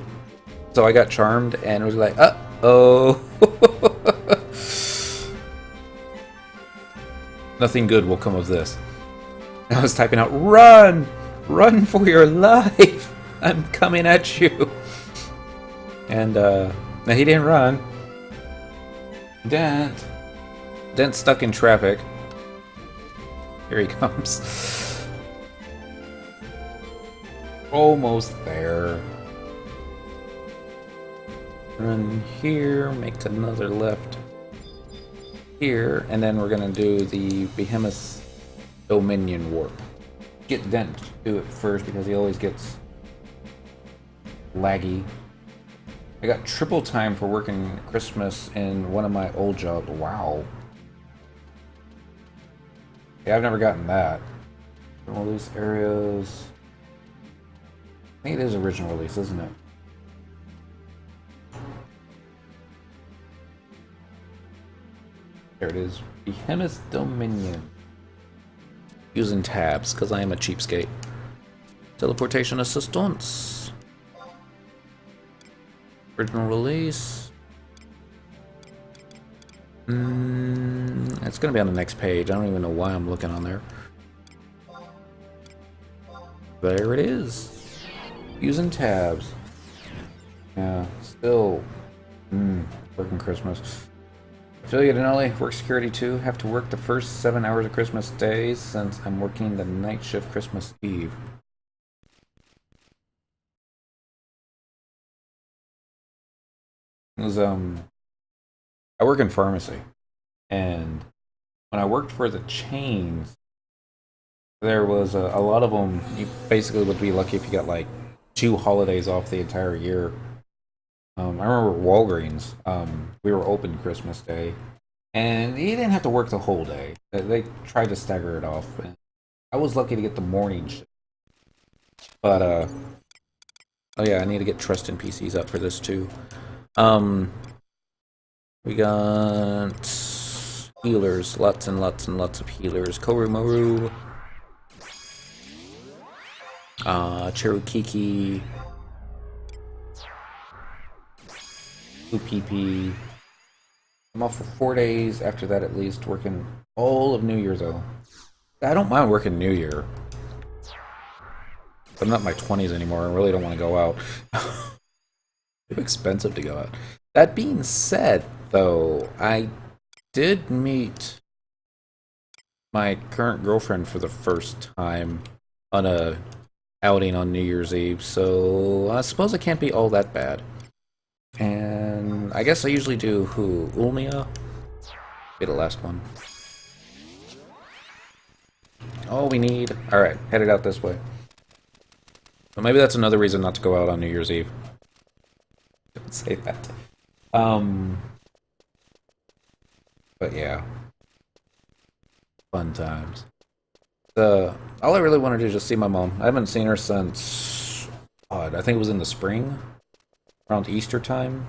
So I got charmed and it was like, uh-oh. Nothing good will come of this. I was typing out, run! Run for your life! I'm coming at you! And, no, he didn't run. Dent stuck in traffic. Here he comes. Almost there. Run here, make another left here, and then we're gonna do the Behemoth Dominion Warp. Get Dent to do it first because he always gets laggy. I got triple time for working Christmas in one of my old jobs. Wow. Yeah, I've never gotten that. Release areas. I think it is original release, isn't it? There it is. Behemoth Dominion. Using tabs, because I am a cheapskate. Teleportation assistance. Original release. It's gonna be on the next page. I don't even know why I'm looking on there. There it is. Using tabs. Yeah, still. Working Christmas. Affiliate Denali, work security too. Have to work the first 7 hours of Christmas Day since I'm working the night shift Christmas Eve. It was, I work in pharmacy, and when I worked for the chains, there was a lot of them. You basically would be lucky if you got like 2 holidays off the entire year. I remember Walgreens. We were open Christmas Day, and you didn't have to work the whole day. They tried to stagger it off. And I was lucky to get the morning shift. But oh yeah, I need to get trust in PCs up for this too. We got healers, lots and lots and lots of healers. Korumaru, Cherokee, UPP. I'm off for 4 days after that at least, working all of New Year though. I don't mind working New Year. I'm not in my 20s anymore. I really don't want to go out. Too expensive to go out. That being said, though, I did meet my current girlfriend for the first time on a outing on New Year's Eve, so I suppose it can't be all that bad. And I guess I usually do who? Ulmia? Be the last one. All we need. Alright, headed out this way. But maybe that's another reason not to go out on New Year's Eve. Don't say that. But yeah. Fun times. All I really want to do is just see my mom. I haven't seen her since, I think it was in the spring. Around Easter time.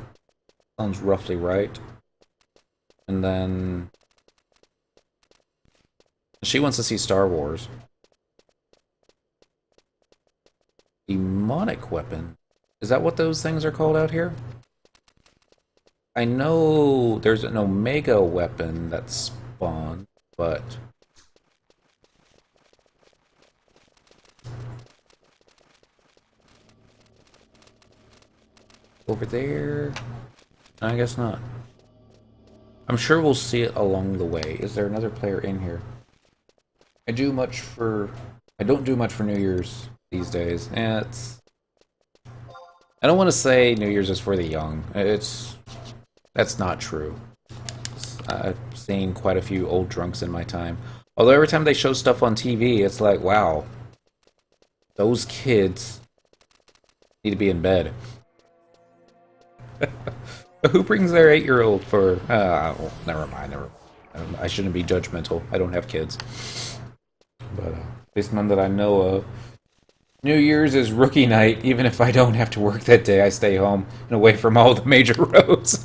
Sounds roughly right. And then she wants to see Star Wars. Demonic weapon. Is that what those things are called out here? I know there's an Omega weapon that spawned, but over there? I guess not. I'm sure we'll see it along the way. Is there another player in here? I don't do much for New Year's these days. I don't want to say New Year's is for the young. That's not true. I've seen quite a few old drunks in my time. Although every time they show stuff on TV, it's like, wow, those kids need to be in bed. Who brings their 8-year-old for? Well, never mind. I shouldn't be judgmental. I don't have kids, but at least none that I know of. New Year's is rookie night. Even if I don't have to work that day, I stay home and away from all the major roads.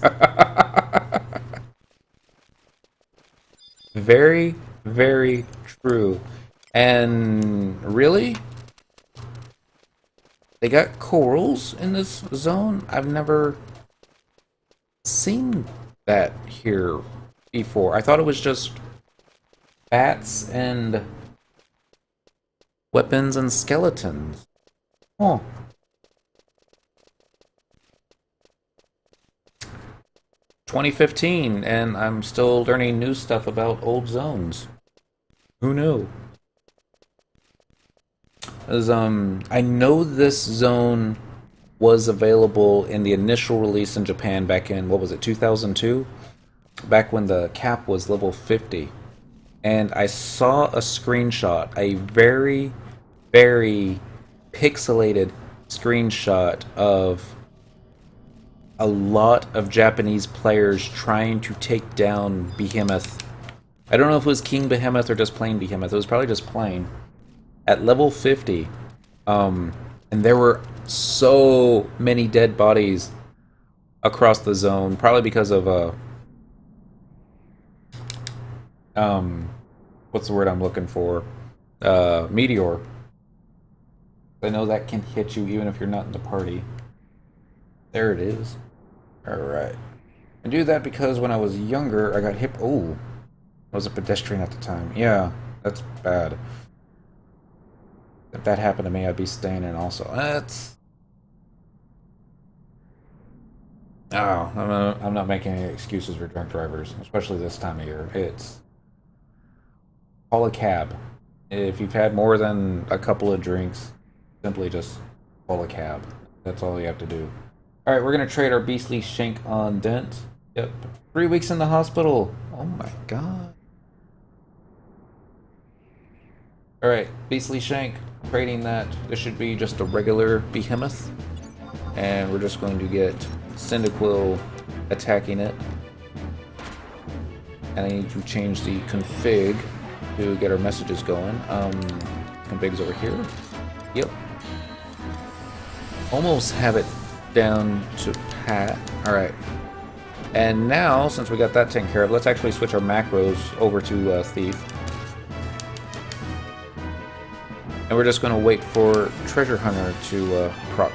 Very, very true. And really? They got corals in this zone? I've never seen that here before. I thought it was just bats and weapons and skeletons. Huh. "2015, and I'm still learning new stuff about old zones. Who knew?" As, I know this zone was available in the initial release in Japan back in, what was it, 2002? Back when the cap was level 50. And I saw a screenshot, a very, very pixelated screenshot of a lot of Japanese players trying to take down Behemoth. I don't know if it was King Behemoth or just plain Behemoth. It was probably just plain. At level 50. And there were so many dead bodies across the zone, probably because of what's the word I'm looking for? Meteor. I know that can hit you even if you're not in the party. There it is. Alright. I do that because when I was younger, I got hit. Oh, I was a pedestrian at the time. Yeah, that's bad. If that happened to me, I'd be staying in also. That's... Oh, I'm not making any excuses for drunk drivers, especially this time of year. It's... Call a cab. If you've had more than a couple of drinks, simply just call a cab. That's all you have to do. Alright, we're gonna trade our beastly shank on Dent. Yep. 3 weeks in the hospital. Oh my god. Alright, beastly shank. Trading that. This should be just a regular behemoth. And we're just going to get Cyndaquil attacking it. And I need to change the config to get our messages going. Config's over here. Yep. Almost have it down to pat. Alright. And now, since we got that taken care of, let's actually switch our macros over to Thief. And we're just going to wait for Treasure Hunter to proc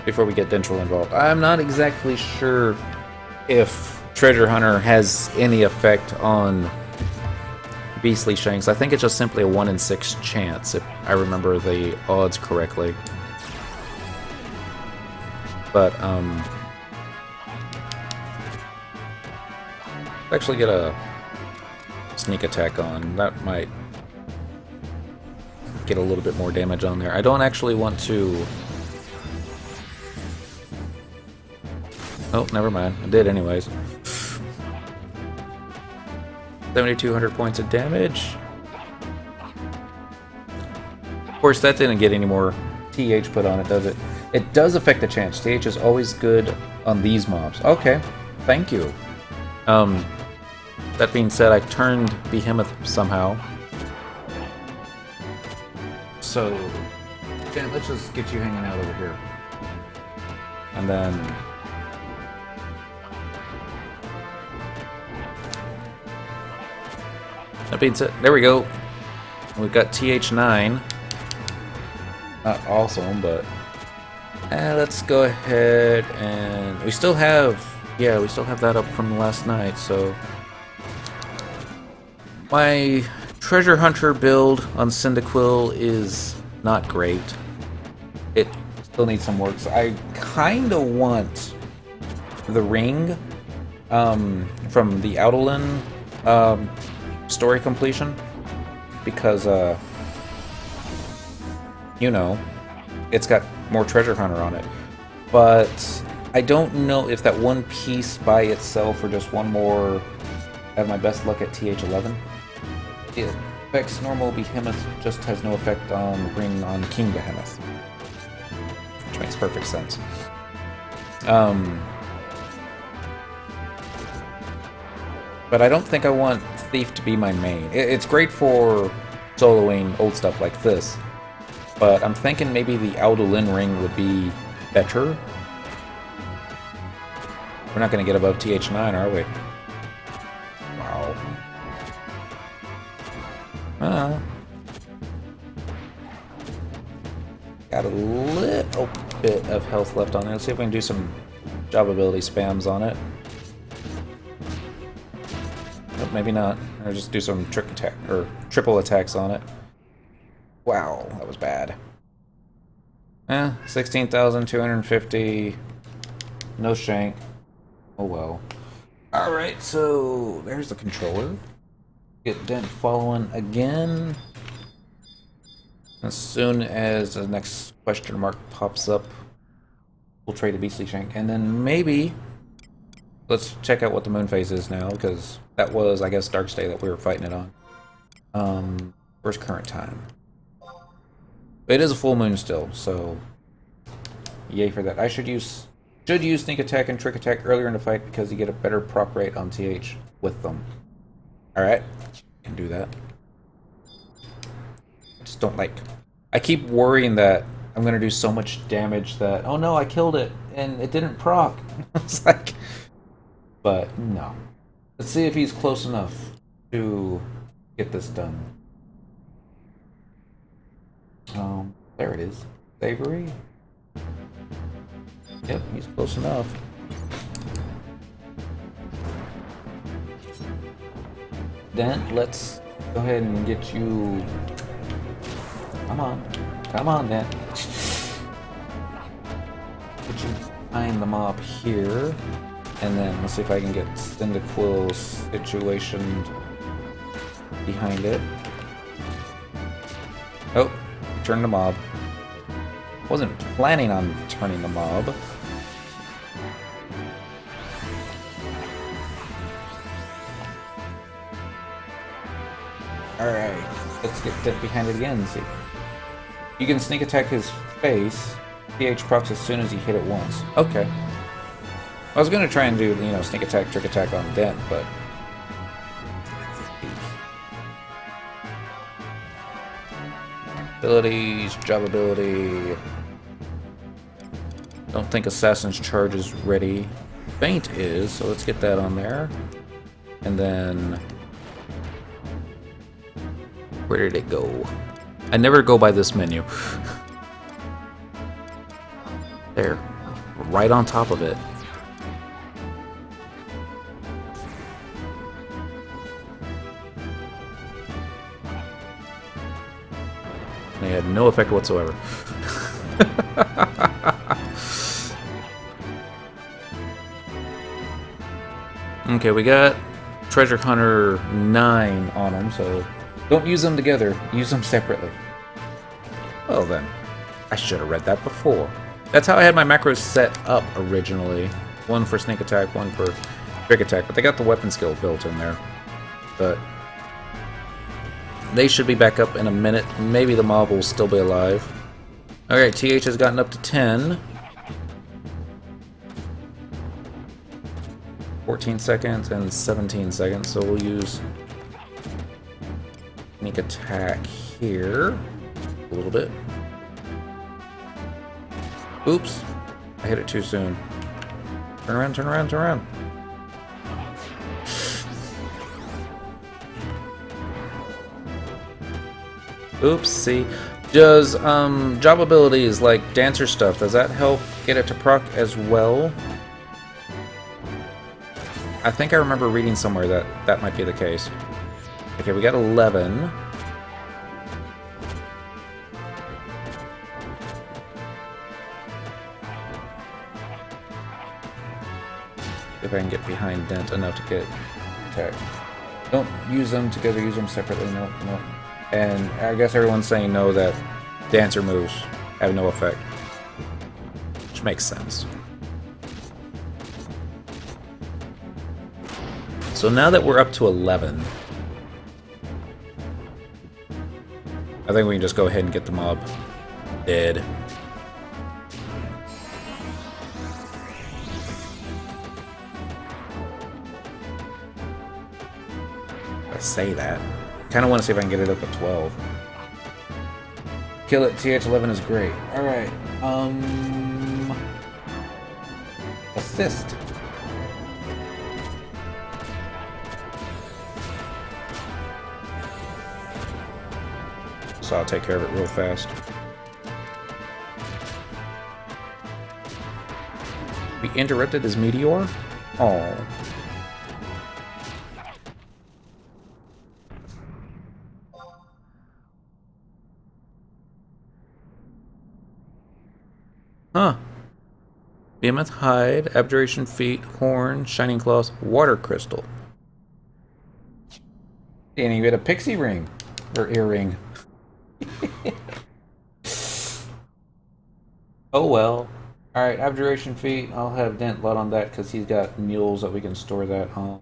before we get Dentril involved. I'm not exactly sure if Treasure Hunter has any effect on Beastly Shanks. I think it's just simply a 1 in 6 chance, if I remember the odds correctly. But, actually get a sneak attack on. That might get a little bit more damage on there. I don't actually want to... Oh, never mind. I did anyways. 7,200 points of damage. Of course, that didn't get any more TH put on it, does it? It does affect the chance. TH is always good on these mobs. Okay, thank you. That being said, I turned Behemoth somehow. So, Dan, let's just get you hanging out over here. And then... That being said, there we go. We've got TH9. Not awesome, but... let's go ahead and... We still have... Yeah, we still have that up from last night, so... My Treasure Hunter build on Cyndaquil is not great. It still needs some work, so I kinda want the ring from the Outolin story completion, because you know, it's got more Treasure Hunter on it, but I don't know if that one piece by itself or just one more have my best luck at TH11. It affects normal Behemoth, just has no effect on ring on King Behemoth, which makes perfect sense. But I don't think I want Thief to be my main. It's great for soloing old stuff like this, but I'm thinking maybe the Outolin ring would be better. We're not going to get above TH9, are we? Wow. Got a little bit of health left on there. Let's see if we can do some job ability spams on it. Nope, maybe not. Or just do some trick attack or triple attacks on it. Wow, that was bad. 16,250. No shank. Oh well. Alright, so there's the controller. Get Dent following again. As soon as the next question mark pops up, we'll trade a Beastly Shank. And then maybe let's check out what the moon phase is now, because that was, I guess, Dark Stay that we were fighting it on. Where's current time? It is a full moon still, so yay for that. I should use Sneak Attack and Trick Attack earlier in the fight because you get a better proc rate on TH with them. Alright, can do that. I just don't like... I keep worrying that I'm going to do so much damage that, oh no, I killed it, and it didn't proc. It's like... But, no. Let's see if he's close enough to get this done. There it is. Savory. Yep, he's close enough. Then let's go ahead and get you. Come on, Dent. Get you behind the mob here, and then let's see if I can get Cyndaquil situation behind it. Oh, turn the mob. Wasn't planning on turning the mob. Alright, let's get Dent behind it again and see. You can sneak attack his face. PH procs as soon as you hit it once. Okay. I was gonna try and do, you know, sneak attack, trick attack on Dent, but... Abilities, job ability... Don't think Assassin's Charge is ready. Feint is, so let's get that on there. And then... Where did it go? I never go by this menu. There. Right on top of it. They had no effect whatsoever. Okay, we got Treasure Hunter 9 on them, so don't use them together. Use them separately. Well then, I should have read that before. That's how I had my macros set up originally. One for sneak attack, one for trick attack, but they got the weapon skill built in there. But they should be back up in a minute. Maybe the mob will still be alive. Alright, TH has gotten up to 10. 14 seconds and 17 seconds, so we'll use sneak attack here a little bit. Oops, I hit it too soon. Turn around, turn around, turn around. Oops, see. Does job abilities like dancer stuff, does that help get it to proc as well? I think I remember reading somewhere that that might be the case. Okay, we got 11. If I can get behind Dent enough to get attacked. Don't use them together, use them separately. No, no. And I guess everyone's saying no, that dancer moves have no effect. Which makes sense. So now that we're up to 11, I think we can just go ahead and get the mob dead. I say that. Kind of want to see if I can get it up to 12. Kill it, TH11 is great. Alright, assist. So I'll take care of it real fast. We interrupted his meteor? Oh. Huh. Behemoth hide, abjuration feet, horn, shining claws, water crystal. Didn't even get a pixie ring. Or earring. Oh well. Alright, abjuration feet. I'll have Dent lot on that because he's got mules that we can store that on.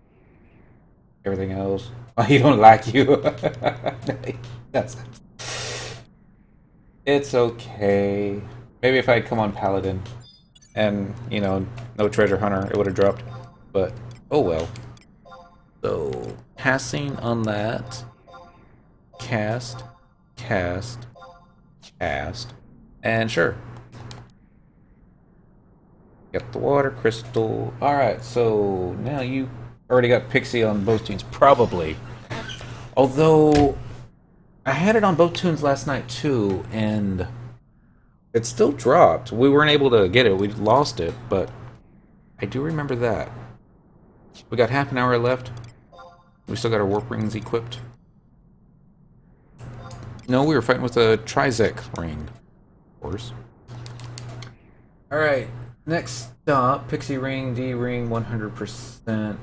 Everything else. Oh, he don't like you. That's it. It's okay. Maybe if I had come on Paladin and, you know, no Treasure Hunter, it would have dropped. But, oh well. So, passing on that. Cast. Cast. Cast. And sure. Got the water crystal. Alright, so now you already got Pixie on both tunes. Probably. Although, I had it on both tunes last night too, and It still dropped. We weren't able to get it. We lost it, but I do remember that. We got half an hour left. We still got our warp rings equipped. No, we were fighting with a Trizec ring. Of course. Alright, next stop. Pixie ring, D ring, 100%.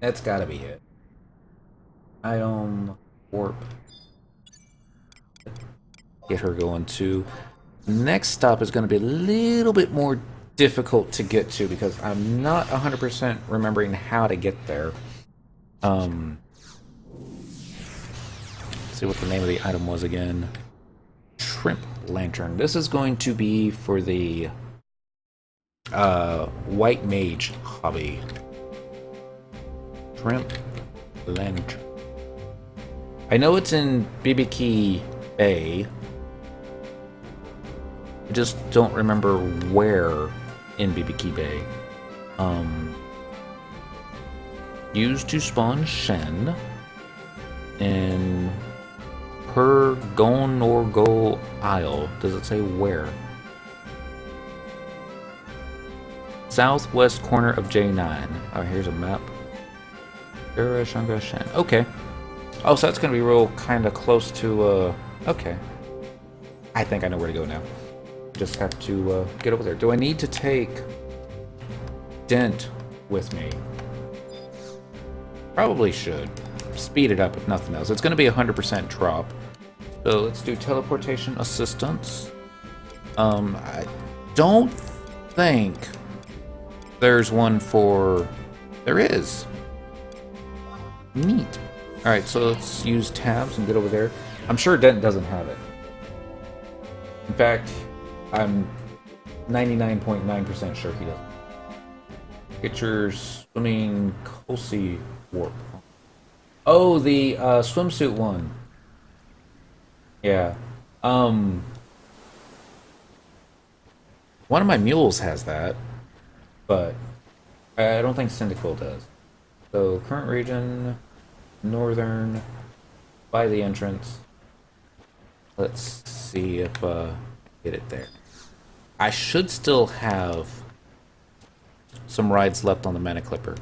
That's gotta be it. Item, warp. Get her going too. Next stop is going to be a little bit more difficult to get to because I'm not 100% remembering how to get there. See what the name of the item was again. Shrimp Lantern. This is going to be for the White Mage hobby. Shrimp Lantern. I know it's in BB Bay. I just don't remember where in BB Bay. Used to spawn Shen in Pergonorgo Isle. Does it say where? Southwest corner of J9. Oh, here's a map. Shanga Shen. Okay. Oh, so that's gonna be real kind of close to. Okay. I think I know where to go now. Just have to get over there. Do I need to take Dent with me? Probably should. Speed it up if nothing else. It's going to be 100% drop. So let's do teleportation assistance. I don't think there's one for... There is. Neat. Alright, so let's use tabs and get over there. I'm sure Dent doesn't have it. In fact, I'm 99.9% sure he doesn't. Get your swimming Colsey warp. Oh, the swimsuit one. Yeah. One of my mules has that, but I don't think Syndical does. So current region, northern, by the entrance. Let's see if get it there. I should still have some rides left on the Mana Clipper.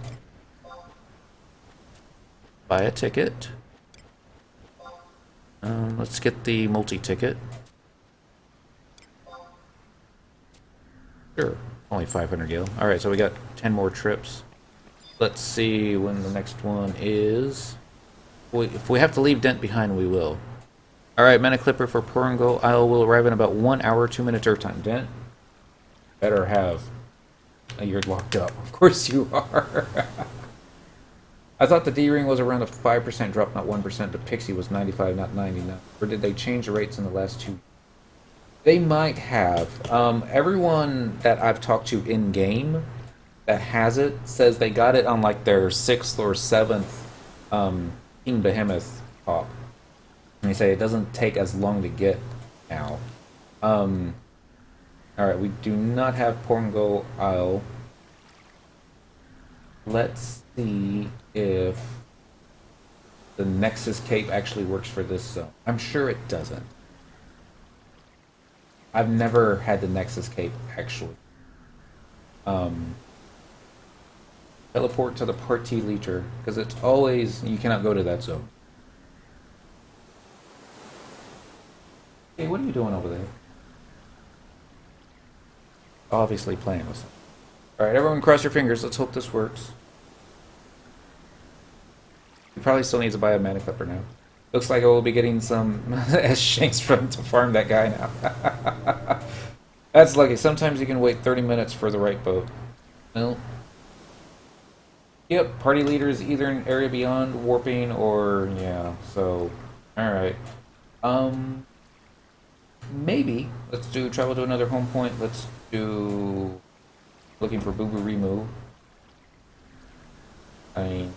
Buy a ticket. Let's get the multi-ticket. Sure, only 500 gil. Alright, so we got 10 more trips. Let's see when the next one is. If we have to leave Dent behind, we will. Alright, Mana Clipper for Porango Isle will arrive in about 1 hour, 2 minutes Earth time. Dent, better have. You're locked up. Of course you are. I thought the D-Ring was around a 5% drop, not 1%. The Pixie was 95, not 99. Or did they change the rates in the last 2? They might have. Everyone that I've talked to in-game that has it says they got it on like their 6th or 7th King Behemoth pop. And they say it doesn't take as long to get now. Alright, we do not have Porango Isle. Let's see if the Nexus Cape actually works for this zone. I'm sure it doesn't. I've never had the Nexus Cape actually. Teleport to the Party Leecher, because it's always, you cannot go to that zone. Hey, what are you doing over there? Obviously playing with something. Alright, everyone cross your fingers. Let's hope this works. We probably still need to buy a Mana Clipper now. Looks like I will be getting some S-Shanks to farm that guy now. That's lucky. Sometimes you can wait 30 minutes for the right boat. Well. Yep, party leader is either in area beyond, warping, or... yeah, so... Alright. Maybe. Let's do travel to another home point. Let's do... looking for Boo Boo Remove. I mean...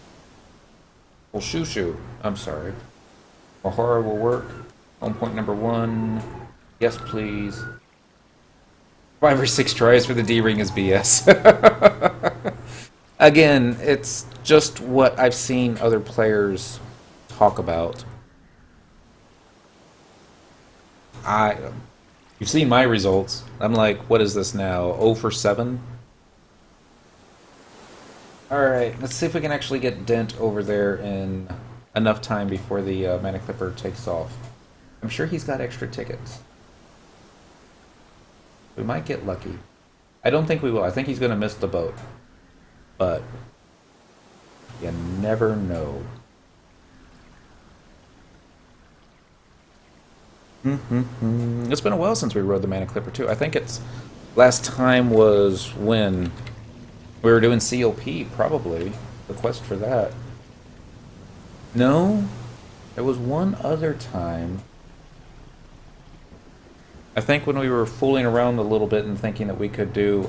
well, Shoo Shoo. I'm sorry. Mahara will work. Home point number 1. Yes, please. 5 or 6 tries for the D-Ring is BS. Again, it's just what I've seen other players talk about. You've seen my results. I'm like, what is this now? 0 for 7? Alright, let's see if we can actually get Dent over there in enough time before the Mana Clipper takes off. I'm sure he's got extra tickets. We might get lucky. I don't think we will. I think he's going to miss the boat. But you never know. It's been a while since we rode the Mana Clipper too. I think it's last time was when we were doing COP, probably the quest for that. No, there was one other time. I think when we were fooling around a little bit and thinking that we could do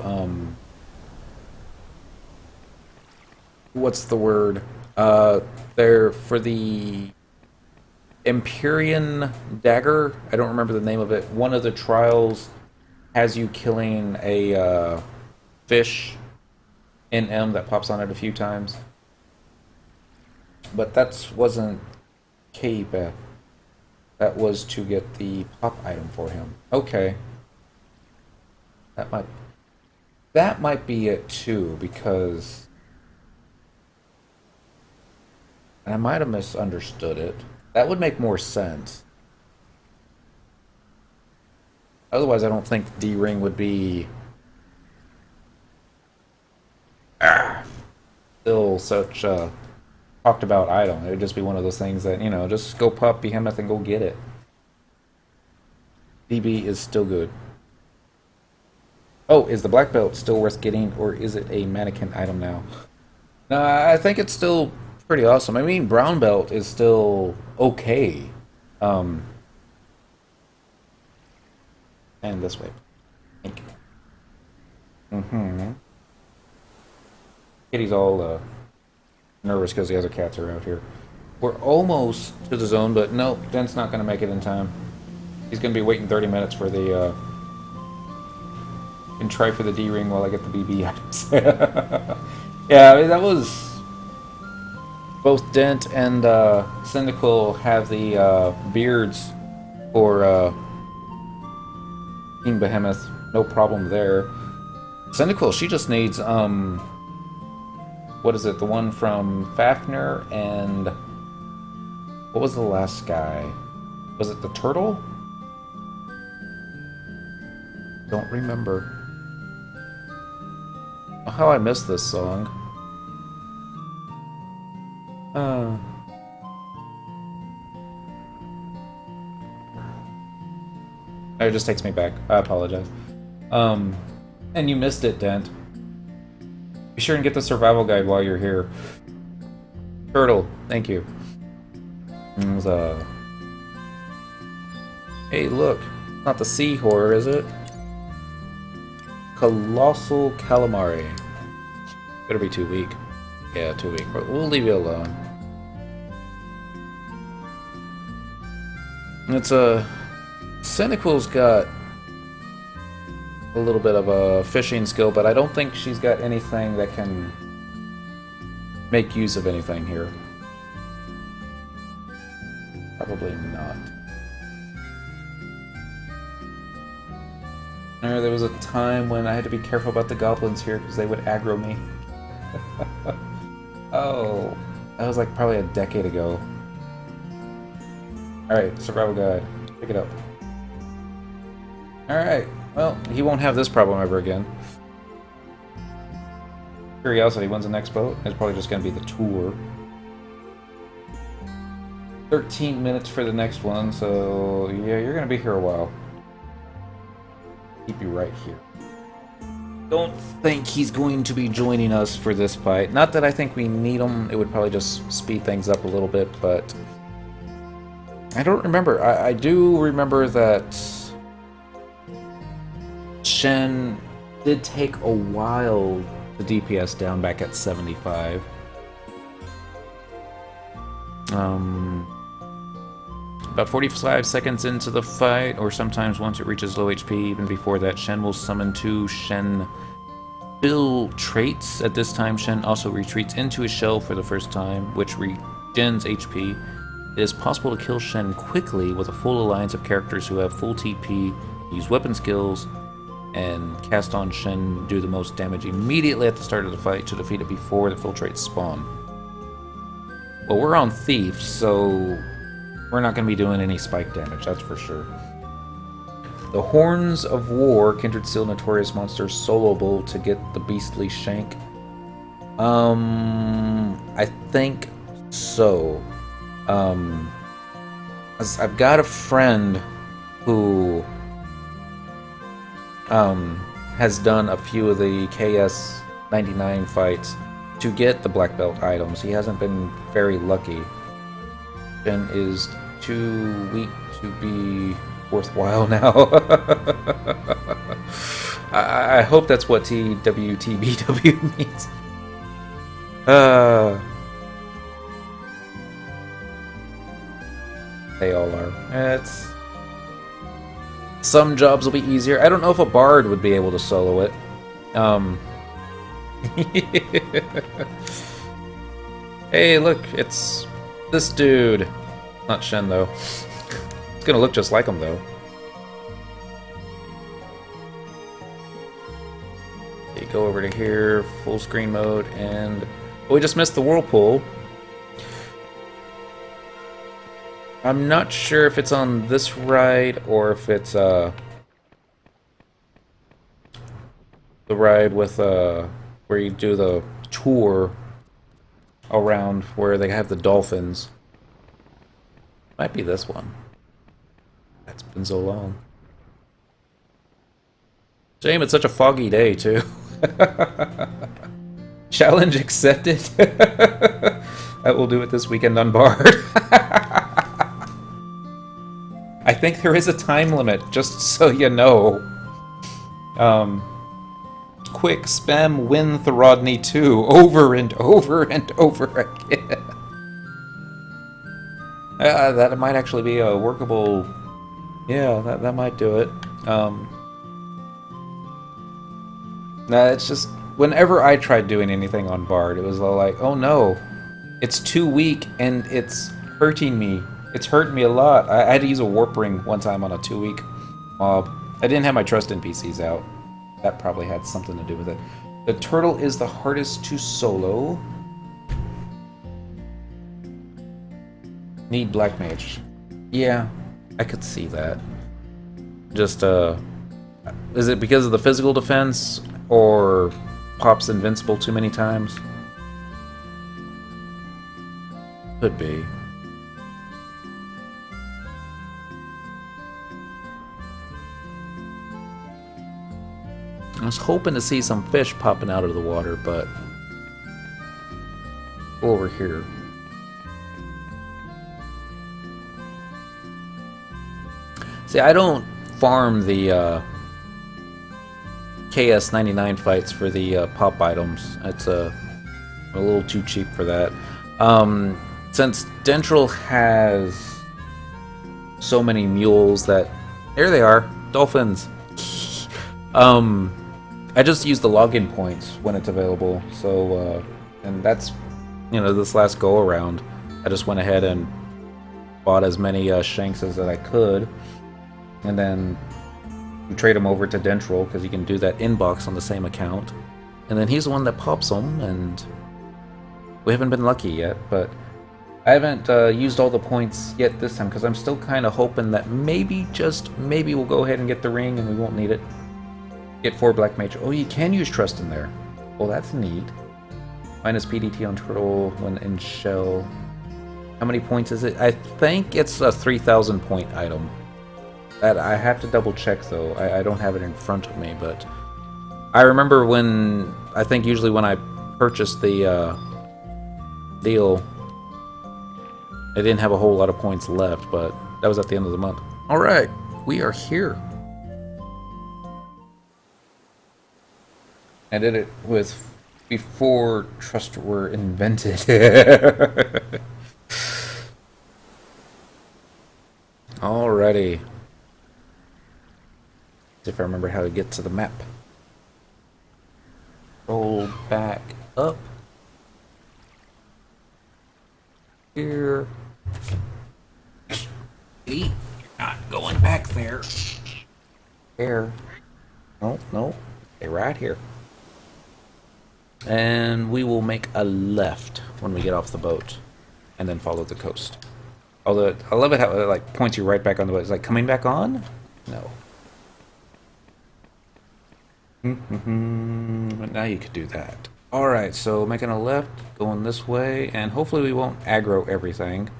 what's the word? There for the Empyrean dagger. I don't remember the name of it. One of the trials has you killing a fish in M that pops on it a few times. But that wasn't Cape. That was to get the pop item for him. Okay. That might be it too, because and I might have misunderstood it. That would make more sense. Otherwise, I don't think D-Ring would be still such a talked about item. It would just be one of those things that, you know, just go pop Behemoth and go get it. DB is still good. Oh, is the black belt still worth getting, or is it a mannequin item now? No, I think it's still pretty awesome. I mean, brown belt is still okay. And this way. Thank you. Kitty's all nervous because the other cats are out here. We're almost to the zone, but nope, Dent's not going to make it in time. He's going to be waiting 30 minutes for the and try for the D-ring while I get the BB items. Yeah, I mean, that was both Dent and Cynical have the beards for King Behemoth. No problem there. Cynical, she just needs what is it? The one from Fafnir and what was the last guy? Was it the turtle? Don't remember. Oh, how I missed this song. It just takes me back. I apologize. And you missed it, Dent. Be sure and get the survival guide while you're here. Turtle, thank you. Hey, look. Not the sea horror, is it? Colossal calamari. Better be 2 week. Yeah, 2 week. We'll leave you alone. It's Cynical's got a little bit of a fishing skill, but I don't think she's got anything that can make use of anything here. Probably not. There was a time when I had to be careful about the goblins here because they would aggro me. Oh, that was like probably a decade ago. Alright, survival guide. Pick it up. Alright, well, he won't have this problem ever again. Curiosity, when's the next boat? It's probably just going to be the tour. 13 minutes for the next one, so yeah, you're going to be here a while. Keep you right here. Don't think he's going to be joining us for this fight. Not that I think we need him. It would probably just speed things up a little bit, but I don't remember. I do remember that Shen did take a while to DPS down back at 75. About 45 seconds into the fight, or sometimes once it reaches low HP, even before that, Shen will summon 2 Shen Bill traits. At this time, Shen also retreats into his shell for the first time, which regens HP. It is possible to kill Shen quickly with a full alliance of characters who have full TP use weapon skills, and cast on Shen, do the most damage immediately at the start of the fight to defeat it before the filtrates spawn. Well, we're on Thief, so we're not going to be doing any spike damage, that's for sure. The Horns of War, Kindred Seal Notorious Monsters, soloable to get the Beastly Shank. I think so. I've got a friend who has done a few of the KS 99 fights to get the black belt items. He hasn't been very lucky. Shen is too weak to be worthwhile now. I hope that's what TWTBW means. They all are. It's some jobs will be easier. I don't know if a bard would be able to solo it. Hey, look, it's this dude. Not Shen though. It's gonna look just like him though. Okay, go over to here, full screen mode, and we just missed the whirlpool. I'm not sure if it's on this ride or if it's the ride with where you do the tour around where they have the dolphins. Might be this one. It's been so long. Shame it's such a foggy day too. Challenge accepted. I will do it this weekend on Bard. I think there is a time limit, just so you know. Quick spam win Rodney 2 over and over and over again. That might actually be a workable... Yeah, that might do it. Nah, it's just... Whenever I tried doing anything on Bard, it was like, oh no, it's too weak and it's hurting me. It's hurt me a lot. I had to use a warp ring one time on a 2-week mob. I didn't have my trust NPCs out. That probably had something to do with it. The turtle is the hardest to solo. Need black mage. Yeah, I could see that. Just, is it because of the physical defense, or pops invincible too many times? Could be. I was hoping to see some fish popping out of the water, but over here. See, I don't farm the KS 99 fights for the pop items. It's a little too cheap for that. Since Dentral has so many mules that... There they are! Dolphins! I just use the login points when it's available, so, and that's, you know, this last go-around, I just went ahead and bought as many shanks as that I could, and then trade them over to Dentral, because you can do that inbox on the same account, and then he's the one that pops them, and we haven't been lucky yet, but I haven't used all the points yet this time, because I'm still kind of hoping that maybe, just maybe, we'll go ahead and get the ring, and we won't need it. Get 4 black mage. Oh, you can use trust in there. Well, that's neat. Minus PDT on turtle when in shell. How many points is it? I think it's a 3,000 point item. That I have to double check though. I don't have it in front of me, but I remember when, I think usually when I purchased the deal, I didn't have a whole lot of points left, but that was at the end of the month. Alright, we are here. I did it with before trust were invented. Alrighty. See if I remember how to get to the map. Roll back up. Here. You're not going back there. No, no. Stay right here. And we will make a left when we get off the boat. And then follow the coast. Although, I love it how it like points you right back on the boat. It's like, coming back on? No. But now you could do that. Alright, so making a left, going this way, and hopefully we won't aggro everything.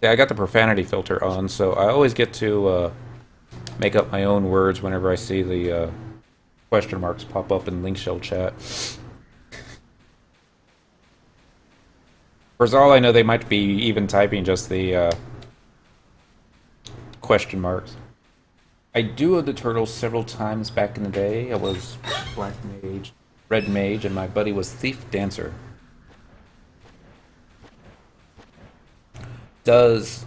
Yeah, I got the profanity filter on, so I always get to make up my own words whenever I see the question marks pop up in link shell chat. For all I know, they might be even typing just the question marks. I duoed the turtles several times back in the day. I was Black Mage, Red Mage, and my buddy was Thief Dancer. Does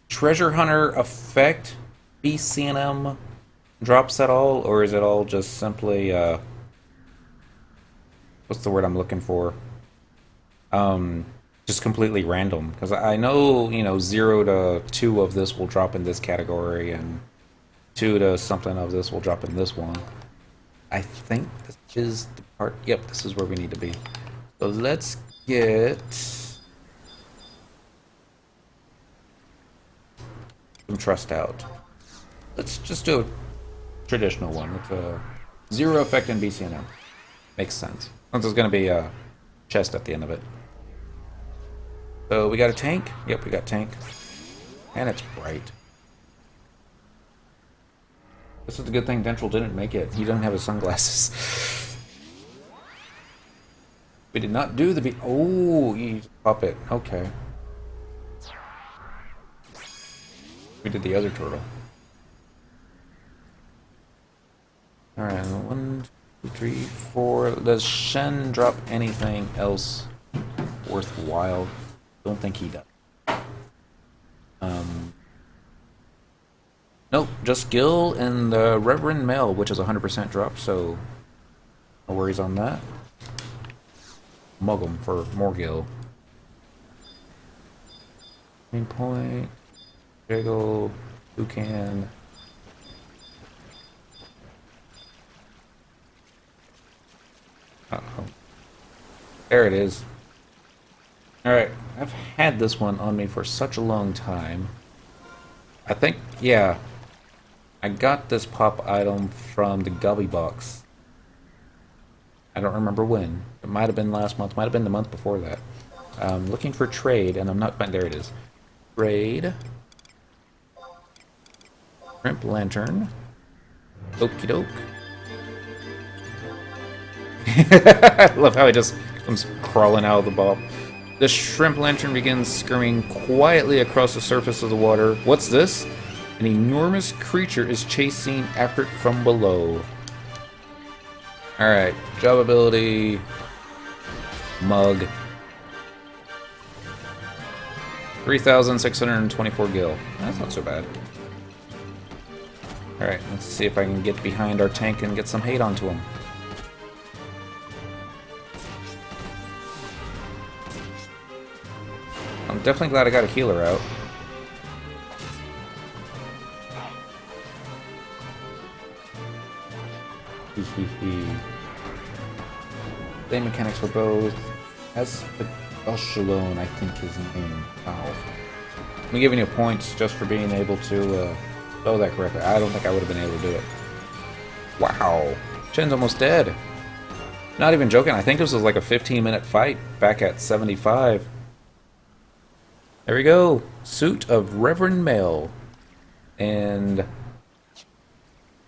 Treasure Hunter affect BCNM drops at all, or is it all just simply what's the word I'm looking for? Just completely random? Because I know, you know, 0 to 2 of this will drop in this category, and 2 to something of this will drop in this one. I think this is the part. Yep, this is where we need to be. So let's get some trust out. Let's just do a traditional one with a 0 effect in BCNM. Makes sense. Since there's going to be a chest at the end of it. So we got a tank? Yep, we got tank. And it's bright. This is the good thing Dentral didn't make it. He doesn't have his sunglasses. We did not do the oh, you puppet. Okay. We did the other turtle. Alright, 1, 2, 3, 4. Does Shen drop anything else worthwhile? Don't think he does. Nope, just Gil and the Reverend Mel, which is 100% drop, so no worries on that. Mug 'em for more Gil. Main point, Jiggle, Toucan. Uh-oh. There it is. Alright, I've had this one on me for such a long time. I think, yeah, I got this pop item from the Gubby Box. I don't remember when. It might have been last month, might have been the month before that. I'm looking for trade, and I'm not finding. There it is. Trade. Shrimp Lantern. Okie doke. I love how he just comes crawling out of the ball. The Shrimp Lantern begins skirming quietly across the surface of the water. What's this? An enormous creature is chasing after it from below. Alright, job ability. Mug. 3,624 gil. That's not so bad. Alright, let's see if I can get behind our tank and get some hate onto him. I'm definitely glad I got a healer out. Same mechanics for both. Espadochelone, I think his name. Wow. I'm giving you points just for being able to spell that correctly. I don't think I would have been able to do it. Wow. Chen's almost dead. Not even joking. I think this was like a 15-minute fight back at 75. There we go. Suit of Reverend Male. And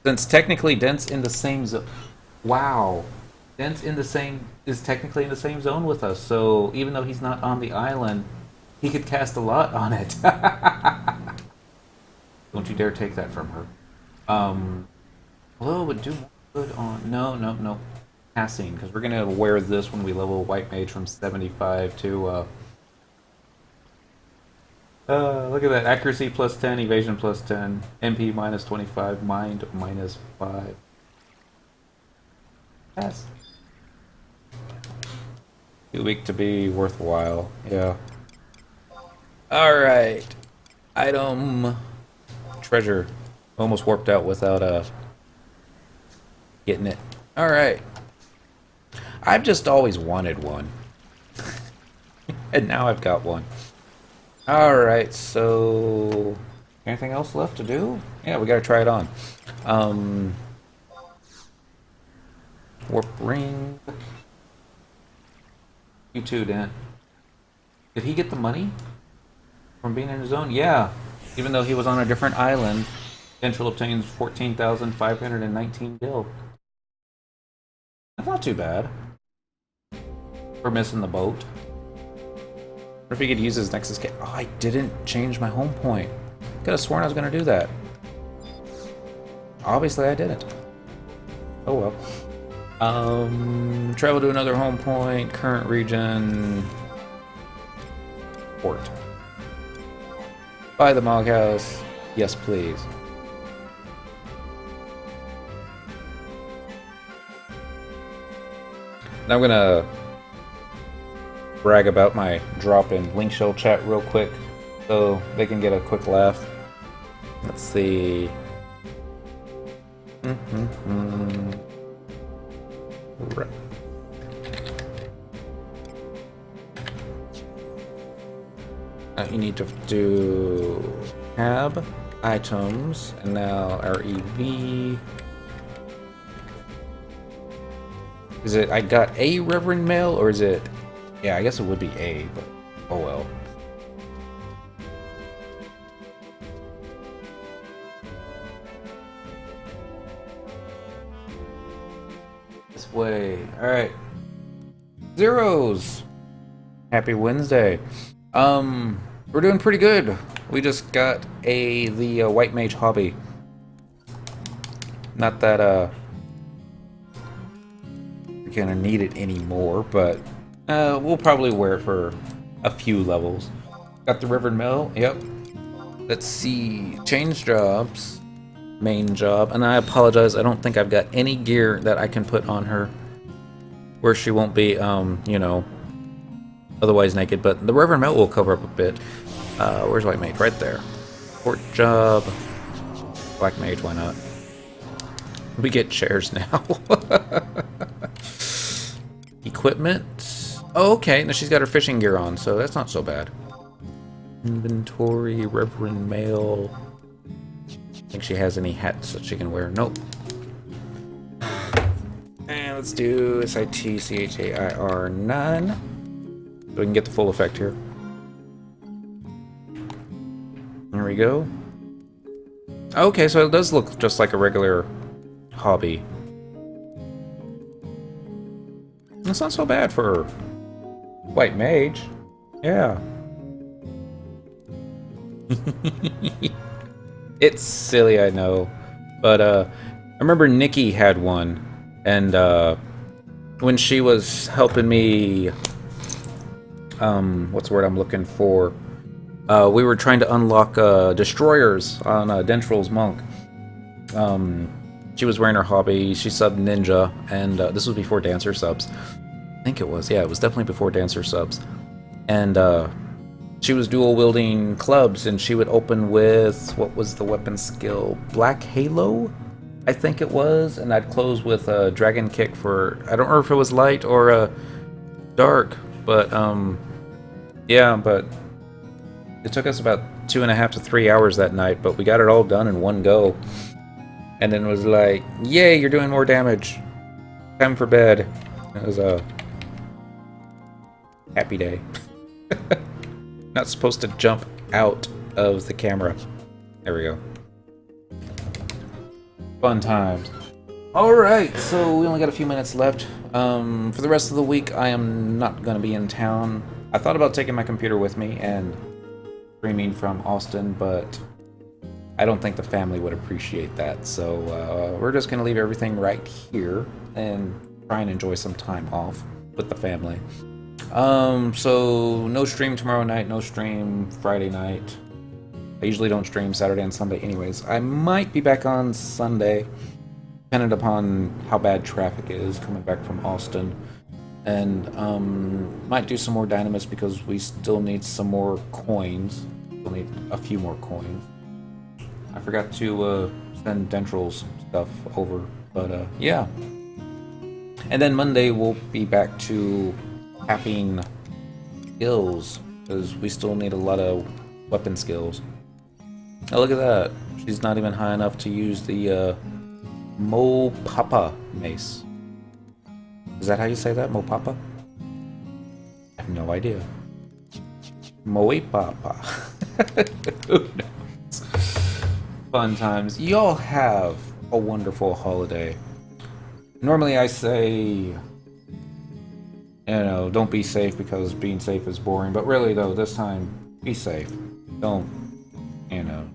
since technically Dent's in the same zone. Wow. Dent's is technically in the same zone with us, so even though he's not on the island, he could cast a lot on it. Don't you dare take that from her. Although it would do more good on no. Passing, because we're gonna wear this when we level White Mage from 75 to look at that. Accuracy plus 10, evasion plus 10, MP minus 25, mind minus 5. Pass. Too weak to be worthwhile. Yeah. Alright. Item. Treasure. Almost warped out without getting it. Alright. I've just always wanted one. And now I've got one. Alright, so... anything else left to do? Yeah, we gotta try it on. Warp ring. You too, Dan. Did he get the money from being in his own? Yeah. Even though he was on a different island, Central obtains 14,519 gil. That's not too bad. For missing the boat. What if he could use his Nexus kit? Oh, I didn't change my home point. Could have sworn I was going to do that. Obviously, I didn't. Oh well. Travel to another home point, current region, port. Buy the Mog House. Yes, please. Now I'm gonna brag about my drop in link shell chat real quick so they can get a quick laugh. Let's see. Right. You need to do tab, items, and now REV. Is it I got a Reverend Mail, or is it... yeah, I guess it would be A, but oh well. This way. Alright. Zeros! Happy Wednesday. We're doing pretty good. We just got the White Mage hobby. Not that, we're gonna need it anymore, but we'll probably wear it for a few levels. Got the River Mill, yep. Let's see, change jobs, main job, and I apologize, I don't think I've got any gear that I can put on her where she won't be, you know, otherwise naked, but the River Mill will cover up a bit. Where's White Mage? Right there. Port job, Black Mage, why not? We get chairs now. Equipment. Oh, okay. Now she's got her fishing gear on, so that's not so bad. Inventory, Reverend Mail. Think she has any hats that she can wear? Nope. And let's do SIT CHAIR none. So we can get the full effect here. There we go. Okay, so it does look just like a regular hobby. It's not so bad for White Mage. Yeah. It's silly, I know. But I remember Nikki had one, and when she was helping me, what's the word I'm looking for? We were trying to unlock destroyers on Dentral's Monk. She was wearing her hobby, she subbed Ninja, and this was before Dancer subs. I think it was, yeah, it was definitely before Dancer subs. And she was dual wielding clubs, and she would open with, what was the weapon skill? Black Halo, I think it was, and I'd close with a Dragon Kick for, I don't know if it was light or dark, but yeah, but it took us about 2.5 to 3 hours that night, but we got it all done in one go. And then it was like, yay, you're doing more damage. Time for bed. It was a happy day. Not supposed to jump out of the camera. There we go. Fun times. Alright, so we only got a few minutes left. For the rest of the week, I am not going to be in town. I thought about taking my computer with me and streaming from Austin, but I don't think the family would appreciate that, so we're just going to leave everything right here and try and enjoy some time off with the family. So no stream tomorrow night, no stream Friday night. I usually don't stream Saturday and Sunday anyways. I might be back on Sunday, dependent upon how bad traffic is coming back from Austin. And might do some more dynamis because we still need some more coins. We'll need a few more coins. I forgot to send Dentral's stuff over, but yeah. And then Monday we'll be back to capping skills because we still need a lot of weapon skills. Oh, look at that. She's not even high enough to use the Mo Papa mace. Is that how you say that? Mo Papa? I have no idea. Moe Papa. Who knows? Fun times. Y'all have a wonderful holiday. Normally I say, you know, don't be safe because being safe is boring. But really though, this time, be safe. Don't, you know,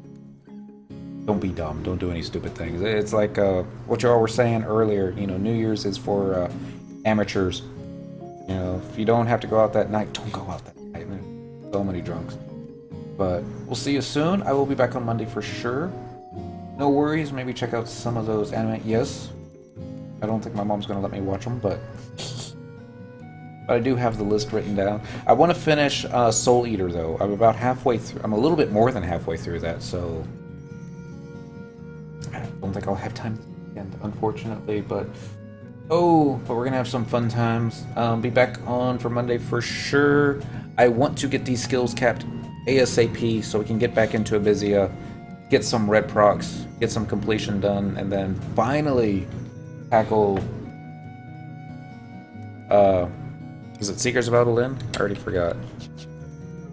don't be dumb. Don't do any stupid things. It's like what y'all were saying earlier. You know, New Year's is for amateurs. You know, if you don't have to go out that night, don't go out that night. There's so many drunks. But we'll see you soon. I will be back on Monday for sure. No worries. Maybe check out some of those anime. Yes. I don't think my mom's going to let me watch them, but I do have the list written down. I want to finish Soul Eater, though. I'm about halfway through. I'm a little bit more than halfway through that, so I don't think I'll have time this weekend, unfortunately, but we're going to have some fun times. Be back on for Monday for sure. I want to get these skills capped ASAP so we can get back into Abizia, get some red procs, get some completion done, and then finally tackle is it Seekers of Adolin? I already forgot.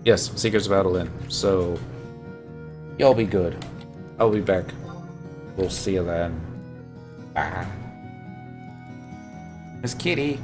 Yes, Seekers of Adolin. So y'all be good. I'll be back. We'll see you then. Bye. Miss Kitty.